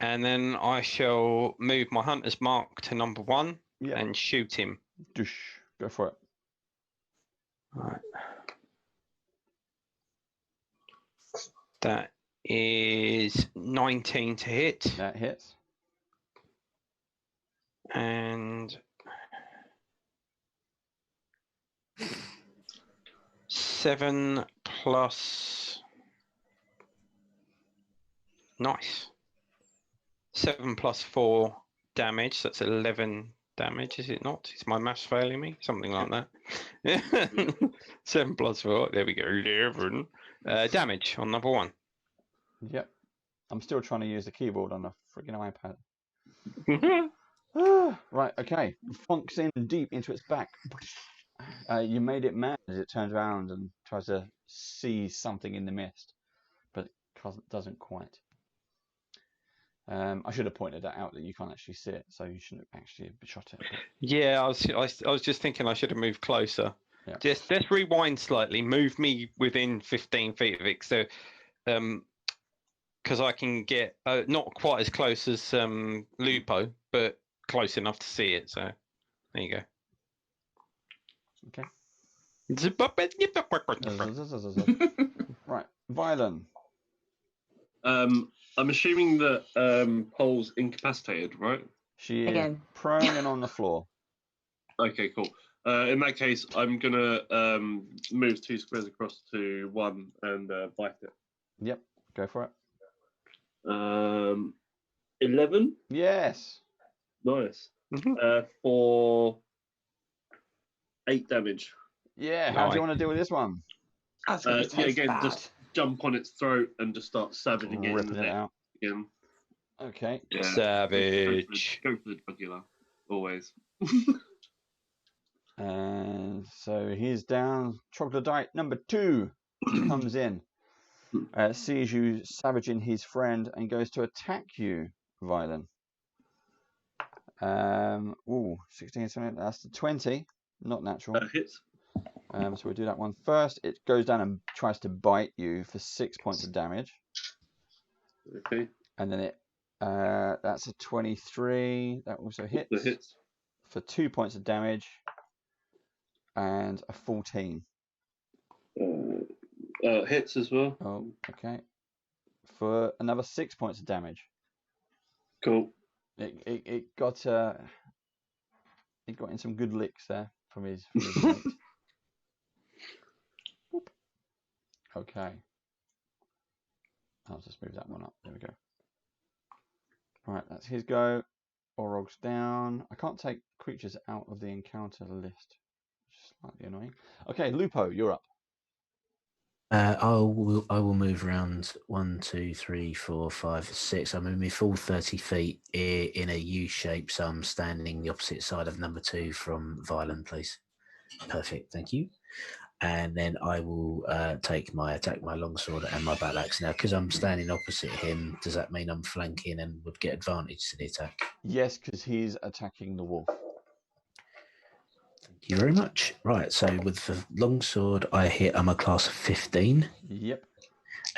And then I shall move my hunter's mark to number 1 Yep. and shoot him. Doosh. Go for it. Right. That is 19 to hit. That hits. And 7 plus. Nice. 7 plus 4 damage. That's 11 damage, is it not? Is my maths failing me? Something like that. 7 plus 4. There we go. 11 damage on number 1. Yep. I'm still trying to use the keyboard on a freaking iPad. Right, okay. Funks in deep into its back. You made it mad as it turns around and tries to see something in the mist, but it doesn't quite. I should have pointed that out that you can't actually see it, so you shouldn't actually have shot it. But... Yeah, I was just thinking I should have moved closer. Yeah. Just let's rewind slightly. Move me within 15 feet of it, so because I can get not quite as close as Lupo, but close enough to see it. So there you go. Okay. Right, Right, Violin. I'm assuming that Pole's incapacitated, right? She is prone and on the floor. Okay, cool. In that case, I'm gonna move 2 squares across to 1 and bite it. Yep, go for it. 11. Yes. Nice. For 8 damage. Yeah. How do you want to deal with this one? Bad. Just jump on its throat and just start savaging it in the neck out. again. Okay. Yeah. Savage. Go for the jugular, always. And so he's down. Troglodyte number 2 comes in. sees you savaging his friend and goes to attack you, Violin. 16, 17, that's the 20, not natural. That hits. So we'll do that one first. It goes down and tries to bite you for 6 points of damage. Okay. And then that's a 23. That also hits. That hits. For 2 points of damage. And a 14. Hits as well. Oh, okay. For another 6 points of damage. Cool. It got in some good licks there from his mate. Okay. I'll just move that one up. There we go. Right, that's his go. Orog's down. I can't take creatures out of the encounter list, which is slightly annoying. Okay, Lupo, you're up. I will move around 1, 2, 3, 4, 5, 6. I'm moving full 30 feet in a U shape, so I'm standing the opposite side of number 2 from Violin, please. Perfect, thank you. And then I will take my longsword and my battle axe. Now, because I'm standing opposite him, does that mean I'm flanking and would get advantage to the attack? Yes, because he's attacking the wolf. Thank you very much. Right, so with the longsword, I'm a class of 15. Yep.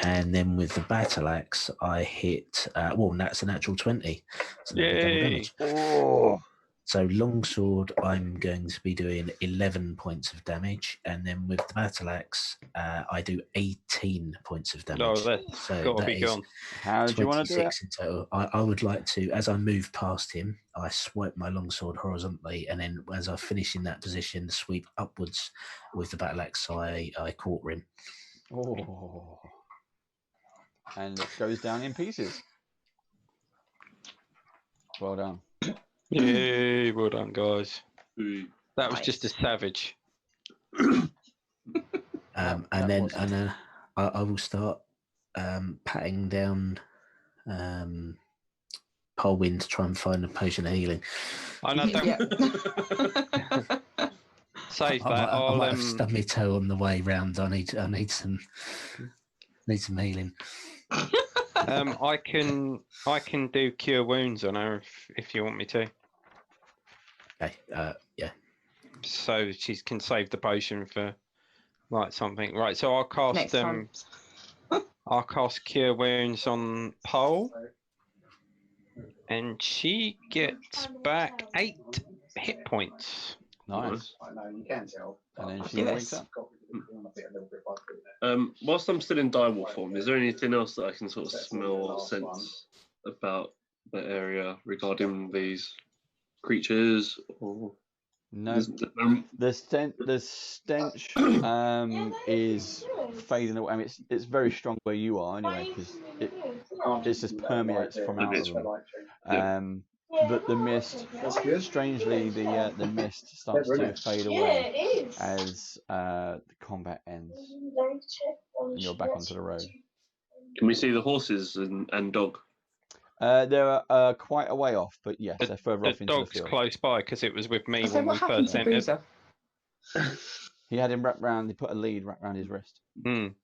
And then with the battle axe, I hit, that's a natural 20. So yay! Oh. So longsword, I'm going to be doing 11 points of damage, and then with the battle axe, I do 18 points of damage. Oh, that's got to be gone. How do you want to do it? In total. I would like to, as I move past him, I swipe my longsword horizontally, and then as I finish in that position, sweep upwards with the battle axe. I quarter him. Oh. And it goes down in pieces. Well done. Yay, well done, guys. That was Nice. just a savage. And then I will start patting down Polwyn to try and find a potion of healing. I know that. Save that. I might have stubbed my toe on the way round. I need some healing. I can do cure wounds on her if you want me to. Okay. Yeah. So she can save the potion for like something. Right. So I'll cast Next time. I'll cast cure wounds on Pole, and she gets back 8 hit points. Nice. I know, you can tell. And then she wakes up. Whilst I'm still in direwolf form, is there anything else that I can sort of smell or sense about the area regarding these creatures? Or No, the stench is fading away. I mean, it's very strong where you are anyway, because it just permeates from out of them. But the mist, strangely, the mist starts to fade away as the combat ends, and you're back onto the road. Can we see the horses and dog? They're quite a way off, but yes, they're further off into the field. The dog's close by because it was with me So when what we happened first to entered. Boozer? He had him wrapped round. He put a lead wrapped round his wrist. Mm.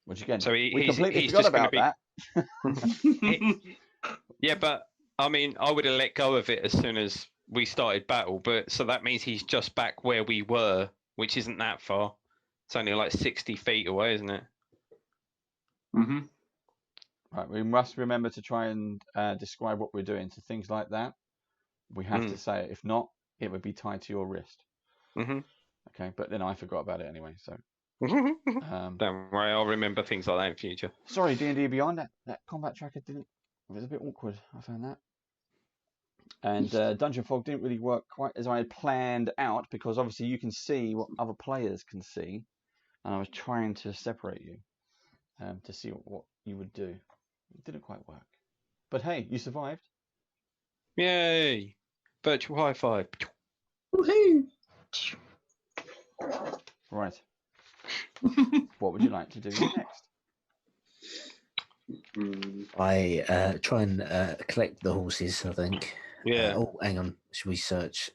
Which again, So we completely he's forgot just gonna about that. Yeah, but I mean, I would have let go of it as soon as we started battle. But so that means he's just back where we were, which isn't that far. It's only like 60 feet away, isn't it? Mm-hmm. Right, we must remember to try and describe what we're doing. So things like that, we have to say it. If not, it would be tied to your wrist. Mm-hmm. Okay, but then I forgot about it anyway. So don't worry, I'll remember things like that in future. Sorry, D&D Beyond, that combat tracker didn't. It was a bit awkward. I found that. And Dungeon Fog didn't really work quite as I had planned out, because obviously you can see what other players can see, and I was trying to separate you to see what you would do. It didn't quite work. But hey, you survived. Yay! Virtual high five. Woohoo! Right. What would you like to do next? I try and collect the horses, I think. Yeah. Hang on. Should we search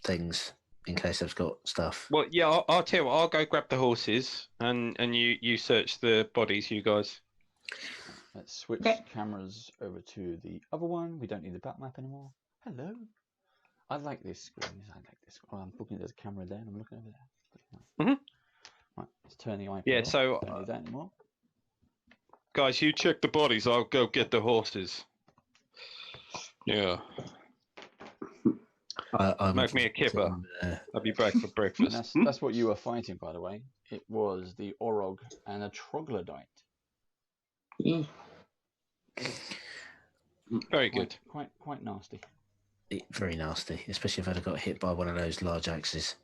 things? in case I've got stuff. Well, yeah, I'll tell you what, I'll go grab the horses and you search the bodies, you guys. Let's switch cameras over to the other one. We don't need the back map anymore. Hello. I like this screen. I like this. Oh, I'm looking. There's a camera there, and I'm looking over there. Right, let's turn the iPad off. So don't need that anymore. Guys, you check the bodies. I'll go get the horses. Yeah. Make me a kipper. I'll be back for breakfast. That's what you were fighting, by the way. It was the Orog and a troglodyte. Very good. Quite nasty. Very nasty, especially if I'd got hit by one of those large axes.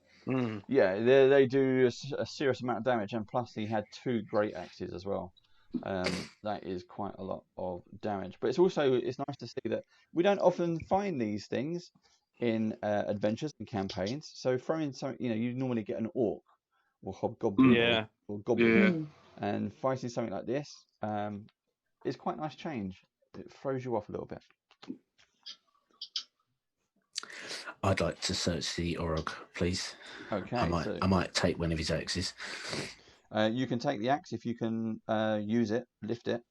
Yeah, they do a serious amount of damage, and plus he had 2 great axes as well. That is quite a lot of damage. But it's nice to see that we don't often find these things in adventures and campaigns. So throwing something, you normally get an orc or hobgoblin or goblin, and fighting something like this is quite a nice change. It throws you off a little bit. I'd like to search the Orog, please. Okay. I might take one of his axes. You can take the axe if you can use it, lift it.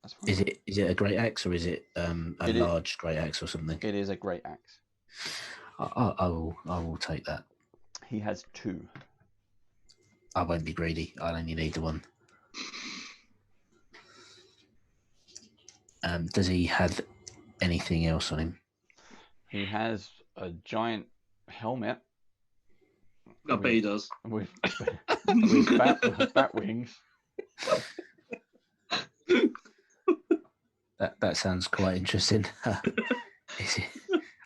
That's fine. Is it a great axe or is it a large great axe or something? It is a great axe. I will take that. He has 2. I won't be greedy. I'll only need the one. Does he have anything else on him? He has a giant helmet. I bet he does. With bat wings. That sounds quite interesting. Is it?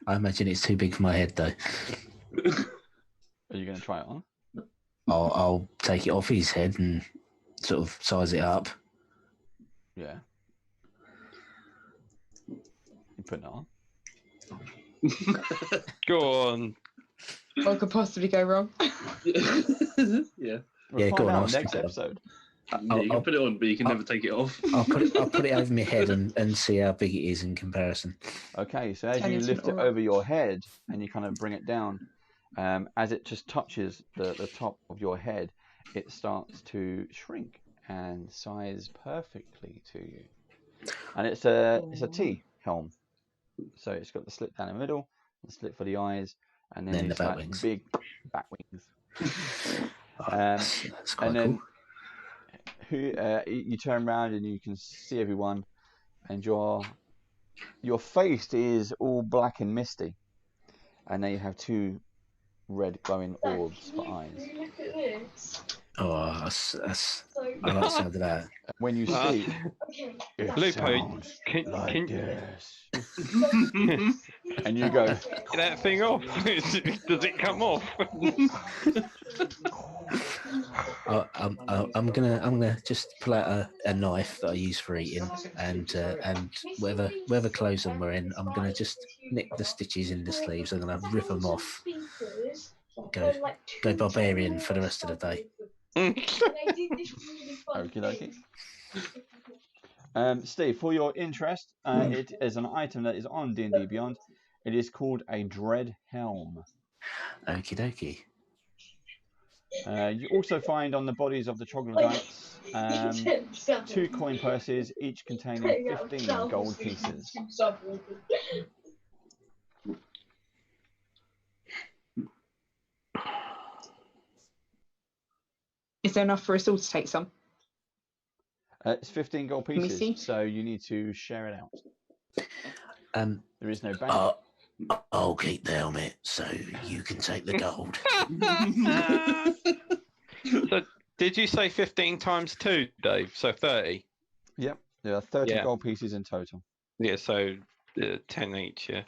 I imagine it's too big for my head, though. Are you going to try it on? I'll take it off his head and sort of size it up. Yeah. You put it on. Go on. What could possibly go wrong? Yeah. We'll go on. Next episode. You can put it on, but you can never take it off. I'll put it over my head and see how big it is in comparison. Okay, so as you lift it over your head and you kind of bring it down, as it just touches the top of your head, it starts to shrink and size perfectly to you. And it's a T helm, so it's got the slit down in the middle, the slit for the eyes, and then the bat wings. Big bat wings. That's quite cool. You turn around and you can see everyone, and your face is all black and misty, and then you have 2 red glowing orbs for eyes. Oh, that's I like the sound of that. When you speak, Lupo, can this. And you go, get that thing off. Does it come off? I'm gonna just pull out a knife that I use for eating, and whatever clothes I'm wearing, I'm gonna just nick the stitches in the sleeves. I'm gonna rip them off. Go barbarian for the rest of the day. Okie dokie. Steve, for your interest, it is an item that is on D&D Beyond. It is called a Dread Helm. Okie dokie. You also find on the bodies of the troglodytes 2 coin purses, each containing 15 gold pieces. Is there enough for us all to take some? It's 15 gold pieces, so you need to share it out. There is no bank. I'll keep the helmet, so you can take the gold. So, did you say 15 times 2, Dave? So 30? Yep, there are 30 gold pieces in total. Yeah, so 10 each, yeah.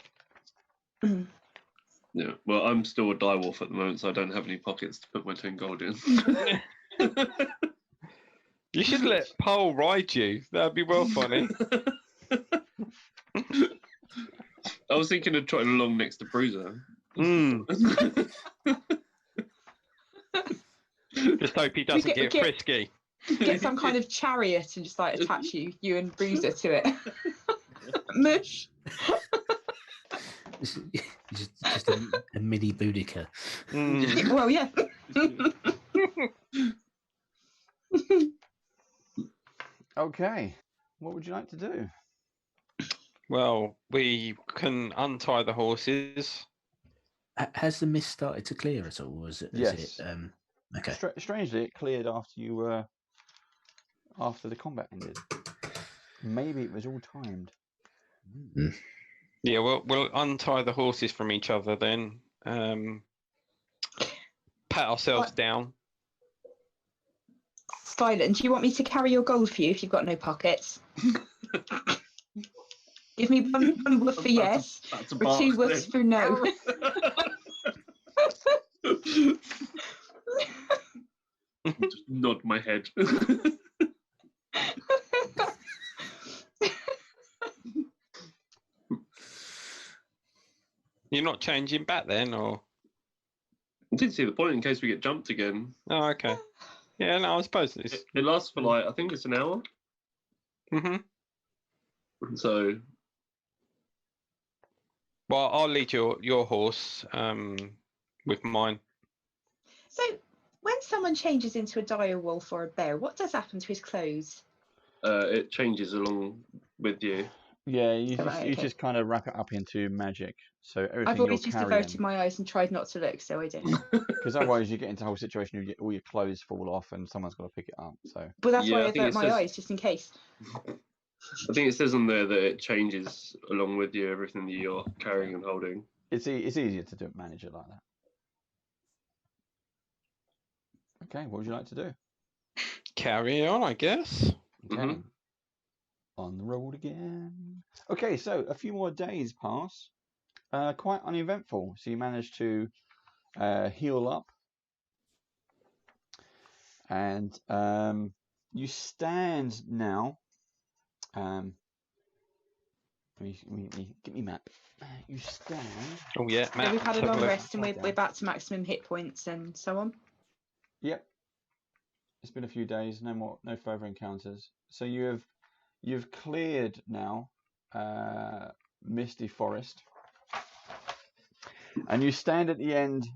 Yeah, well, I'm still a direwolf at the moment, so I don't have any pockets to put my 10 gold in. You should let Paul ride you. That'd be well funny. I was thinking of trotting along next to Bruiser. Just hope he doesn't get frisky. Get some kind of chariot and just like attach you and Bruiser to it. Mush. just a mini Boudica. Well, yeah. Okay. What would you like to do? Well, we can untie the horses. Has the mist started to clear at all? Is it? Yes. Okay. Strangely, it cleared after you were after the combat ended. Maybe it was all timed. Mm. Yeah, we'll untie the horses from each other then. Pat ourselves down. Violet, do you want me to carry your gold for you if you've got no pockets? Give me one woof for yes, or 2 woofs for no. Just nod my head. You're not changing back then, or? I did see the point in case we get jumped again. Oh, okay. Yeah, no, I suppose it lasts for like, I think it's an hour. So. Well, I'll lead your horse with mine. So, when someone changes into a dire wolf or a bear, what does happen to his clothes? It changes along with you. Yeah, you just kind of wrap it up into magic. So everything I've always you're just averted my eyes and tried not to look, so I didn't. Because otherwise you get into a whole situation where all your clothes fall off and someone's got to pick it up. So. But that's why I avert my eyes, just in case. I think it says on there that it changes along with you, everything that you're carrying and holding. It's easier to manage it like that. Okay, what would you like to do? Carry on, I guess. Okay. On the road again. Okay, so a few more days pass. Quite uneventful. So you manage to heal up. And you stand now. Get me map. You stand. Oh yeah, map. So we've had a long rest and we're back to maximum hit points and so on. Yep. It's been a few days. No further encounters. So you've cleared now Misty Forest, and you stand at the end,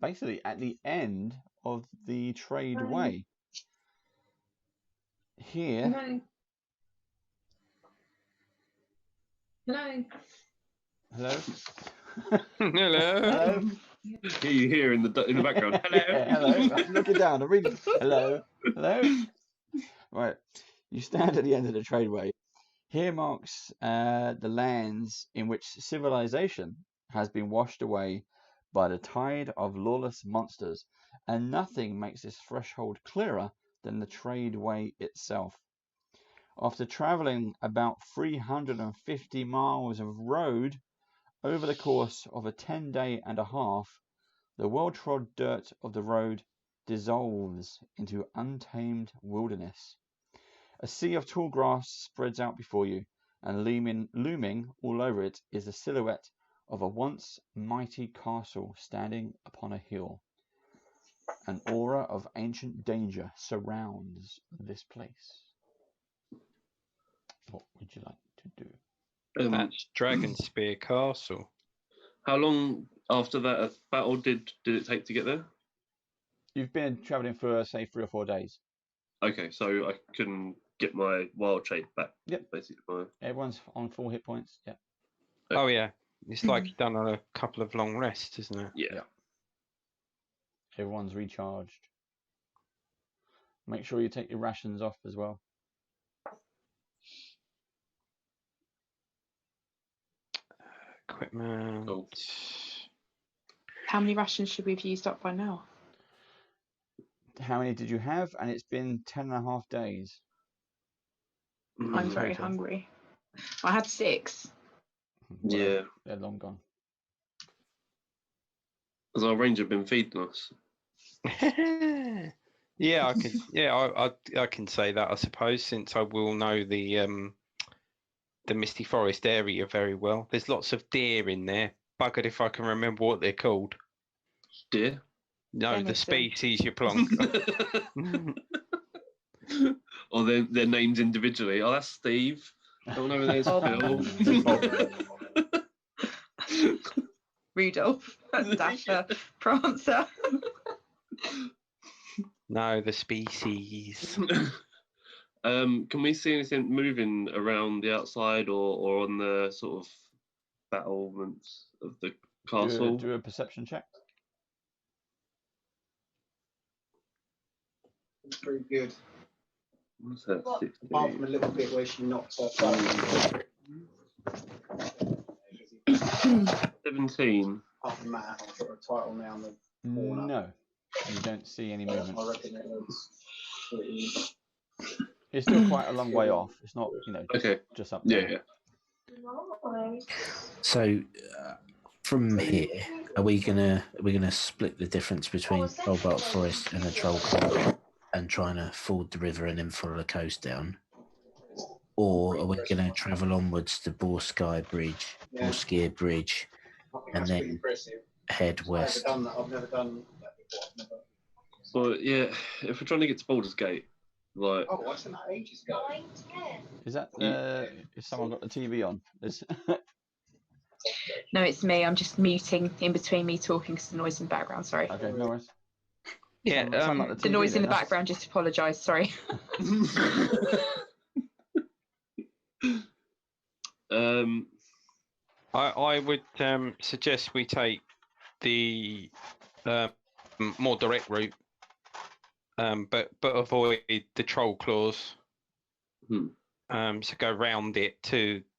basically at the end of the trade way. Here. Hello. Hello. Hello. Hear you here in the background. Hello. Yeah, hello. I'm looking down. I'm reading. Hello. Hello. Right. You stand at the end of the tradeway. Here marks the lands in which civilization has been washed away by the tide of lawless monsters, and nothing makes this threshold clearer than the tradeway itself. After travelling about 350 miles of road over the course of a 10-day and a half, the well-trod dirt of the road dissolves into untamed wilderness. A sea of tall grass spreads out before you, and looming all over it is the silhouette of a once mighty castle standing upon a hill. An aura of ancient danger surrounds this place. What would you like to do? That's Dragonspear Castle. How long after that battle did it take to get there? You've been travelling for, say, 3 or 4 days. Okay, so I can get my wild shape back. Yep. Basically. Everyone's on full hit points. Yeah. Oh yeah, it's like you've done a couple of long rests, isn't it? Yeah. Everyone's recharged. Make sure you take your rations off as well. Equipment. Cool. How many rations should we have used up by now? How many did you have? And it's been 10.5 days. I'm very hungry. I had 6. Well, yeah. They're long gone. Has our ranger been feeding us? Yeah, I can. Yeah, I can say that, I suppose, since I will know the Misty Forest area very well. There's lots of deer in there. Buggered if I can remember what they're called. Deer? No, the species you plonk. Or their names individually. Oh, that's Steve. Oh no, there's Phil. Rudolph, Dasher, Prancer. No, the species. Can we see anything moving around the outside or on the sort of battlements of the castle? Do a perception check. It's very good. What's that? 16? Apart from a little bit where she knocked her phone. 17. Apart from that, I've got a title now on the corner. No, you don't see any movement. I reckon it looks pretty... It's still quite a long way off. It's not, just up there. Yeah. So, from here, are we gonna split the difference between Trollbark Forest and the Troll Cove and trying to ford the river and then follow the coast down, or are we gonna travel onwards to Borsky Bridge, Borskier Bridge, and then head west? I've never done that before. Well, yeah. If we're trying to get to Baldur's Gate, like. Oh, I sent that ages ago. Is that is someone got the TV on? No, it's me. I'm just muting in between me talking because the noise in the background. Sorry. Okay, no worries. Yeah, like the noise in the background. Just apologise. Sorry. I would suggest we take the more direct route, but avoid the troll claws. So go round it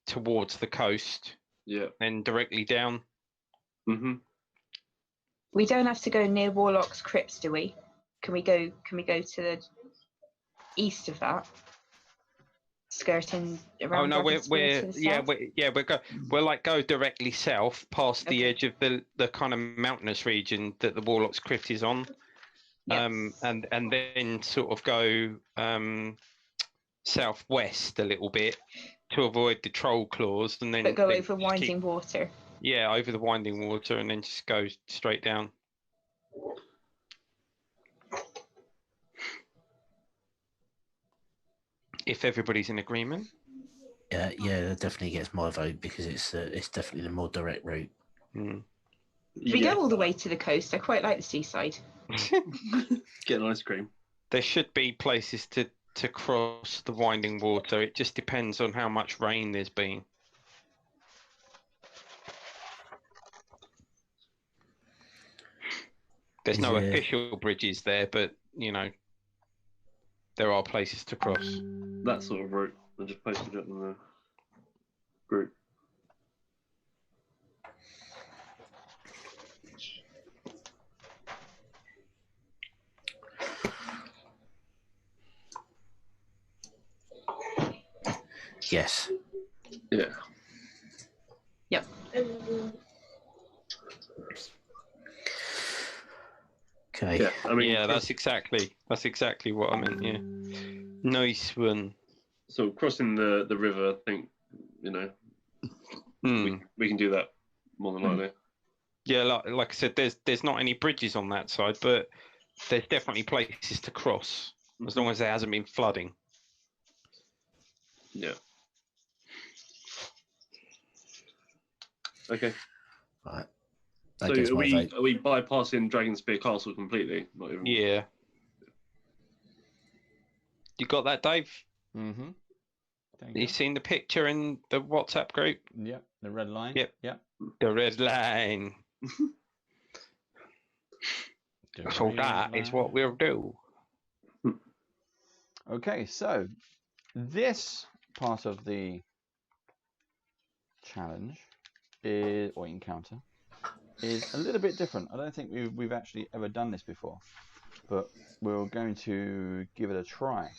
towards the coast. Yeah. And directly down. We don't have to go near Warlock's Crypt, do we? Can we go to the east of that? Skirting around. Oh no, we'll like go directly south past the edge of the kind of mountainous region that the Warlock's Crypt is on. And then sort of go southwest a little bit to avoid the troll claws, and then go over winding water. Yeah, over the winding water, and then just go straight down. If everybody's in agreement. Yeah, that definitely gets my vote because it's definitely the more direct route. We go all the way to the coast. I quite like the seaside. Get an ice cream. There should be places to cross the winding water. It just depends on how much rain there's been. There's no official bridges there, but there are places to cross. That sort of route. I just posted it in the group. Yes. Yeah. Yep. Okay. Yeah, I mean, that's exactly what I meant. Yeah. Nice one. So crossing the river, I think we can do that more than likely. Yeah, like I said, there's not any bridges on that side, but there's definitely places to cross as long as there hasn't been flooding. Yeah. Okay. Right. So are we bypassing Dragonspear Castle completely? Not even... Yeah. You got that, Dave? Mm-hmm. You seen the picture in the WhatsApp group? Yep, the red line. Yep. The red line. So that is what we'll do. Okay, so this part of the challenge or encounter is a little bit different. I don't think we've actually ever done this before, but we're going to give it a try.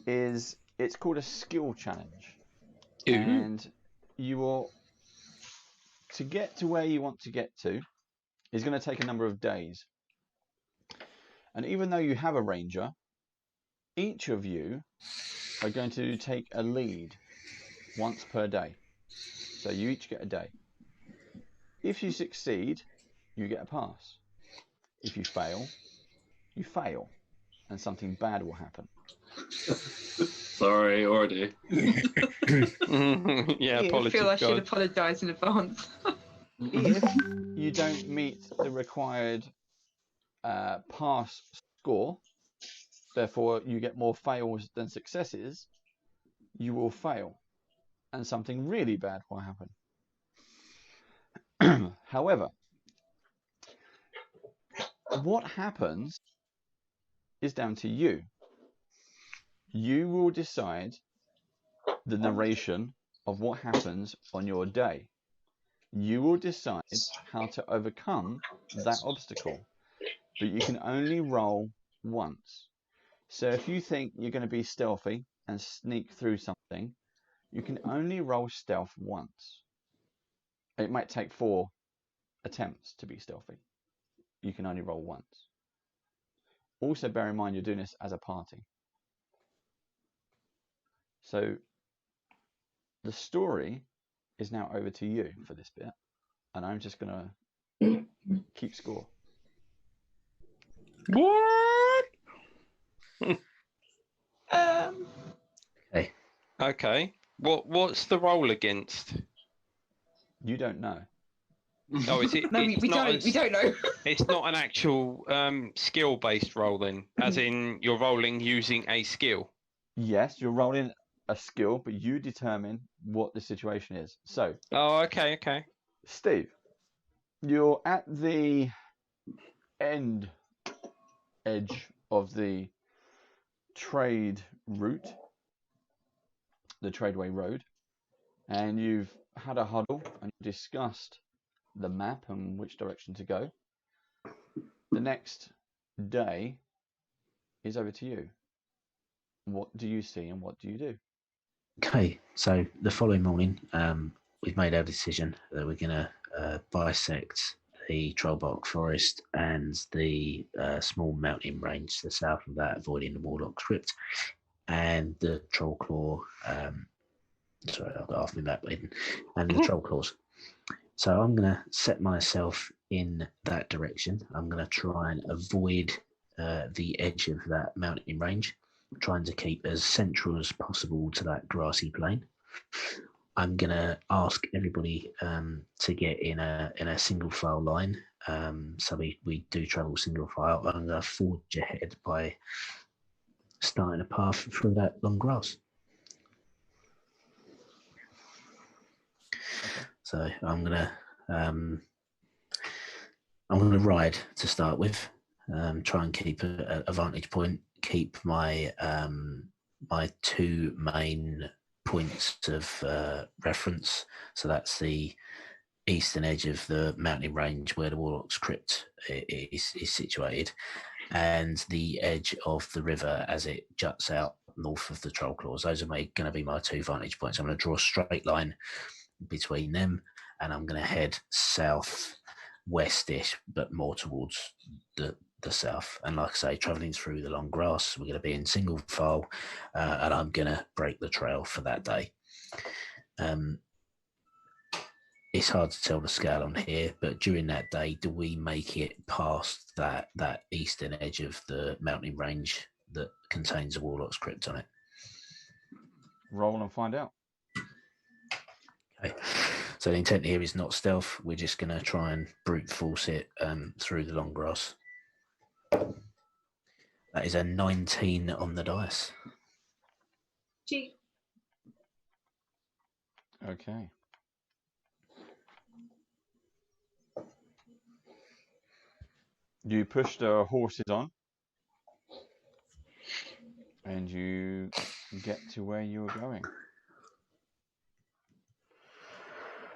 It's called a skill challenge, and you will, to get to where you want to get to, is going to take a number of days. And even though you have a ranger, each of you are going to take a lead once per day. So you each get a day. If you succeed, you get a pass. If you fail, you fail, and something bad will happen. Sorry, already. Yeah, apologies. I feel I should apologise in advance. If you don't meet the required pass score, therefore you get more fails than successes, you will fail, and something really bad will happen. However, what happens is down to you. You will decide the narration of what happens on your day. You will decide how to overcome that obstacle, but you can only roll once. So if you think you're going to be stealthy and sneak through something, you can only roll stealth once. It might take 4 attempts to be stealthy. You can only roll once. Also bear in mind you're doing this as a party. So the story is now over to you for this bit, and I'm just going to keep score. What? Okay. Okay. What's the roll against? You don't know. Oh, is it? No, we don't know. It's not an actual skill-based roll then, as in you're rolling using a skill. Yes, you're rolling a skill, but you determine what the situation is. So. Oh, okay. Steve, you're at the edge of the trade route, the tradeway road, and you've had a huddle and discussed the map and which direction to go. The next day is over to you. What do you see and what do you do? Okay, so the following morning, we've made our decision that we're going to bisect the Trollbark Forest and the small mountain range to the south of that, avoiding the Warlock's Crypt and the Trollclaw. Sorry, I've got half my map hidden, and the Trollclaws. So I'm going to set myself in that direction. I'm going to try and avoid the edge of that mountain range, trying to keep as central as possible to that grassy plain. I'm going to ask everybody to get in a single file line. So we do travel single file. I'm going to forge ahead by starting a path through that long grass. So I'm going to ride to start with. Try and keep a vantage point. Keep my my 2 main points of reference. So that's the eastern edge of the mountain range where the Warlock's Crypt is situated, and the edge of the river as it juts out north of the Trollclaws. Those are going to be my 2 vantage points. I'm going to draw a straight line between them, and I'm going to head south-westish, but more towards the south. And like I say, travelling through the long grass, we're going to be in single file, and I'm going to break the trail for that day. It's hard to tell the scale on here, but during that day, do we make it past that eastern edge of the mountain range that contains a Warlock's Crypt on it? Roll and find out. Okay. So the intent here is not stealth. We're just going to try and brute force it through the long grass. That is a 19 on the dice. Gee. Okay. You push the horses on, and you get to where you are going.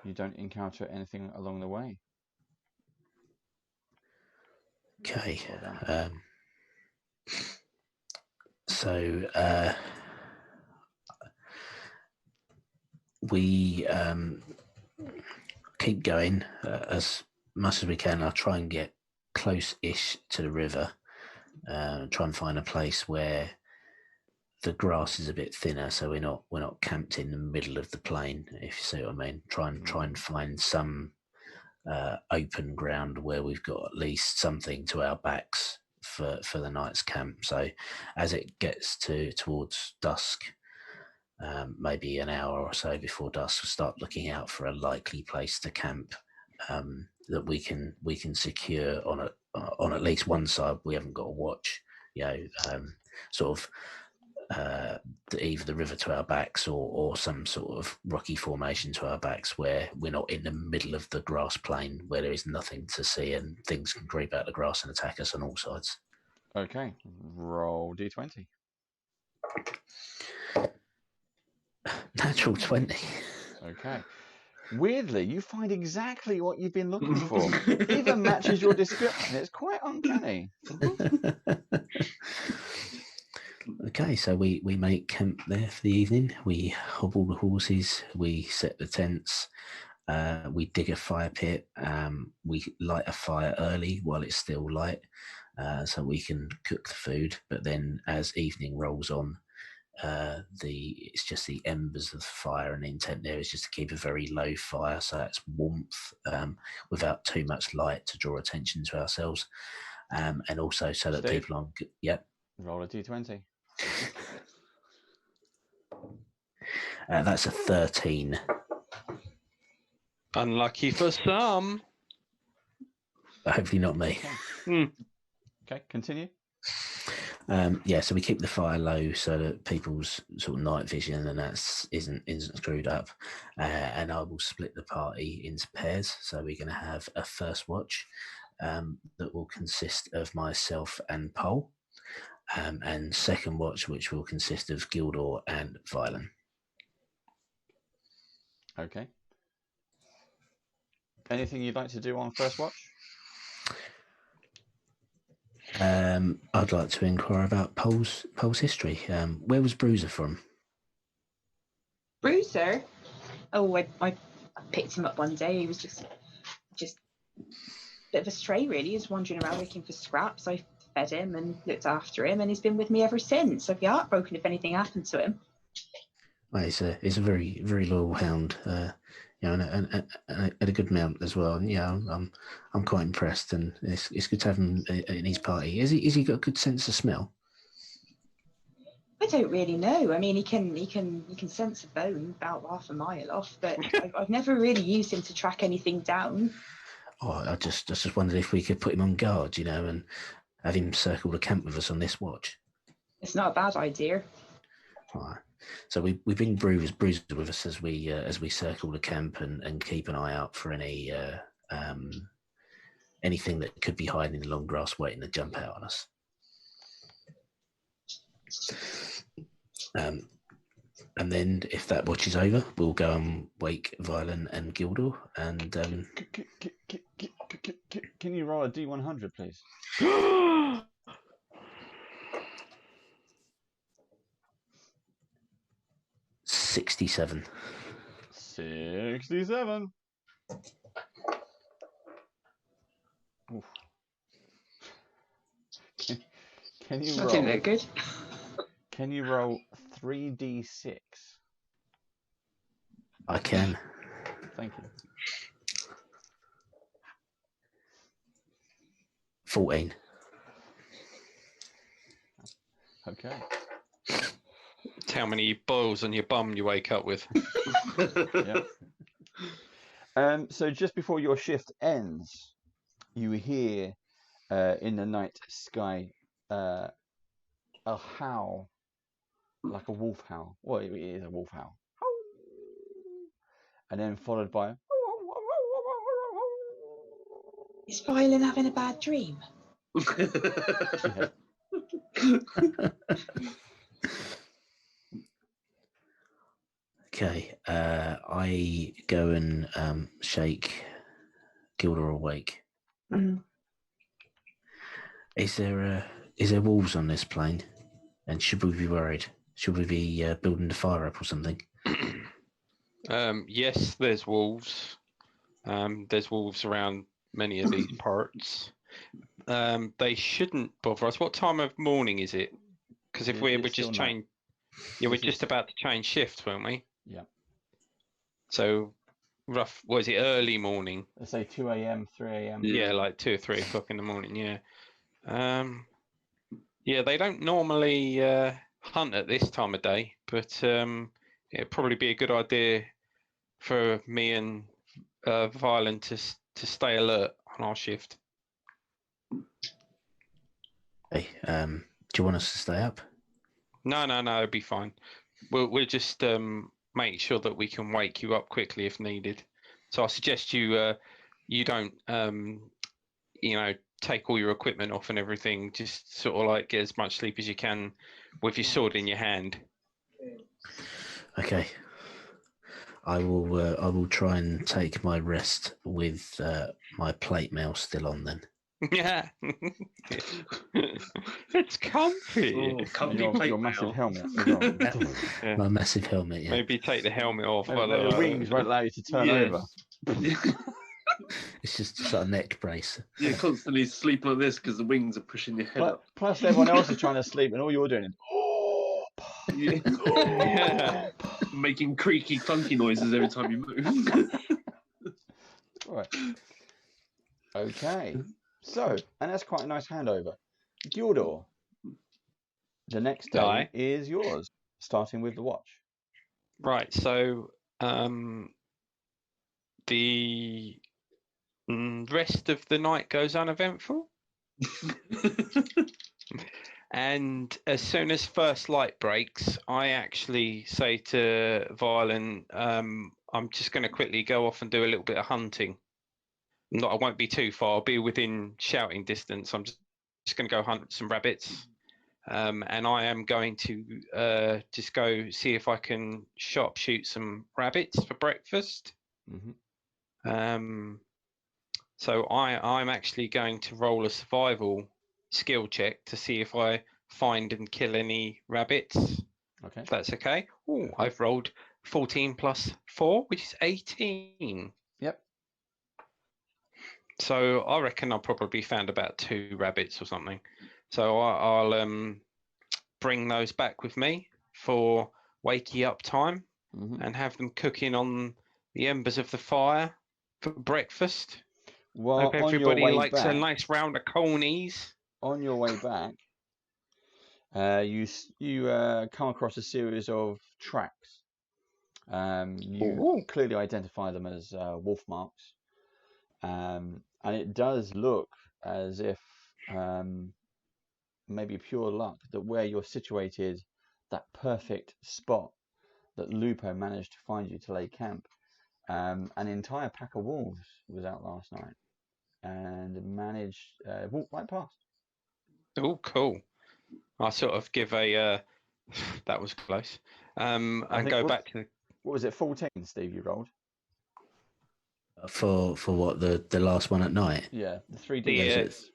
You don't encounter anything along the way. Okay. Well so we keep going as much as we can. I'll try and get close-ish to the river. Try and find a place where the grass is a bit thinner, so we're not camped in the middle of the plain, if you see what I mean. Try and find some open ground where we've got at least something to our backs for the night's camp. So as it gets towards dusk, maybe an hour or so before dusk, we'll start looking out for a likely place to camp that we can secure on at least one side. We haven't got to watch, sort of either the river to our backs or some sort of rocky formation to our backs, where we're not in the middle of the grass plain where there is nothing to see and things can creep out the grass and attack us on all sides. Okay, roll d20. Natural 20. Okay. Weirdly, you find exactly what you've been looking for. Even matches your description. It's quite uncanny. Okay, so we make camp there for the evening. We hobble the horses. We set the tents. We dig a fire pit. We light a fire early while it's still light, so we can cook the food. But then, as evening rolls on, it's just the embers of the fire, and the intent there is just to keep a very low fire, so that's warmth without too much light to draw attention to ourselves, and also so that Steve, people aren't. Yep. Roll a d20. That's a 13. Unlucky for some. Hopefully not me. Okay, continue. So we keep the fire low so that people's sort of night vision and that isn't screwed up. And I will split the party into pairs. So we're going to have a first watch that will consist of myself and Pole, and second watch, which will consist of Gildor and Violin. Okay. Anything you'd like to do on first watch? I'd like to inquire about Pole's history. Where was Bruiser from? Bruiser? Oh, I picked him up one day. He was just a bit of a stray, really. He was wandering around looking for scraps. I fed him and looked after him, and he's been with me ever since. I'd be heartbroken if anything happened to him. Well, he's a very, very loyal hound, and a good mount as well. Yeah, I'm quite impressed, and it's good to have him in his party. Is he got a good sense of smell? I don't really know. I mean, he can sense a bone about half a mile off, but I've never really used him to track anything down. Oh, I just wondered if we could put him on guard, and have him circle the camp with us on this watch. It's not a bad idea. All right. So we bring Bruiser with us as we circle the camp and keep an eye out for any anything that could be hiding in the long grass waiting to jump out on us. And then if that watch is over, we'll go and wake Violin and Gildor. And can you roll a D100, please? 67. 67. Oof. Can you roll? Didn't look good. Can you roll 3d6? I can. Thank you. 14. Okay. It's how many boils on your bum you wake up with. Yep. So just before your shift ends, you hear in the night sky a howl, like a wolf howl. Well, it is a wolf howl. And then followed by... Is Violin having a bad dream? Yeah. Okay, I go and shake Gildor awake. Mm. Is there wolves on this plain? And should we be worried? Should we be building the fire up or something? Yes, there's wolves. There's wolves around many of these parts. They shouldn't bother us. What time of morning is it? Because if we're just change, we're just about to change shifts, weren't we? Yeah. So rough. Was it early morning? Let's say 2 a.m., 3 a.m. Yeah, like 2 or 3 o'clock in the morning. Yeah. Yeah, they don't normally hunt at this time of day, but it'd probably be a good idea for me and Violin to to stay alert on our shift. Hey, do you want us to stay up? No, it'll be fine. We'll just make sure that we can wake you up quickly if needed. So I suggest you don't take all your equipment off and everything. Just sort of like get as much sleep as you can with your sword in your hand. Okay. I will try and take my rest with my plate mail still on then. Yeah. It's comfy. Comfy plate your mail. massive helmet as well. Yeah. My massive helmet, yeah. Maybe take the helmet off. The wings won't allow you to turn over. It's just sort of neck brace. You're constantly sleeping like this because the wings are pushing your head up. Plus everyone else is trying to sleep and all you're doing is making creaky, clunky noises every time you move. Right. Okay. So, and that's quite a nice handover. Gildor, the next day is yours, starting with the watch. Right. So, the rest of the night goes uneventful. And as soon as first light breaks, I actually say to Violin, I'm just going to quickly go off and do a little bit of hunting. I won't be too far. I'll be within shouting distance. I'm just going to go hunt some rabbits. And I am going to just go see if I can shoot some rabbits for breakfast. Mm-hmm. So I'm actually going to roll a survival skill check to see if I find and kill any rabbits. Okay. If that's okay. Oh, I've rolled 14 plus 4, which is 18. Yep. So I reckon I'll probably found about 2 rabbits or something. So I'll bring those back with me for wakey up time and have them cooking on the embers of the fire for breakfast. Well, hope everybody likes a nice round of conies. On your way back, you come across a series of tracks. You clearly identify them as wolf marks, and it does look as if maybe pure luck that where you're situated, that perfect spot that Lupo managed to find you to lay camp. An entire pack of wolves was out last night and managed walked right past. Oh, cool. I sort of give a that was close. And go back to what was it, 14, Steve, you rolled? For what, the last one at night? Yeah, the 3D6.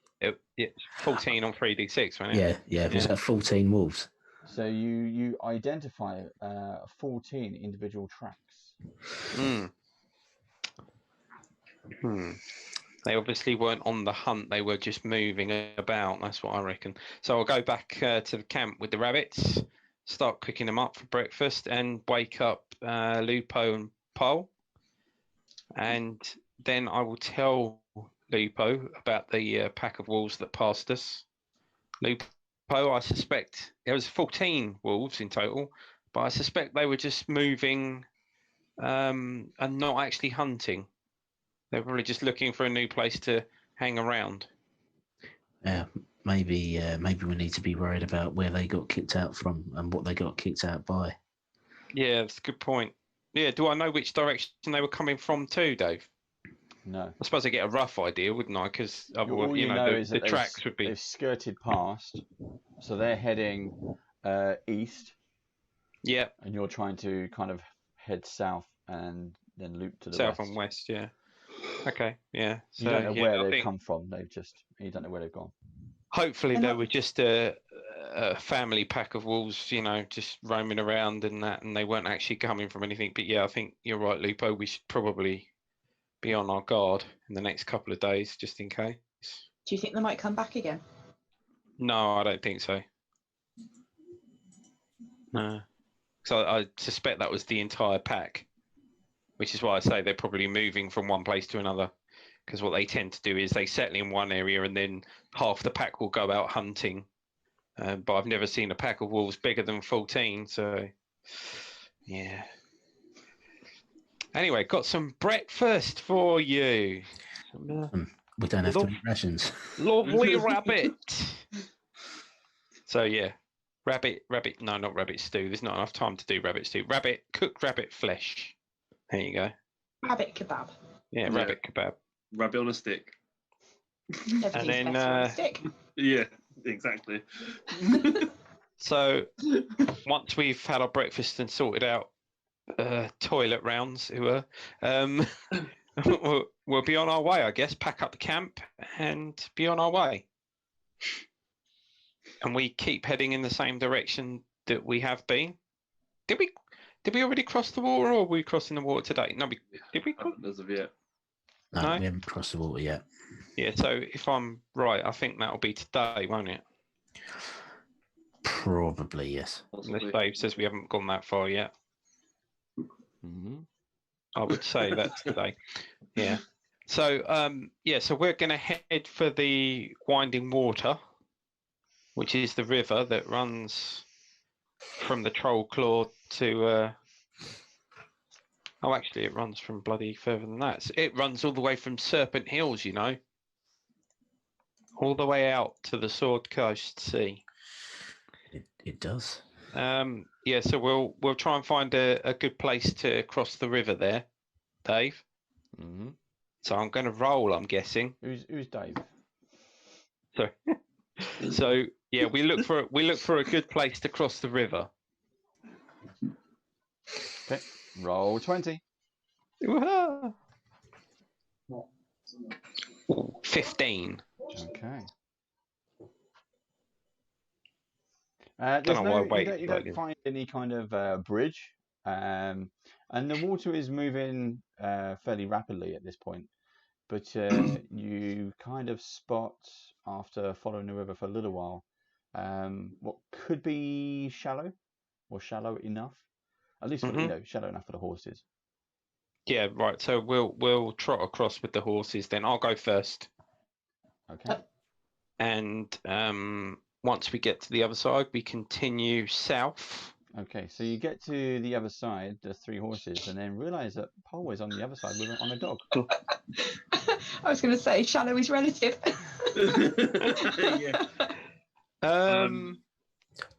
14 on 3D6, wasn't it? Yeah. Was that 14 wolves? So you identify 14 individual tracks. They obviously weren't on the hunt. They were just moving about. That's what I reckon. So I'll go back to the camp with the rabbits, start cooking them up for breakfast, and wake up Lupo and Pole. And then I will tell Lupo about the pack of wolves that passed us. Lupo, I suspect there was 14 wolves in total, but I suspect they were just moving and not actually hunting. They're probably just looking for a new place to hang around. Yeah, maybe we need to be worried about where they got kicked out from and what they got kicked out by. Yeah, that's a good point. Yeah, do I know which direction they were coming from too, Dave? No. I suppose I get a rough idea, wouldn't I? Because all you know is the that tracks would be... They've skirted past, so they're heading east. Yeah. And you're trying to kind of head south and then loop to the south west. and west, yeah. Okay, yeah. So, you don't know where they've come from. You don't know where they've gone. Hopefully they were just a family pack of wolves, just roaming around and that, and they weren't actually coming from anything. But yeah, I think you're right, Lupo. We should probably be on our guard in the next couple of days, just in case. Do you think they might come back again? No, I don't think so. No. So I suspect that was the entire pack, which is why I say they're probably moving from one place to another, because what they tend to do is they settle in one area and then half the pack will go out hunting. But I've never seen a pack of wolves bigger than 14, so yeah. Anyway, got some breakfast for you. We don't have to eat rations. Lovely rabbit. So yeah, rabbit. No, not rabbit stew. There's not enough time to do rabbit stew. Cooked rabbit flesh. There you go. Rabbit kebab. Yeah, rabbit kebab. Rabbit on a stick. And then better on a stick. Yeah, exactly. So once we've had our breakfast and sorted out toilet rounds, we'll be on our way, I guess. Pack up the camp and be on our way. And we keep heading in the same direction that we have been. Did we already cross the water, or are we crossing the water today? No, did we cross? As of yet. No, we haven't crossed the water yet. Yeah, so if I'm right, I think that'll be today, won't it? Probably, yes. Unless Dave says we haven't gone that far yet. Mm-hmm. I would say that's today. Yeah. So, so we're going to head for the Winding Water, which is the river that runs from the Troll Claw to... Oh, actually, it runs from bloody further than that. It runs all the way from Serpent Hills, you know. All the way out to the Sword Coast Sea. It does. Yeah, so we'll try and find a good place to cross the river there, Dave. Mm-hmm. So I'm going to roll, I'm guessing. Who's Dave? So yeah, we look for a good place to cross the river. Okay, roll 20. 15. Okay. You don't find any kind of bridge, and the water is moving fairly rapidly at this point. But you kind of spot, after following the river for a little while, what could be shallow, or shallow enough, at least for, shallow enough for the horses. Yeah, right. So we'll trot across with the horses. Then I'll go first. Okay. And once we get to the other side, we continue south. Okay, so you get to the other side, the 3 horses, and then realise that Pole is on the other side on a dog. I was going to say, shallow is relative. Yeah.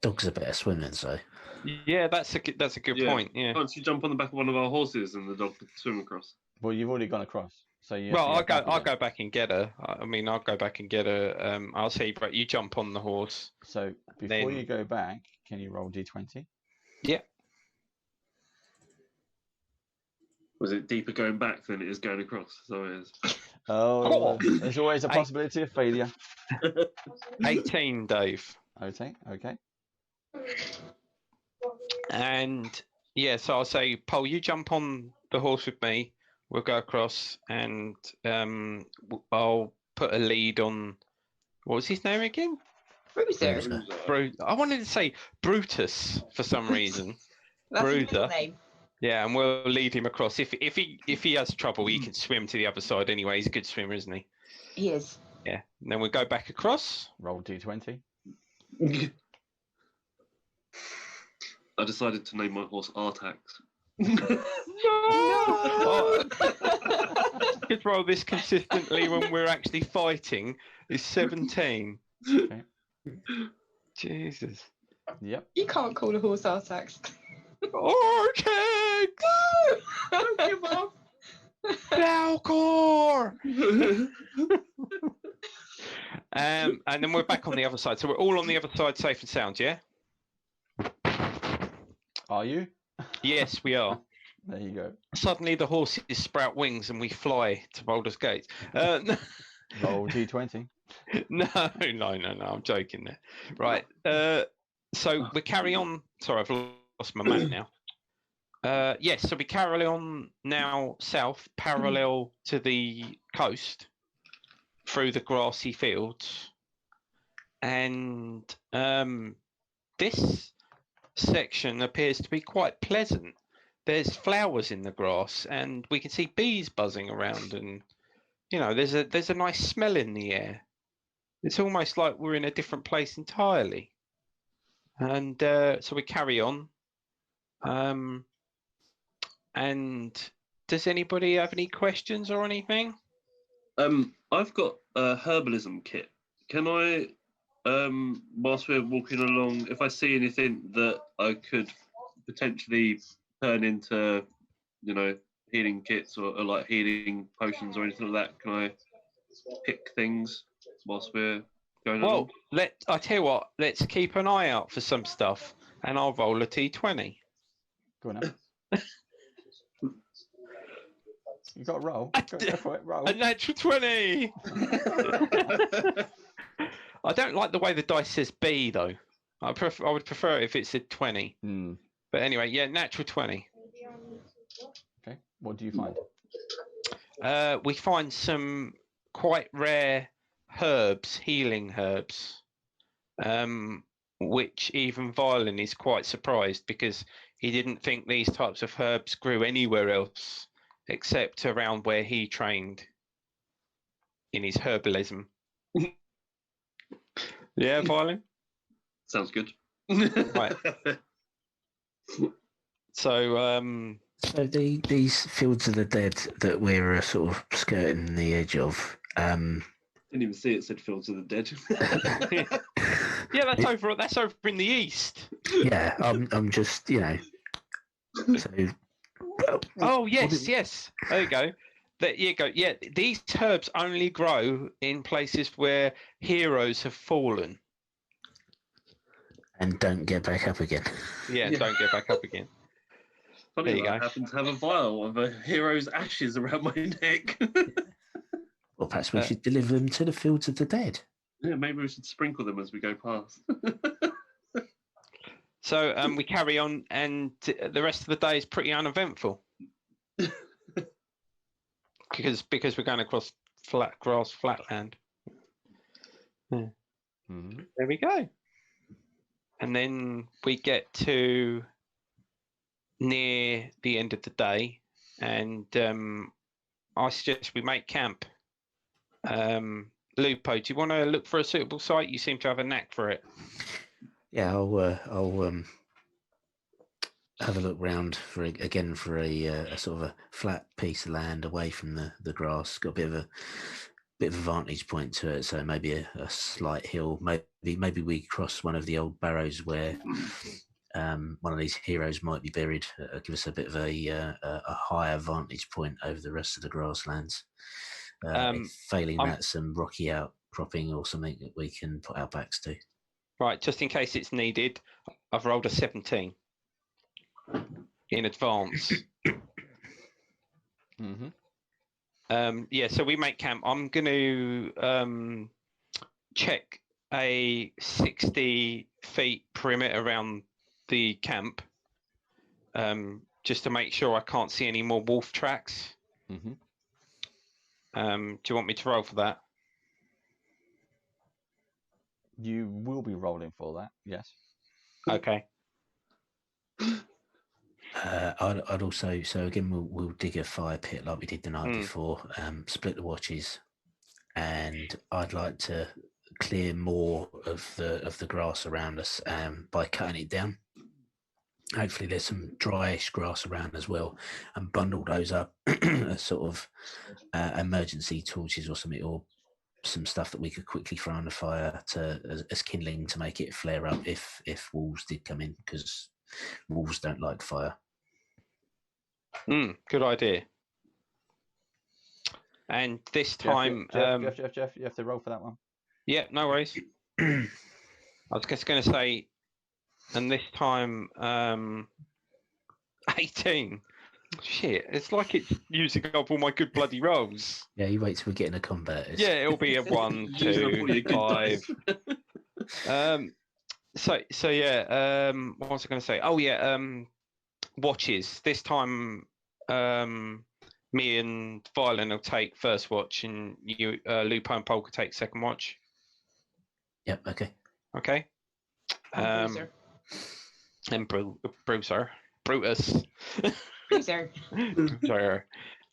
Dogs are better swimming, so. Yeah, that's a good point. Yeah. Once you jump on the back of one of our horses and the dog can swim across. Well, you've already gone across, so you. Well, I'll go back and get her. I mean, I'll go back and get her. I'll say, but you jump on the horse. So before you go back, can you roll d20? Yeah. Was it deeper going back than it is going across? So it is. Oh, there's always a possibility of failure. 18, Dave. Okay. And yeah, so I'll say, Paul, you jump on the horse with me. We'll go across, and I'll put a lead on. What was his name again? Bruiser. I wanted to say Brutus for some reason. That's his Bruiser. name. Yeah, and we'll lead him across. If he has trouble, he can swim to the other side anyway. He's a good swimmer, isn't he? He is. Yeah. And then we'll go back across. Roll d20. I decided to name my horse Artax. No! Could roll this consistently when we're actually fighting is 17. Okay. Jesus. Yep. You can't call a horse Artax. Artax! Don't give up. Falcor! And then we're back on the other side. So we're all on the other side safe and sound, yeah? Are you? Yes, we are. There you go. Suddenly the horses sprout wings and we fly to Baldur's Gate. Roll d20. No, I'm joking there. Right. So we carry on. Sorry, I've lost my map now. Yes, so we carry on now south, parallel to the coast, through the grassy fields. And this section appears to be quite pleasant. There's flowers in the grass, and we can see bees buzzing around, and there's a nice smell in the air. It's almost like we're in a different place entirely. And so we carry on. And does anybody have any questions or anything? I've got a herbalism kit. Can I, whilst we're walking along, if I see anything that I could potentially turn into, healing kits or like healing potions or anything like that, can I pick things whilst we're going along? Well, I tell you what, let's keep an eye out for some stuff, and I'll roll a d20. Go on now. You got to roll. Go for it. Roll. A natural 20. I don't like the way the dice says B though. I would prefer it if it said 20. But anyway, yeah, natural 20. Okay. What do you find? We find some quite rare herbs, healing herbs, which even Violin is quite surprised because he didn't think these types of herbs grew anywhere else except around where he trained in his herbalism. Yeah, Violin? Sounds good. Right. So, So these fields of the dead that we're sort of skirting the edge of. Didn't even see it said fields of the dead. yeah, that's over. That's over in the east. Yeah, I'm just So, oh yes. There you go. There you go. Yeah, these herbs only grow in places where heroes have fallen and don't get back up again. Yeah, don't get back up again. Funny, I happen to have a vial of a hero's ashes around my neck. Well, perhaps we should deliver them to the fields of the dead. Yeah, maybe we should sprinkle them as we go past. So we carry on, and the rest of the day is pretty uneventful because we're going across flat grass, flatland. Yeah. There we go, and then we get to near the end of the day, and I suggest we make camp. Lupo, do you want to look for a suitable site? You seem to have a knack for it. Yeah, I'll have a look round for a sort of a flat piece of land away from the grass. Got a bit of a vantage point to it, so maybe a slight hill. Maybe we cross one of the old barrows where one of these heroes might be buried. Give us a bit of a higher vantage point over the rest of the grasslands. Failing that, some rocky outcropping or something that we can put our backs to. Right, just in case it's needed, I've rolled a 17 in advance. Yeah, so we make camp. I'm going to check a 60 feet perimeter around the camp, just to make sure I can't see any more wolf tracks. Do you want me to roll for that? You will be rolling for that, yes. Okay. I'd also, so again, we'll dig a fire pit like we did the night before, split the watches, and I'd like to clear more of the grass around us by cutting it down. Hopefully there's some dryish grass around as well, and bundle those up as sort of emergency torches or something, or some stuff that we could quickly throw on the fire as kindling to make it flare up if wolves did come in, because wolves don't like fire. Good idea. And this time, Jeff, you have to roll for that one. Yeah, no worries. I was just going to say, and this time, 18. Shit, it's like it's using up all my good bloody rolls. Yeah, you wait till we get into combat. Yeah, it'll be a 1, 2, 5. So yeah, what was I going to say? Oh yeah, watches. This time, me and Violin will take first watch, and you, Lupo and Polka take second watch. Yep. Okay. Okay. Bruiser. And Bruiser. Brutus. Bruiser. Bruiser.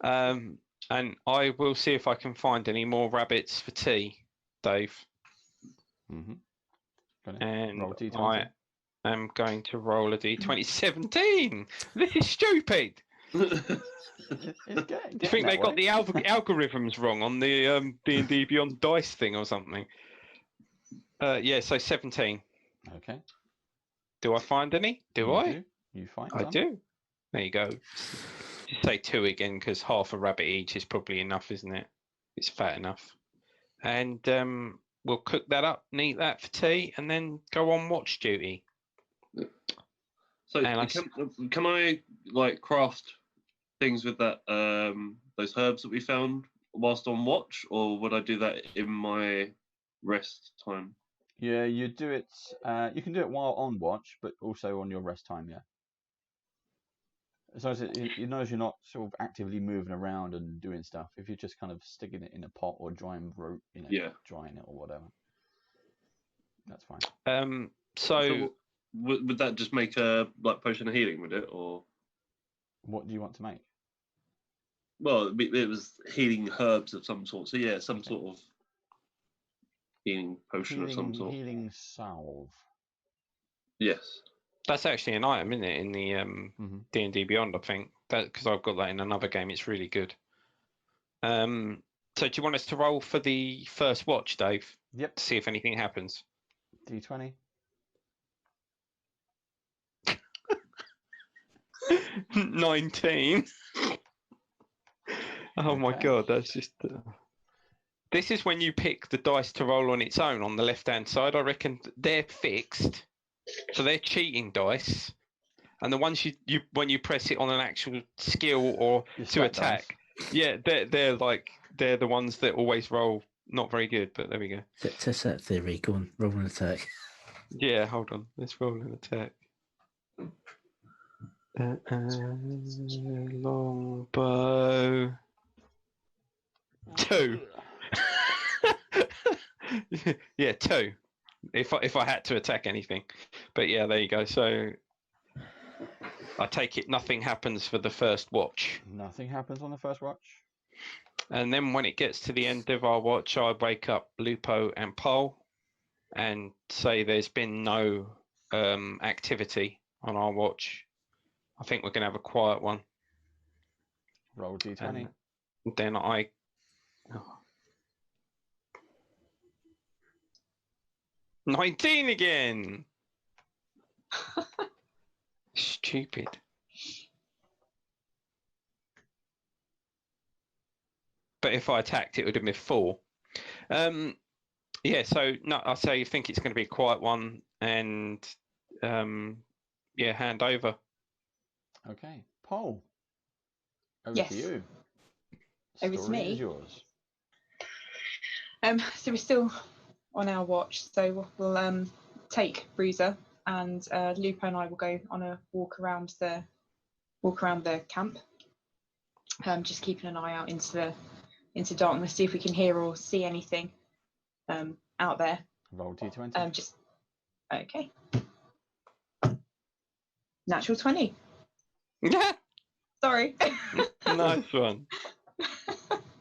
And I will see if I can find any more rabbits for tea, Dave. And I am going to roll a d20. 17! This is stupid! Do you think they got the algorithms wrong on the D&D Beyond dice thing or something? Yeah, so 17. Okay. Do I find any? Do I? You find I some. do. There you go. Just say 2 again, because half a rabbit each is probably enough, isn't it? It's fat enough. And we'll cook that up, eat that for tea, and then go on watch duty. So can I like craft things with that those herbs that we found whilst on watch, or would I do that in my rest time? Yeah, you do it. You can do it while on watch, but also on your rest time. Yeah. As long as you know you're not sort of actively moving around and doing stuff. If you're just kind of sticking it in a pot or drying root, drying it or whatever, that's fine. So would that just make a like potion of healing? Would it, or what do you want to make? Well, it was healing herbs of some sort. So yeah, some sort of healing potion of some sort. Healing salve. Yes. That's actually an item, isn't it, in the D&D Beyond, I think. Because I've got that in another game. It's really good. So do you want us to roll for the first watch, Dave? Yep. To see if anything happens. D20. 19. Oh my god, that's just... This is when you pick the dice to roll on its own on the left-hand side. I reckon they're fixed. So they're cheating dice. And the ones you when you press it on an actual skill or to attack, they're the ones that always roll not very good, but there we go. Test that theory. Go on, roll an attack. Yeah, hold on. Let's roll an attack. Longbow. 2. Yeah, 2. If I had to attack anything, but yeah, there you go. So I take it nothing happens for the first watch. Nothing happens on the first watch. And then when it gets to the end of our watch, I wake up Lupo and Pole and say there's been no activity on our watch. I think we're going to have a quiet one. Roll D20. And then I... Oh. 19 again! Stupid. But if I attacked, it would have been 4. Yeah, so no, I say you think it's going to be a quiet one, and yeah, hand over. Okay, Paul. Over Yes. to you. Over to me. Is yours. So we're still on our watch, so we'll take Bruiser, and Lupo and I will go on a walk around the camp, just keeping an eye out into darkness, see if we can hear or see anything out there. Roll D20. Just okay. Natural 20. Yeah. Sorry. Nice one.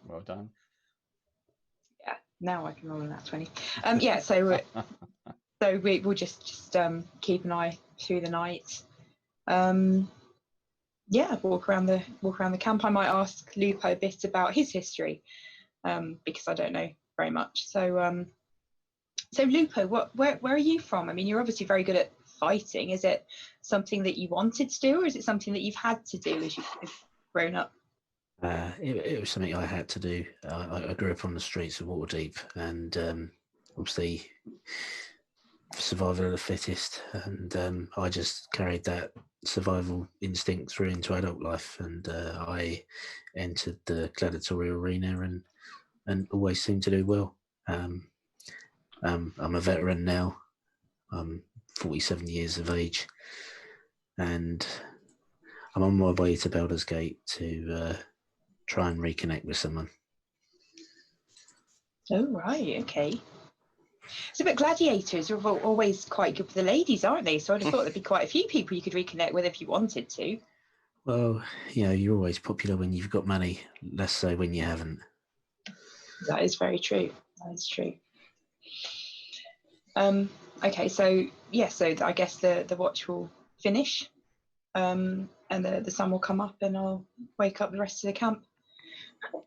Well done. Yeah. Now I can roll a nat 20. Yeah. So we'll just keep an eye through the night. Yeah. Walk around the camp. I might ask Lupo a bit about his history, because I don't know very much. So Lupo, where are you from? I mean, you're obviously very good at fighting. Is it something that you wanted to do, or is it something that you've had to do as you've grown up? It was something I had to do. I grew up on the streets of Waterdeep, and obviously survival of the fittest, and I just carried that survival instinct through into adult life, and I entered the gladiatorial arena and always seemed to do well. I'm a veteran now. I'm 47 years of age, and I'm on my way to Baldur's Gate to try and reconnect with someone. Oh, right, okay. So, but gladiators are always quite good for the ladies, aren't they? So I'd have thought there'd be quite a few people you could reconnect with if you wanted to. Well, you're always popular when you've got money, less so when you haven't. That is very true. That is true. Okay, so yeah, so I guess the watch will finish. and the sun will come up, and I'll wake up the rest of the camp.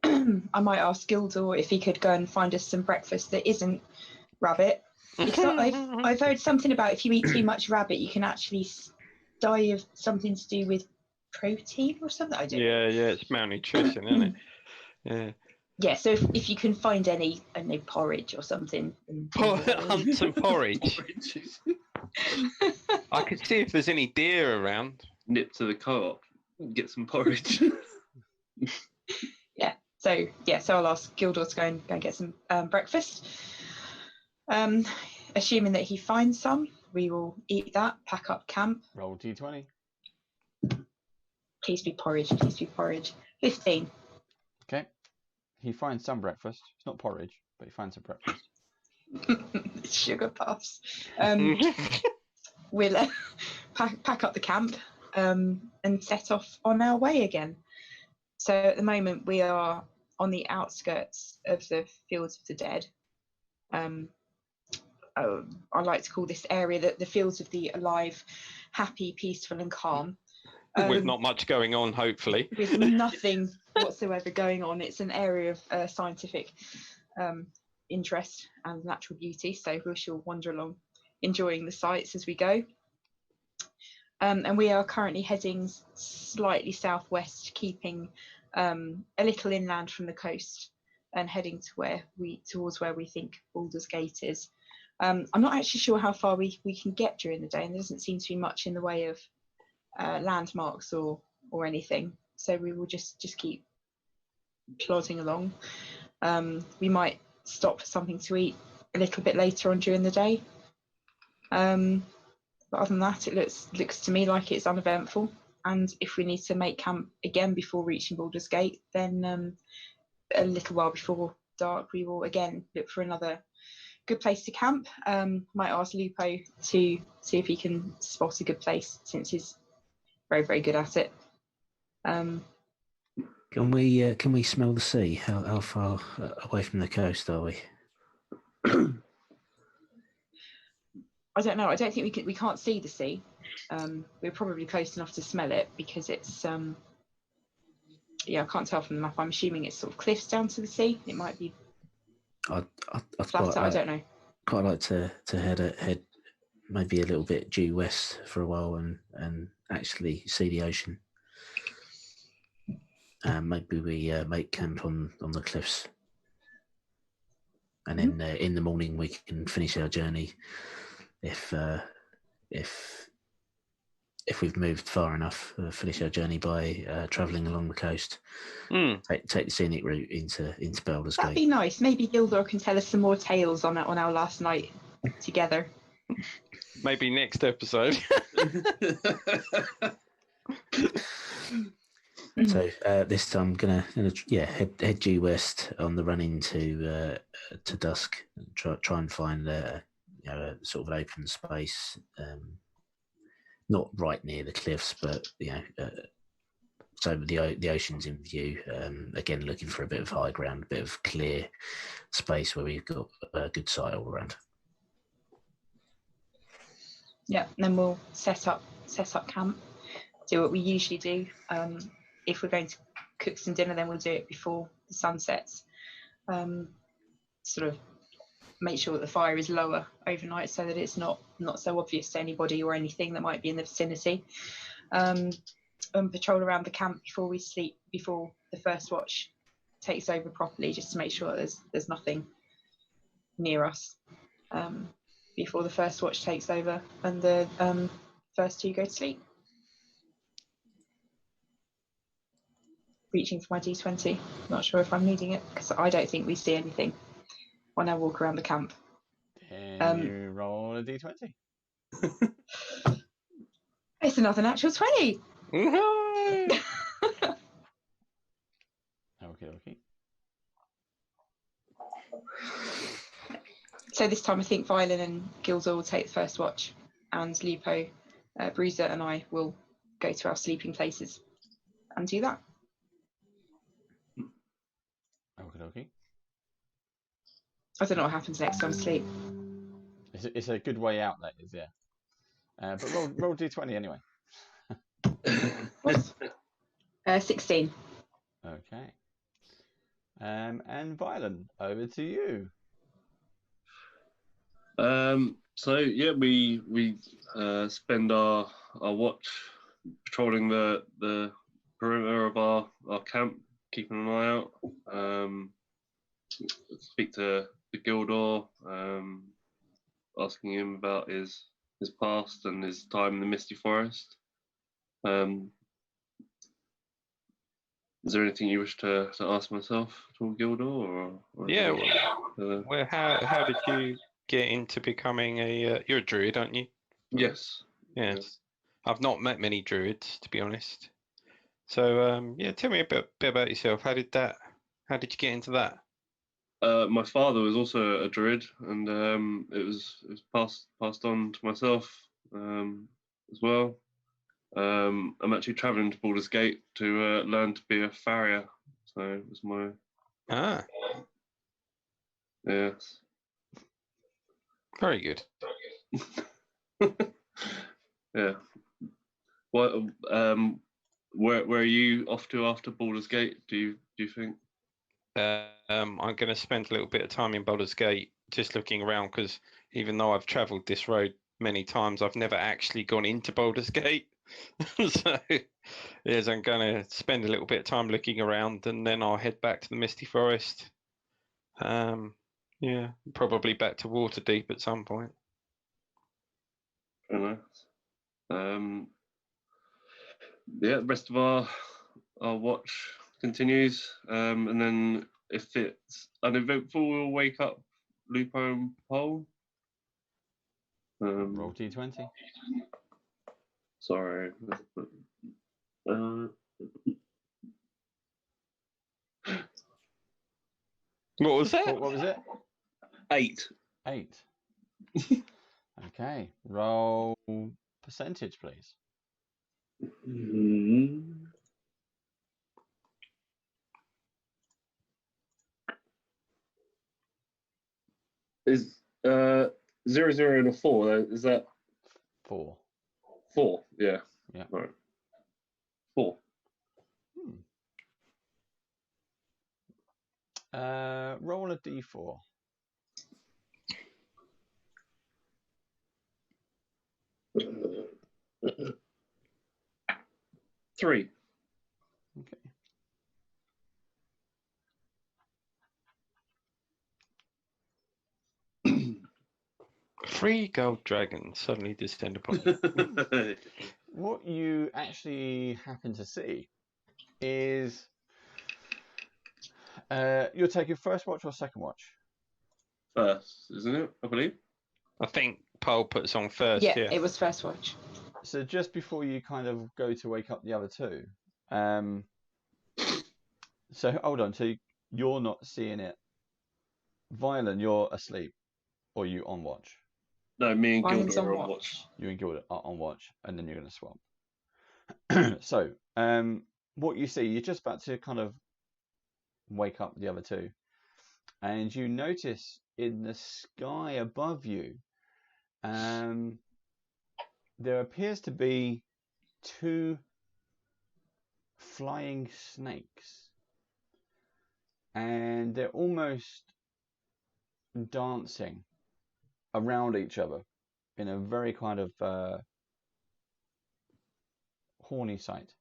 I might ask Gildor if he could go and find us some breakfast that isn't rabbit, because I've heard something about if you eat too much rabbit, you can actually die of something to do with protein or something. I don't know. Yeah, it's malnutrition, isn't it? Yeah. Yeah, so if you can find any porridge or something. Hunt some porridge. I could see if there's any deer around. Nip to the co-op and get some porridge. So I'll ask Gildor to go and get some breakfast. Assuming that he finds some, we will eat that, pack up camp. Roll D20. Please be porridge, please be porridge. 15. Okay. He finds some breakfast. It's not porridge, but he finds some breakfast. Sugar puffs. We'll pack up the camp and set off on our way again. So at the moment we are on the outskirts of the Fields of the Dead. I like to call this area the Fields of the Alive, happy, peaceful and calm. With not much going on, hopefully. With nothing whatsoever going on. It's an area of scientific interest and natural beauty, so we shall wander along, enjoying the sights as we go. And we are currently heading slightly southwest, keeping a little inland from the coast and heading towards where we think Baldur's Gate is. I'm not actually sure how far we can get during the day, and there doesn't seem to be much in the way of landmarks or anything, so we will just keep plodding along. We might stop for something to eat a little bit later on during the day, but other than that, it looks to me like it's uneventful. And if we need to make camp again before reaching Baldur's Gate, then a little while before dark we will again look for another good place to camp. Might ask Lupo to see if he can spot a good place, since he's very, very good at it. Can we smell the sea? How far away from the coast are we? I don't know. I don't think we can't see the sea. We're probably close enough to smell it, because it's I can't tell from the map. I'm assuming it's sort of cliffs down to the sea. It might be flat. I don't know. Quite like to head maybe a little bit due west for a while and actually see the ocean. Maybe we make camp on the cliffs, and then in the morning we can finish our journey. If we've moved far enough, finish our journey by travelling along the coast. Take the scenic route into Baldur's Gate. That'd be nice. Maybe Gildor can tell us some more tales on our last night together. Maybe next episode. So this time I'm gonna head due west on the run into to dusk, and try and find a sort of an open space, not right near the cliffs, but so the ocean's in view. Again, looking for a bit of high ground, a bit of clear space where we've got a good sight all around. Yeah, and then we'll set up camp, do what we usually do. If we're going to cook some dinner, then we'll do it before the sun sets. Sort of make sure that the fire is lower overnight, so that it's not so obvious to anybody or anything that might be in the vicinity. And patrol around the camp before we sleep, before the first watch takes over properly, just to make sure that there's nothing near us before the first watch takes over and the first two go to sleep. Reaching for my D20. Not sure if I'm needing it, because I don't think we see anything when I walk around the camp. Can you roll a D20? It's another natural 20. Okay. So this time I think Violin and Gildor will take the first watch, and Lupo, Bruiser and I will go to our sleeping places and do that. Okay. I don't know what happens next time I sleep. It's a good way out, that is, yeah. But roll D20 anyway. 16. Okay. And Violet, over to you. So yeah, we spend our watch patrolling the perimeter of our camp, keeping an eye out. Speak to the Gildor, asking him about his past and his time in the Misty Forest. Is there anything you wish to ask myself at all, Gildor? Or Yeah. Well, how did you get into becoming you're a druid, aren't you? Yes. Yes. I've not met many druids, to be honest. So yeah, tell me a bit about yourself. How did you get into that? My father was also a druid, and it was passed on to myself as well. I'm actually travelling to Baldur's Gate to learn to be a farrier. So it was my yes. Very good. Yeah. What? Where are you off to after Baldur's Gate? Do you think? I'm going to spend a little bit of time in Baldur's Gate, just looking around, because even though I've travelled this road many times, I've never actually gone into Baldur's Gate. So yes, I'm going to spend a little bit of time looking around, and then I'll head back to the Misty Forest. Yeah, probably back to Waterdeep at some point. Very nice. Yeah, the rest of our watch continues, and then if it's uneventful, we'll wake up Lupo and Pole. Roll D20. Sorry. What was that? What was it? 8. 8. Okay. Roll percentage, please. Is 0, 0, and a 4? Is that 4? 4. Yeah. Yeah. Right. 4. Roll a D4. Three. Okay. Three gold dragons suddenly descend upon you. What you actually happen to see is you're taking first watch or second watch? First, isn't it? I believe. I think Paul puts on first. Yeah, Yeah, it was first watch. So just before you kind of go to wake up the other two, so hold on, so you're not seeing it. Violet, you're asleep, or you on watch? No, me and Violence Gilda are on on watch. watch. You and Gilda are on watch, and then you're going to swap. So, what you see, you're just about to kind of wake up the other two, and you notice in the sky above you, there appears to be 2 flying snakes, and they're almost dancing around each other in a very kind of horny sight.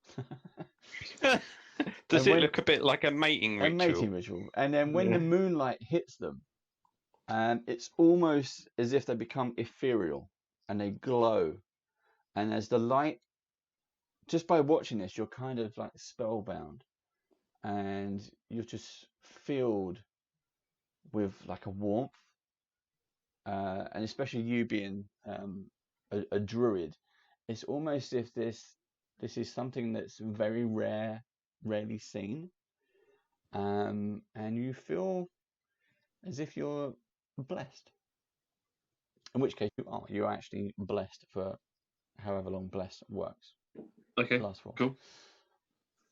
Does it look a bit like a mating ritual? A mating ritual. And then when the moonlight hits them, it's almost as if they become ethereal and they glow. And as the light, just by watching this, you're kind of like spellbound, and you're just filled with like a warmth, and especially you being a druid, it's almost as if this is something that's very rarely seen, and you feel as if you're blessed. In which case you are. You're actually blessed for however long blessed works. Okay, Last for. Cool.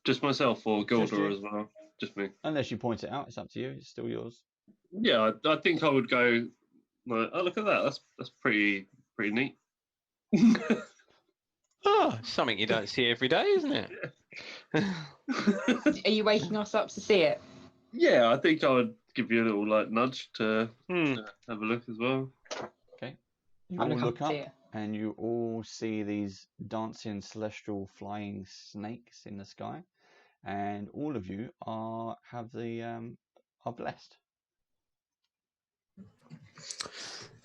Just myself or Gilda as well? Just me. Unless you point it out, it's up to you. It's still yours. Yeah, I think I would go. Like, oh, look at that. That's pretty neat. Oh, something you don't see every day, isn't it? Are you waking us up to see it? Yeah, I think I would give you a little nudge to have a look as well. Okay. You all look up and you all see these dancing celestial flying snakes in the sky, and all of you are blessed.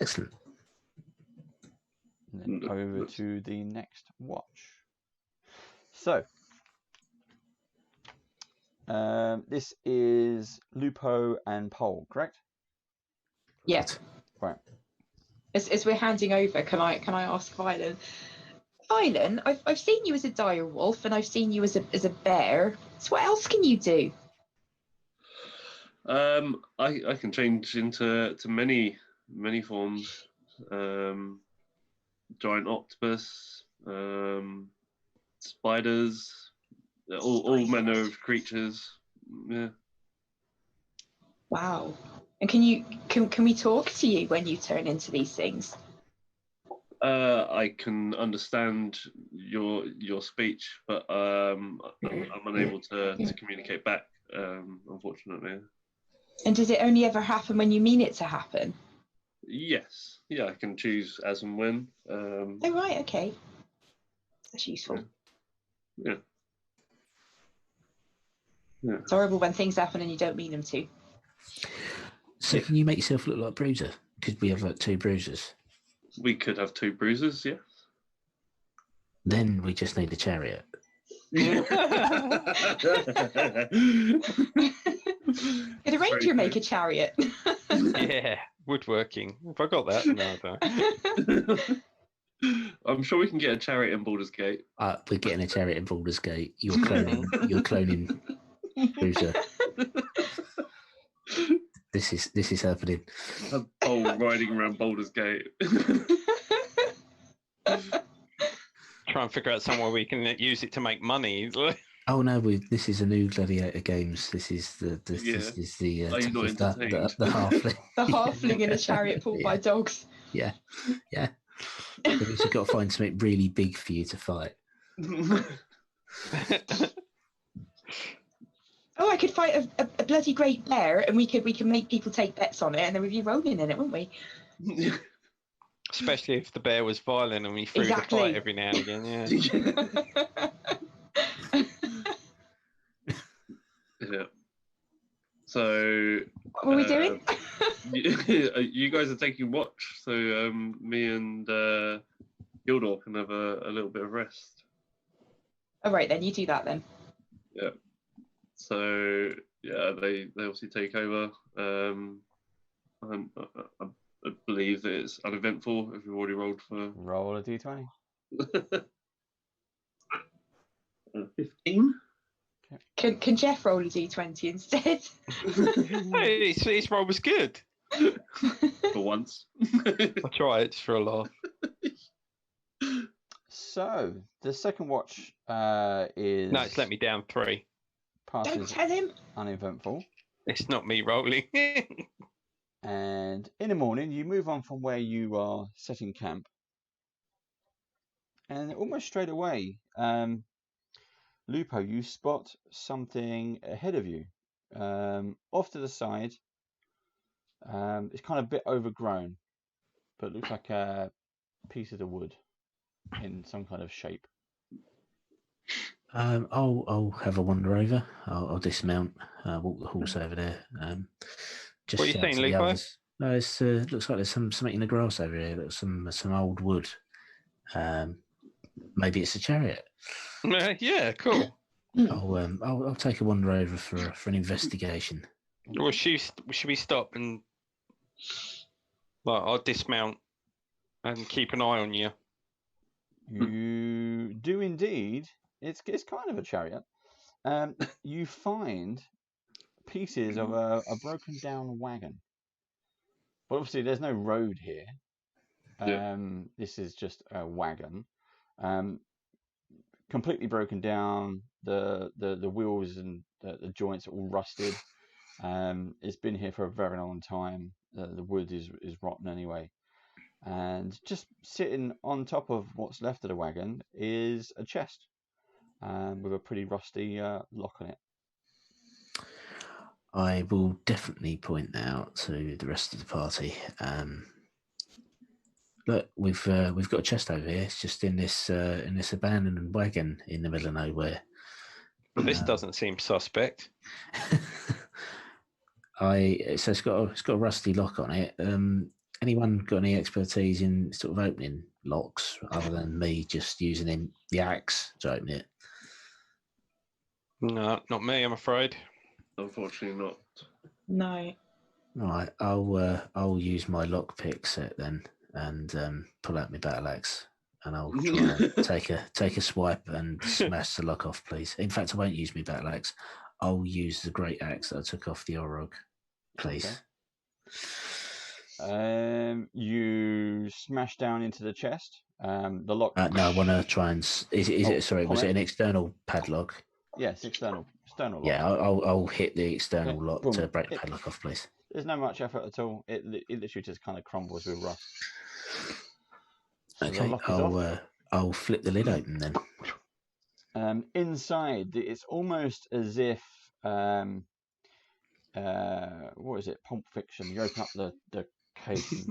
Excellent. And then over to the next watch. So, this is Lupo and Pole, correct? Yes. Right. As we're handing over, can I ask Violet? Violet, I've seen you as a dire wolf, and I've seen you as a bear. So what else can you do? I can change into many forms. Giant octopus, spiders, all manner of creatures. Yeah. Wow. And can we talk to you when you turn into these things? I can understand your speech, but I'm unable to communicate back, unfortunately. And does it only ever happen when you mean it to happen? Yes. Yeah, I can choose as and when. Oh, right, okay. That's useful. Yeah. It's horrible when things happen and you don't mean them to. So can you make yourself look like Bruiser? Could we have like 2 bruisers? We could have 2 bruisers, yes. Then we just need a chariot. Could a ranger make a chariot? Yeah, woodworking. Have I got that? No, I don't. I'm sure we can get a chariot in Baldur's Gate. We're getting a chariot in Baldur's Gate. You're cloning Bruiser. This is happening. A bull riding around Baldur's Gate. Try and figure out somewhere we can use it to make money. Oh no, this is a new Gladiator games. This is the halfling. The halfling in a chariot pulled by dogs. Yeah. We've just got to find something really big for you to fight. Oh, I could fight a bloody great bear, and we can make people take bets on it, and then we'd be rolling in it, wouldn't we? Especially if the bear was violent and we threw the fight every now and again. Yeah. Yeah. So what were we doing? You guys are taking watch, so me and Gildor can have a little bit of rest. All right, then you do that then. Yeah. So yeah, they obviously take over. I believe that it's uneventful if we've already rolled for. Roll a d20. 15. Can Jeff roll a d20 instead? Hey, his roll was good. For once. I'll try it just for a laugh. So the second watch is. No, it's let me down 3. Don't tell him. Uneventful. It's not me rolling. And in the morning, you move on from where you are setting camp, and almost straight away, Lupo, you spot something ahead of you, off to the side. It's kind of a bit overgrown, but looks like a piece of the wood in some kind of shape. I'll have a wander over. I'll dismount, walk the horse over there. Just what are you saying, Lupo? No, it looks like there's something in the grass over here. There's some old wood. Maybe it's a chariot. Yeah, cool. I'll take a wander over for an investigation. Well, should we stop and I'll dismount and keep an eye on you? You do indeed. It's kind of a chariot. You find pieces of a broken down wagon. But obviously there's no road here. This is just a wagon. Completely broken down. The wheels and the joints are all rusted. It's been here for a very long time. The wood is rotten anyway. And just sitting on top of what's left of the wagon is a chest with a pretty rusty lock on it. I will definitely point that out to the rest of the party. Look, we've got a chest over here. It's just in this abandoned wagon in the middle of nowhere. Well, this doesn't seem suspect. So it's got a rusty lock on it. Anyone got any expertise in sort of opening locks other than me just using the axe to open it? No, not me, I'm afraid. Unfortunately, not. No. All right, I'll use my lockpick set then and pull out my battle axe, and I'll try and take a swipe and smash the lock off, please. In fact, I won't use my battle axe. I'll use the great axe that I took off the Orog, please. Okay. You smash down into the chest. The lock. No, I want to try and. Is it? Sorry, was it an external padlock? Yes, external lock. Yeah, I'll hit the external lock boom. to break the padlock off, please. There's no much effort at all. It literally just kind of crumbles with rust. So okay, I'll flip the lid open then. Inside, it's almost as if what is it? Pulp Fiction. You open up the case.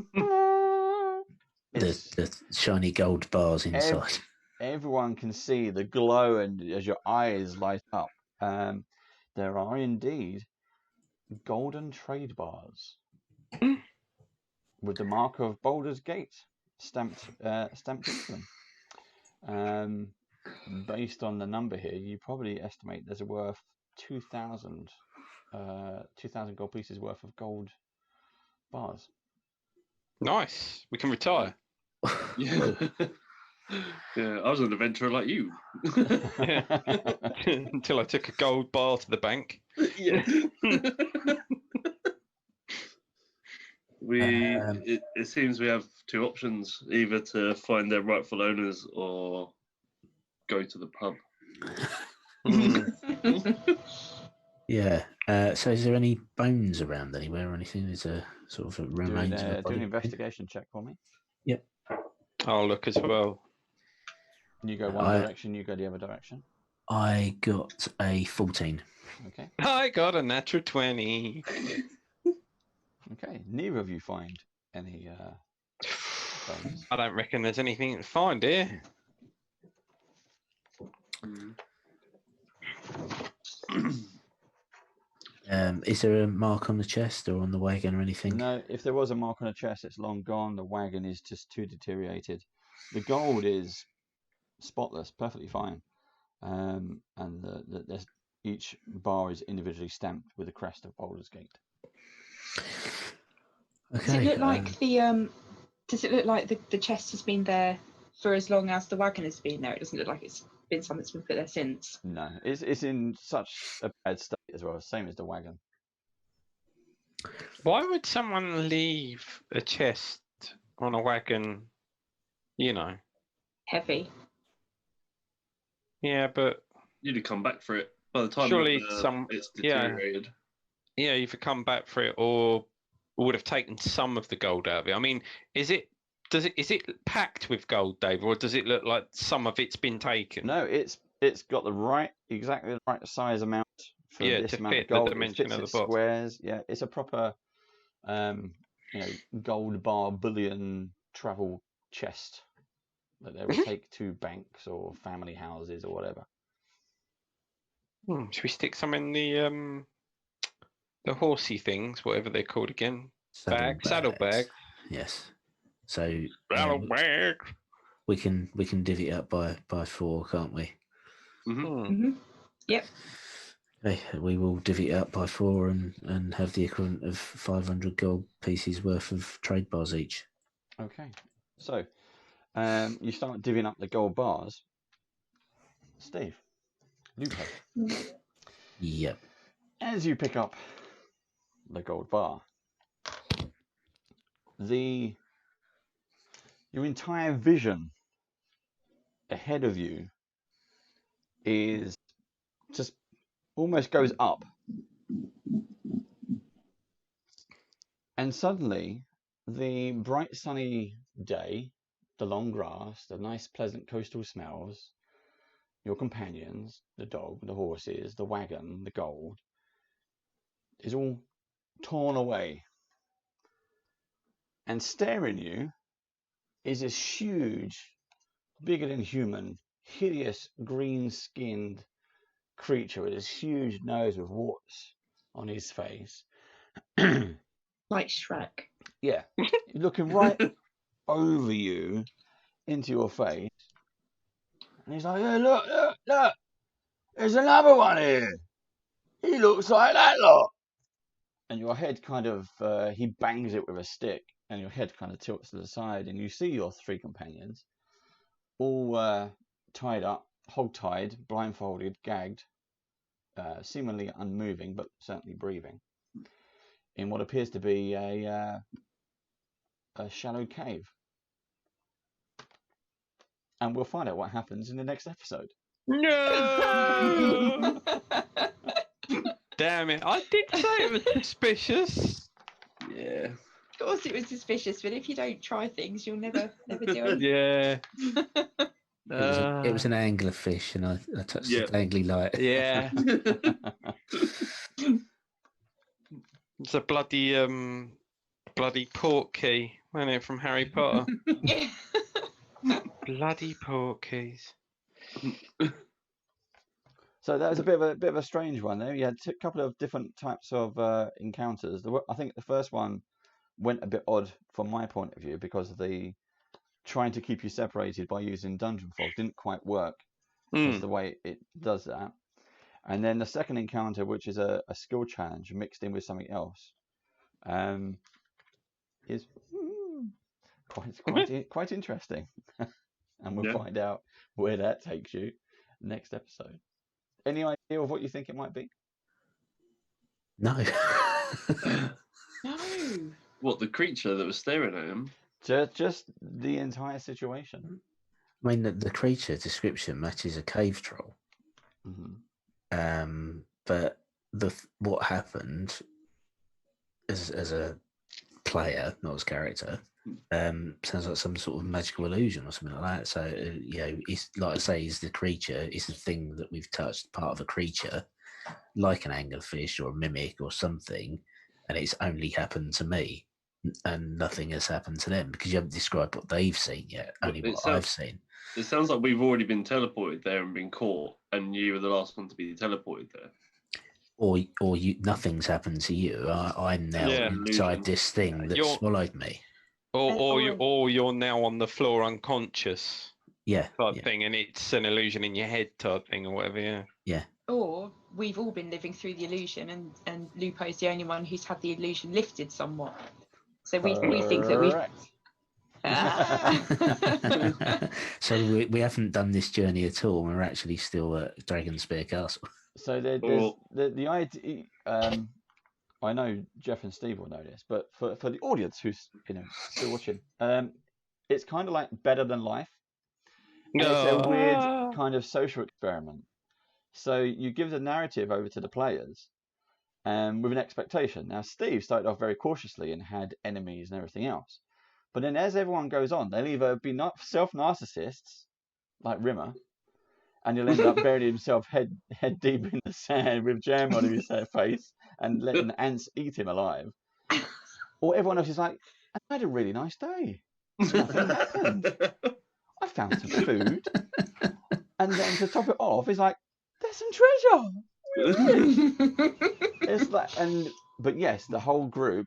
The shiny gold bars inside. Everyone can see the glow, and as your eyes light up, there are indeed golden trade bars with the mark of Baldur's Gate stamped into them. Based on the number here, you probably estimate there's worth 2,000 gold pieces worth of gold bars. Nice. We can retire. Yeah. Yeah, I was an adventurer like you. Until I took a gold bar to the bank. Yeah. It seems we have two options: either to find their rightful owners or go to the pub. Yeah. So, is there any bones around anywhere or anything? Is there sort of a remains of a body? Do an investigation check for me. Yep. I'll look as well. You go one direction, you go the other direction. I got a 14. Okay. I got a natural 20. Okay. Neither of you find any bones. I don't reckon there's anything to find here. Is there a mark on the chest or on the wagon or anything? No, if there was a mark on the chest, it's long gone. The wagon is just too deteriorated. The gold is spotless, perfectly fine. And each bar is individually stamped with the crest of Baldur's Gate. Okay. Does it look like Does it look like the chest has been there for as long as the wagon has been there? It doesn't look like it's been something that's been put there since. No, it's in such a bad state as well, same as the wagon. Why would someone leave a chest on a wagon, Heavy. Yeah, but You'd have come back for it by the time surely it's deteriorated. Yeah, you've come back for it, or would have taken some of the gold out of it. I mean, is it packed with gold, Dave, or does it look like some of it's been taken? No, it's got exactly the right size amount for this amount of gold. The dimension it fits of the its box. squares. Yeah, it's a proper gold bar bullion travel chest that they would take to banks or family houses or whatever. Should we stick some in the horsey things, whatever they're called again? Saddlebag. Yes. So saddlebag. We can divvy it up by 4, can't we? Yep. Okay, we will divvy it up by 4 and have the equivalent of 500 gold pieces worth of trade bars each. Okay, so you start divvying up the gold bars. Steve, Lupo. Yep. As you pick up the gold bar, your entire vision ahead of you is just almost goes up, and suddenly the bright sunny day, the long grass, the nice pleasant coastal smells, your companions, the dog, the horses, the wagon, the gold, is all torn away. And staring you is this huge, bigger than human, hideous green-skinned creature with this huge nose with warts on his face. Like Shrek. Yeah, looking right over you, into your face. And he's like, "Yeah, look, there's another one here. He looks like that lot." And your head kind of, he bangs it with a stick, and your head kind of tilts to the side, and you see your three companions, all tied up, hog-tied, blindfolded, gagged, seemingly unmoving, but certainly breathing, in what appears to be a shallow cave. And we'll find out what happens in the next episode. No! Damn it! I did say it was suspicious. Yeah. Of course it was suspicious, but if you don't try things, you'll never do it. Yeah. It was an anglerfish, and I touched the dangly light. Yeah. It's a bloody port key, wasn't it, from Harry Potter? Yeah. Bloody port keys. So that was a bit of a strange one there. You had a couple of different types of encounters. I think the first one went a bit odd from my point of view because of the trying to keep you separated by using dungeon fog didn't quite work. That's the way it does that. And then the second encounter, which is a skill challenge mixed in with something else, is quite interesting. And we'll find out where that takes you next episode. Any idea of what you think it might be? No. No. What, the creature that was staring at him? Just the entire situation. I mean, the creature description matches a cave troll. Mm-hmm. But what happened as a player, not as character, sounds like some sort of magical illusion or something like that. So it's like I say, is the creature is the thing that we've touched, part of a creature, like an anglerfish or a mimic or something, and it's only happened to me, and nothing has happened to them because you haven't described what they've seen yet. Only what I've seen. It sounds like we've already been teleported there and been caught, and you were the last one to be teleported there. Or nothing's happened to you. I'm now inside this thing that swallowed me. Or you're now on the floor unconscious. Type thing, and it's an illusion in your head type thing or whatever. Yeah. Or we've all been living through the illusion, and Lupo's the only one who's had the illusion lifted somewhat. So we think that we've. So we haven't done this journey at all. We're actually still at Dragonspear Castle. So there's the idea. I know Jeff and Steve will know this, but for the audience who's still watching, it's kind of like Better Than Life. And it's a weird kind of social experiment. So you give the narrative over to the players, with an expectation. Now Steve started off very cautiously and had enemies and everything else, but then as everyone goes on, they'll either be self-narcissists like Rimmer, and you'll end up burying himself head deep in the sand with jam on his face and letting the ants eat him alive. Or everyone else is like, I had a really nice day. Nothing happened. I found some food. And then to top it off, he's like, there's some treasure. It's like, but yes, the whole group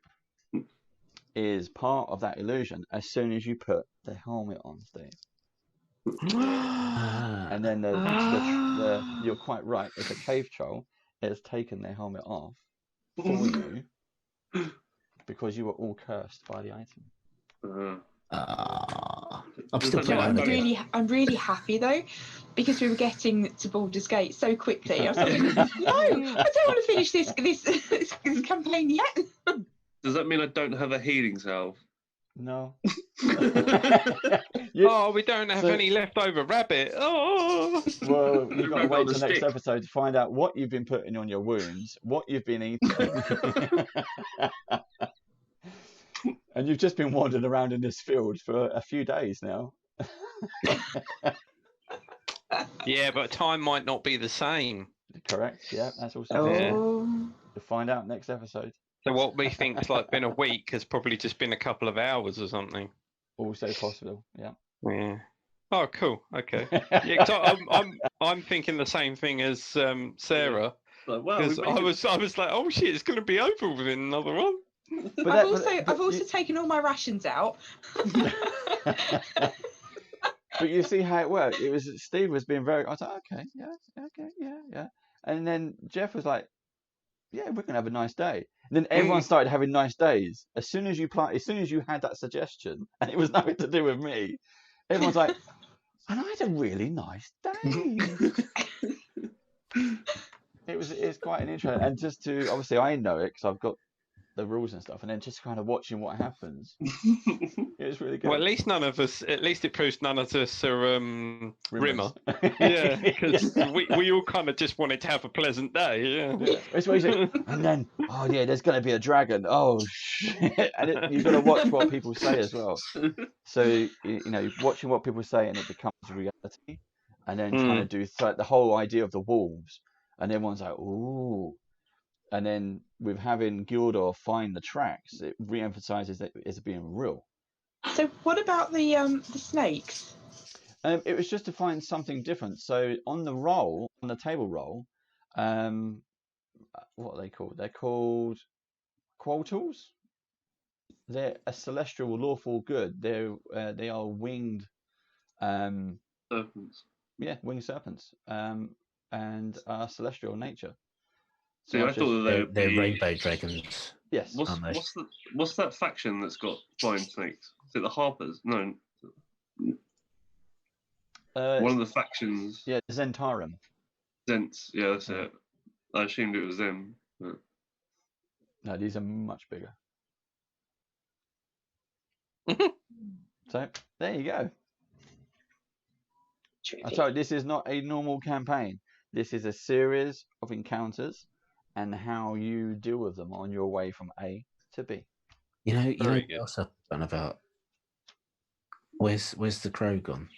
is part of that illusion as soon as you put the helmet on, Steve. And then you're quite right. It's a cave troll. It has taken their helmet off for you because you were all cursed by the item. I'm still playing. I'm really happy though, because we were getting to Baldur's Gate so quickly. I was like, no, I don't want to finish this campaign yet. Does that mean I don't have a healing salve? No. We don't have any leftover rabbit. Oh. Well, you've got to wait till next episode to find out what you've been putting on your wounds, what you've been eating. And you've just been wandering around in this field for a few days now. Yeah, but time might not be the same. Correct. Yeah, that's also Oh. You'll find out next episode. So what we think's like been a week has probably just been a couple of hours or something. Also possible. Yeah. Yeah. Oh, cool. Okay. Yeah, 'cause I'm thinking the same thing as Sarah. Like, wow, Because I was like, oh shit, it's going to be over within another one. I've also taken all my rations out. But you see how it worked. It was Steve was being very. I was like, okay, yeah. And then Jeff was like, yeah, we're gonna have a nice day. And then everyone started having nice days as soon as you had that suggestion, and it was nothing to do with me. Everyone's like, and I had a really nice day. It's quite an intro, and just to obviously I know it because I've got the rules and stuff, and then just kind of watching what happens. It was really good. Well, at least it proves none of us are Rimmer. Yeah, because we all kind of just wanted to have a pleasant day. Yeah. It's what you say. And then, oh yeah, there's going to be a dragon. Oh shit! And you've got to watch what people say as well. So watching what people say, and it becomes reality. And then trying to do the whole idea of the wolves, and everyone's like, ooh. And then with having Gildor find the tracks, it re-emphasizes that it's being real. So what about the snakes? It was just to find something different. So on the table roll, what are they called? They're called Quoltals. They're a celestial lawful good. They are winged serpents. Yeah, winged serpents. And are celestial in nature. So I thought they're rainbow dragons. Yes. What's that faction that's got flying snakes? Is it the Harpers? No. One of the factions. Yeah, Zentarum. Zents. Yeah, that's it. I assumed it was them. But... No, these are much bigger. So there you go. I told you, this is not a normal campaign. This is a series of encounters and how you deal with them on your way from A to B. You know what else I've done about? Where's the crow gone?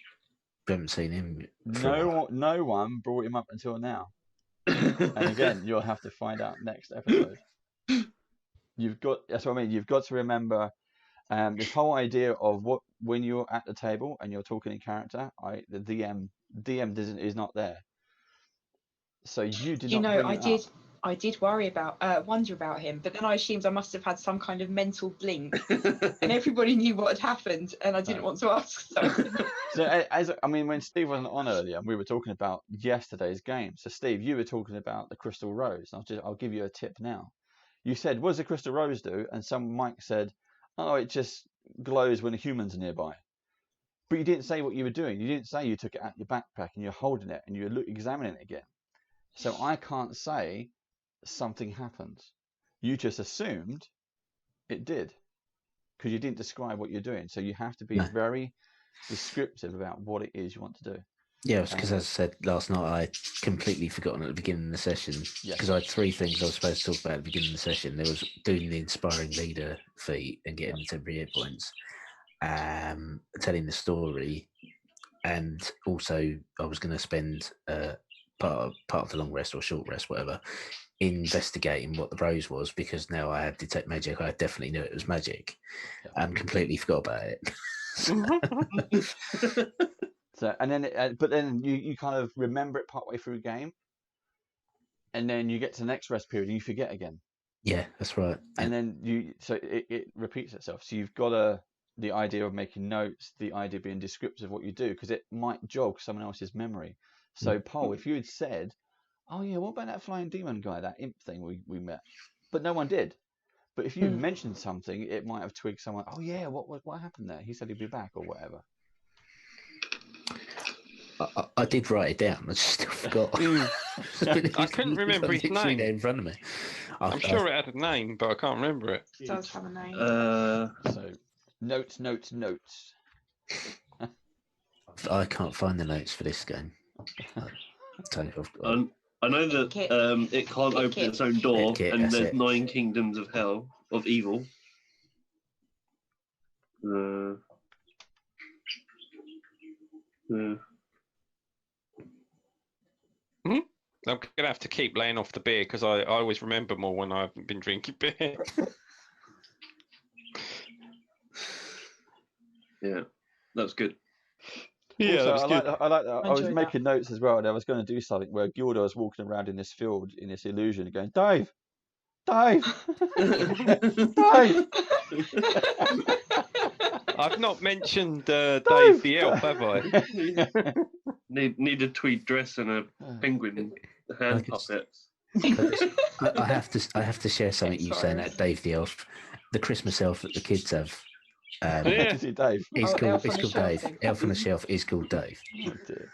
We haven't seen him. No one brought him up until now. And again, you'll have to find out next episode. That's what I mean. You've got to remember this whole idea of when you're at the table and you're talking in character. The DM is not there. So you did not. I did wonder about him, but then I assumed I must have had some kind of mental blink, and everybody knew what had happened, and I didn't want to ask. So, when Steve wasn't on earlier, we were talking about yesterday's game. So, Steve, you were talking about the Crystal Rose. I'll give you a tip now. You said, "What does the Crystal Rose do?" And Mike said, "Oh, it just glows when a human's nearby." But you didn't say what you were doing. You didn't say you took it out of your backpack and you're holding it and you're examining it again. So I can't say something happened. You just assumed it did because you didn't describe what you're doing. So you have to be very descriptive about what it is you want to do. Yeah, because as I said last night, I completely forgotten at the beginning of the session because I had 3 things I was supposed to talk about at the beginning of the session. There was doing the inspiring leader feat and getting the temporary hit points, telling the story, and also I was going to spend part of the long rest or short rest, whatever, investigating what the rose was, because now I have detect magic. I definitely knew it was magic. Completely forgot about it. So and then, but then you kind of remember it partway through the game, and then you get to the next rest period and you forget again. Yeah, that's right. And then it repeats itself. So you've got the idea of making notes, the idea of being descriptive of what you do, because it might jog someone else's memory. So, Paul, if you had said, "Oh yeah, what about that flying demon guy, that imp thing we met?" But no one did. But if you mentioned something, it might have twigged someone. Oh yeah, what happened there? He said he'd be back or whatever. I did write it down. I just still forgot. I couldn't remember his name. In front of me. I'm sure it had a name, but I can't remember it. It does have a name. So, notes. I can't find the notes for this game. I know that it can't open its own door, and there's 9 kingdoms of hell, of evil. I'm gonna have to keep laying off the beer because I always remember more when I haven't been drinking beer. Yeah, that was good. Yeah, also, that was good. I like that. I was Enjoyed making notes as well, and I was going to do something where Gilda was walking around in this field in this illusion, going, "Dave, Dave, Dave." I've not mentioned Dave the elf, have I? Need a tweed dress and a penguin hand puppet. I have to share something you saying that Dave the elf, the Christmas elf that the kids have. Is it Dave? It's called Dave. Dave. Elf on the Shelf is called Dave. Oh, dear.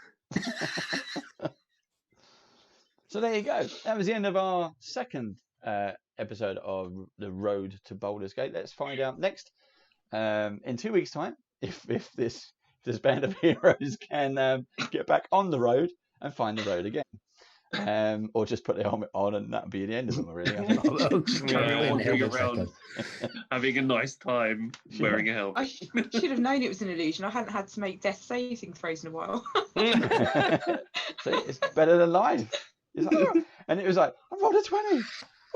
So there you go. That was the end of our second episode of The Road to Baldur's Gate. Let's find out next in 2 weeks' time if this band of heroes can get back on the road and find the road again. Or just put their helmet on and that'll be the end of them, really. I think. Just carry on wandering around, having a nice time, wearing a helmet. I should have known it was an illusion. I hadn't had to make death saving throws in a while. So it's better than life. It's like, oh. And it was like, I rolled a 20. I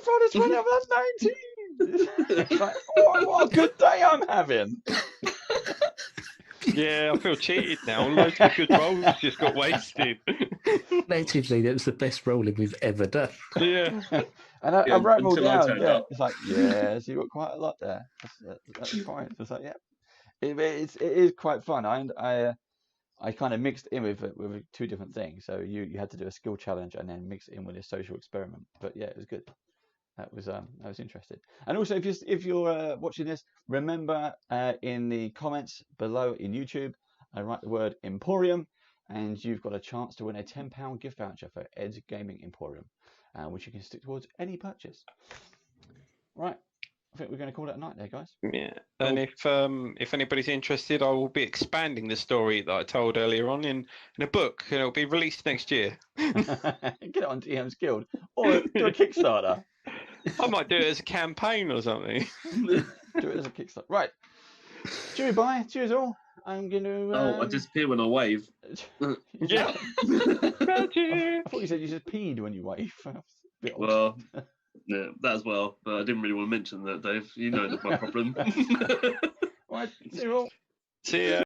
rolled a 20. I've had 19. It's like, oh, what a good day I'm having. Yeah, I feel cheated now. Loads of good rolls just got wasted. Natively, that was the best rolling we've ever done. Yeah. And I wrote them all down. Yeah. It's like, yeah, so you got quite a lot there. That's fine. It's like, yeah. It is quite fun. I kind of mixed in with two different things. So you had to do a skill challenge and then mix it in with a social experiment. But yeah, it was good. That was interesting. And also, if you're watching this, remember in the comments below in YouTube, I write the word Emporium, and you've got a chance to win a £10 gift voucher for Ed's Gaming Emporium, which you can stick towards any purchase. Right, I think we're going to call it a night there, guys. Yeah, and if anybody's interested, I will be expanding the story that I told earlier on in a book, and it'll be released next year. Get it on DM's Guild, or do a Kickstarter. I might do it as a campaign or something. Do it as a Kickstarter. Right. Cheery bye. Cheers all. I'm going to... I disappear when I wave. Yeah. I thought you said you just peed when you wave. Well, yeah, that as well. But I didn't really want to mention that, Dave. You know that's my problem. Right. See you all. See ya.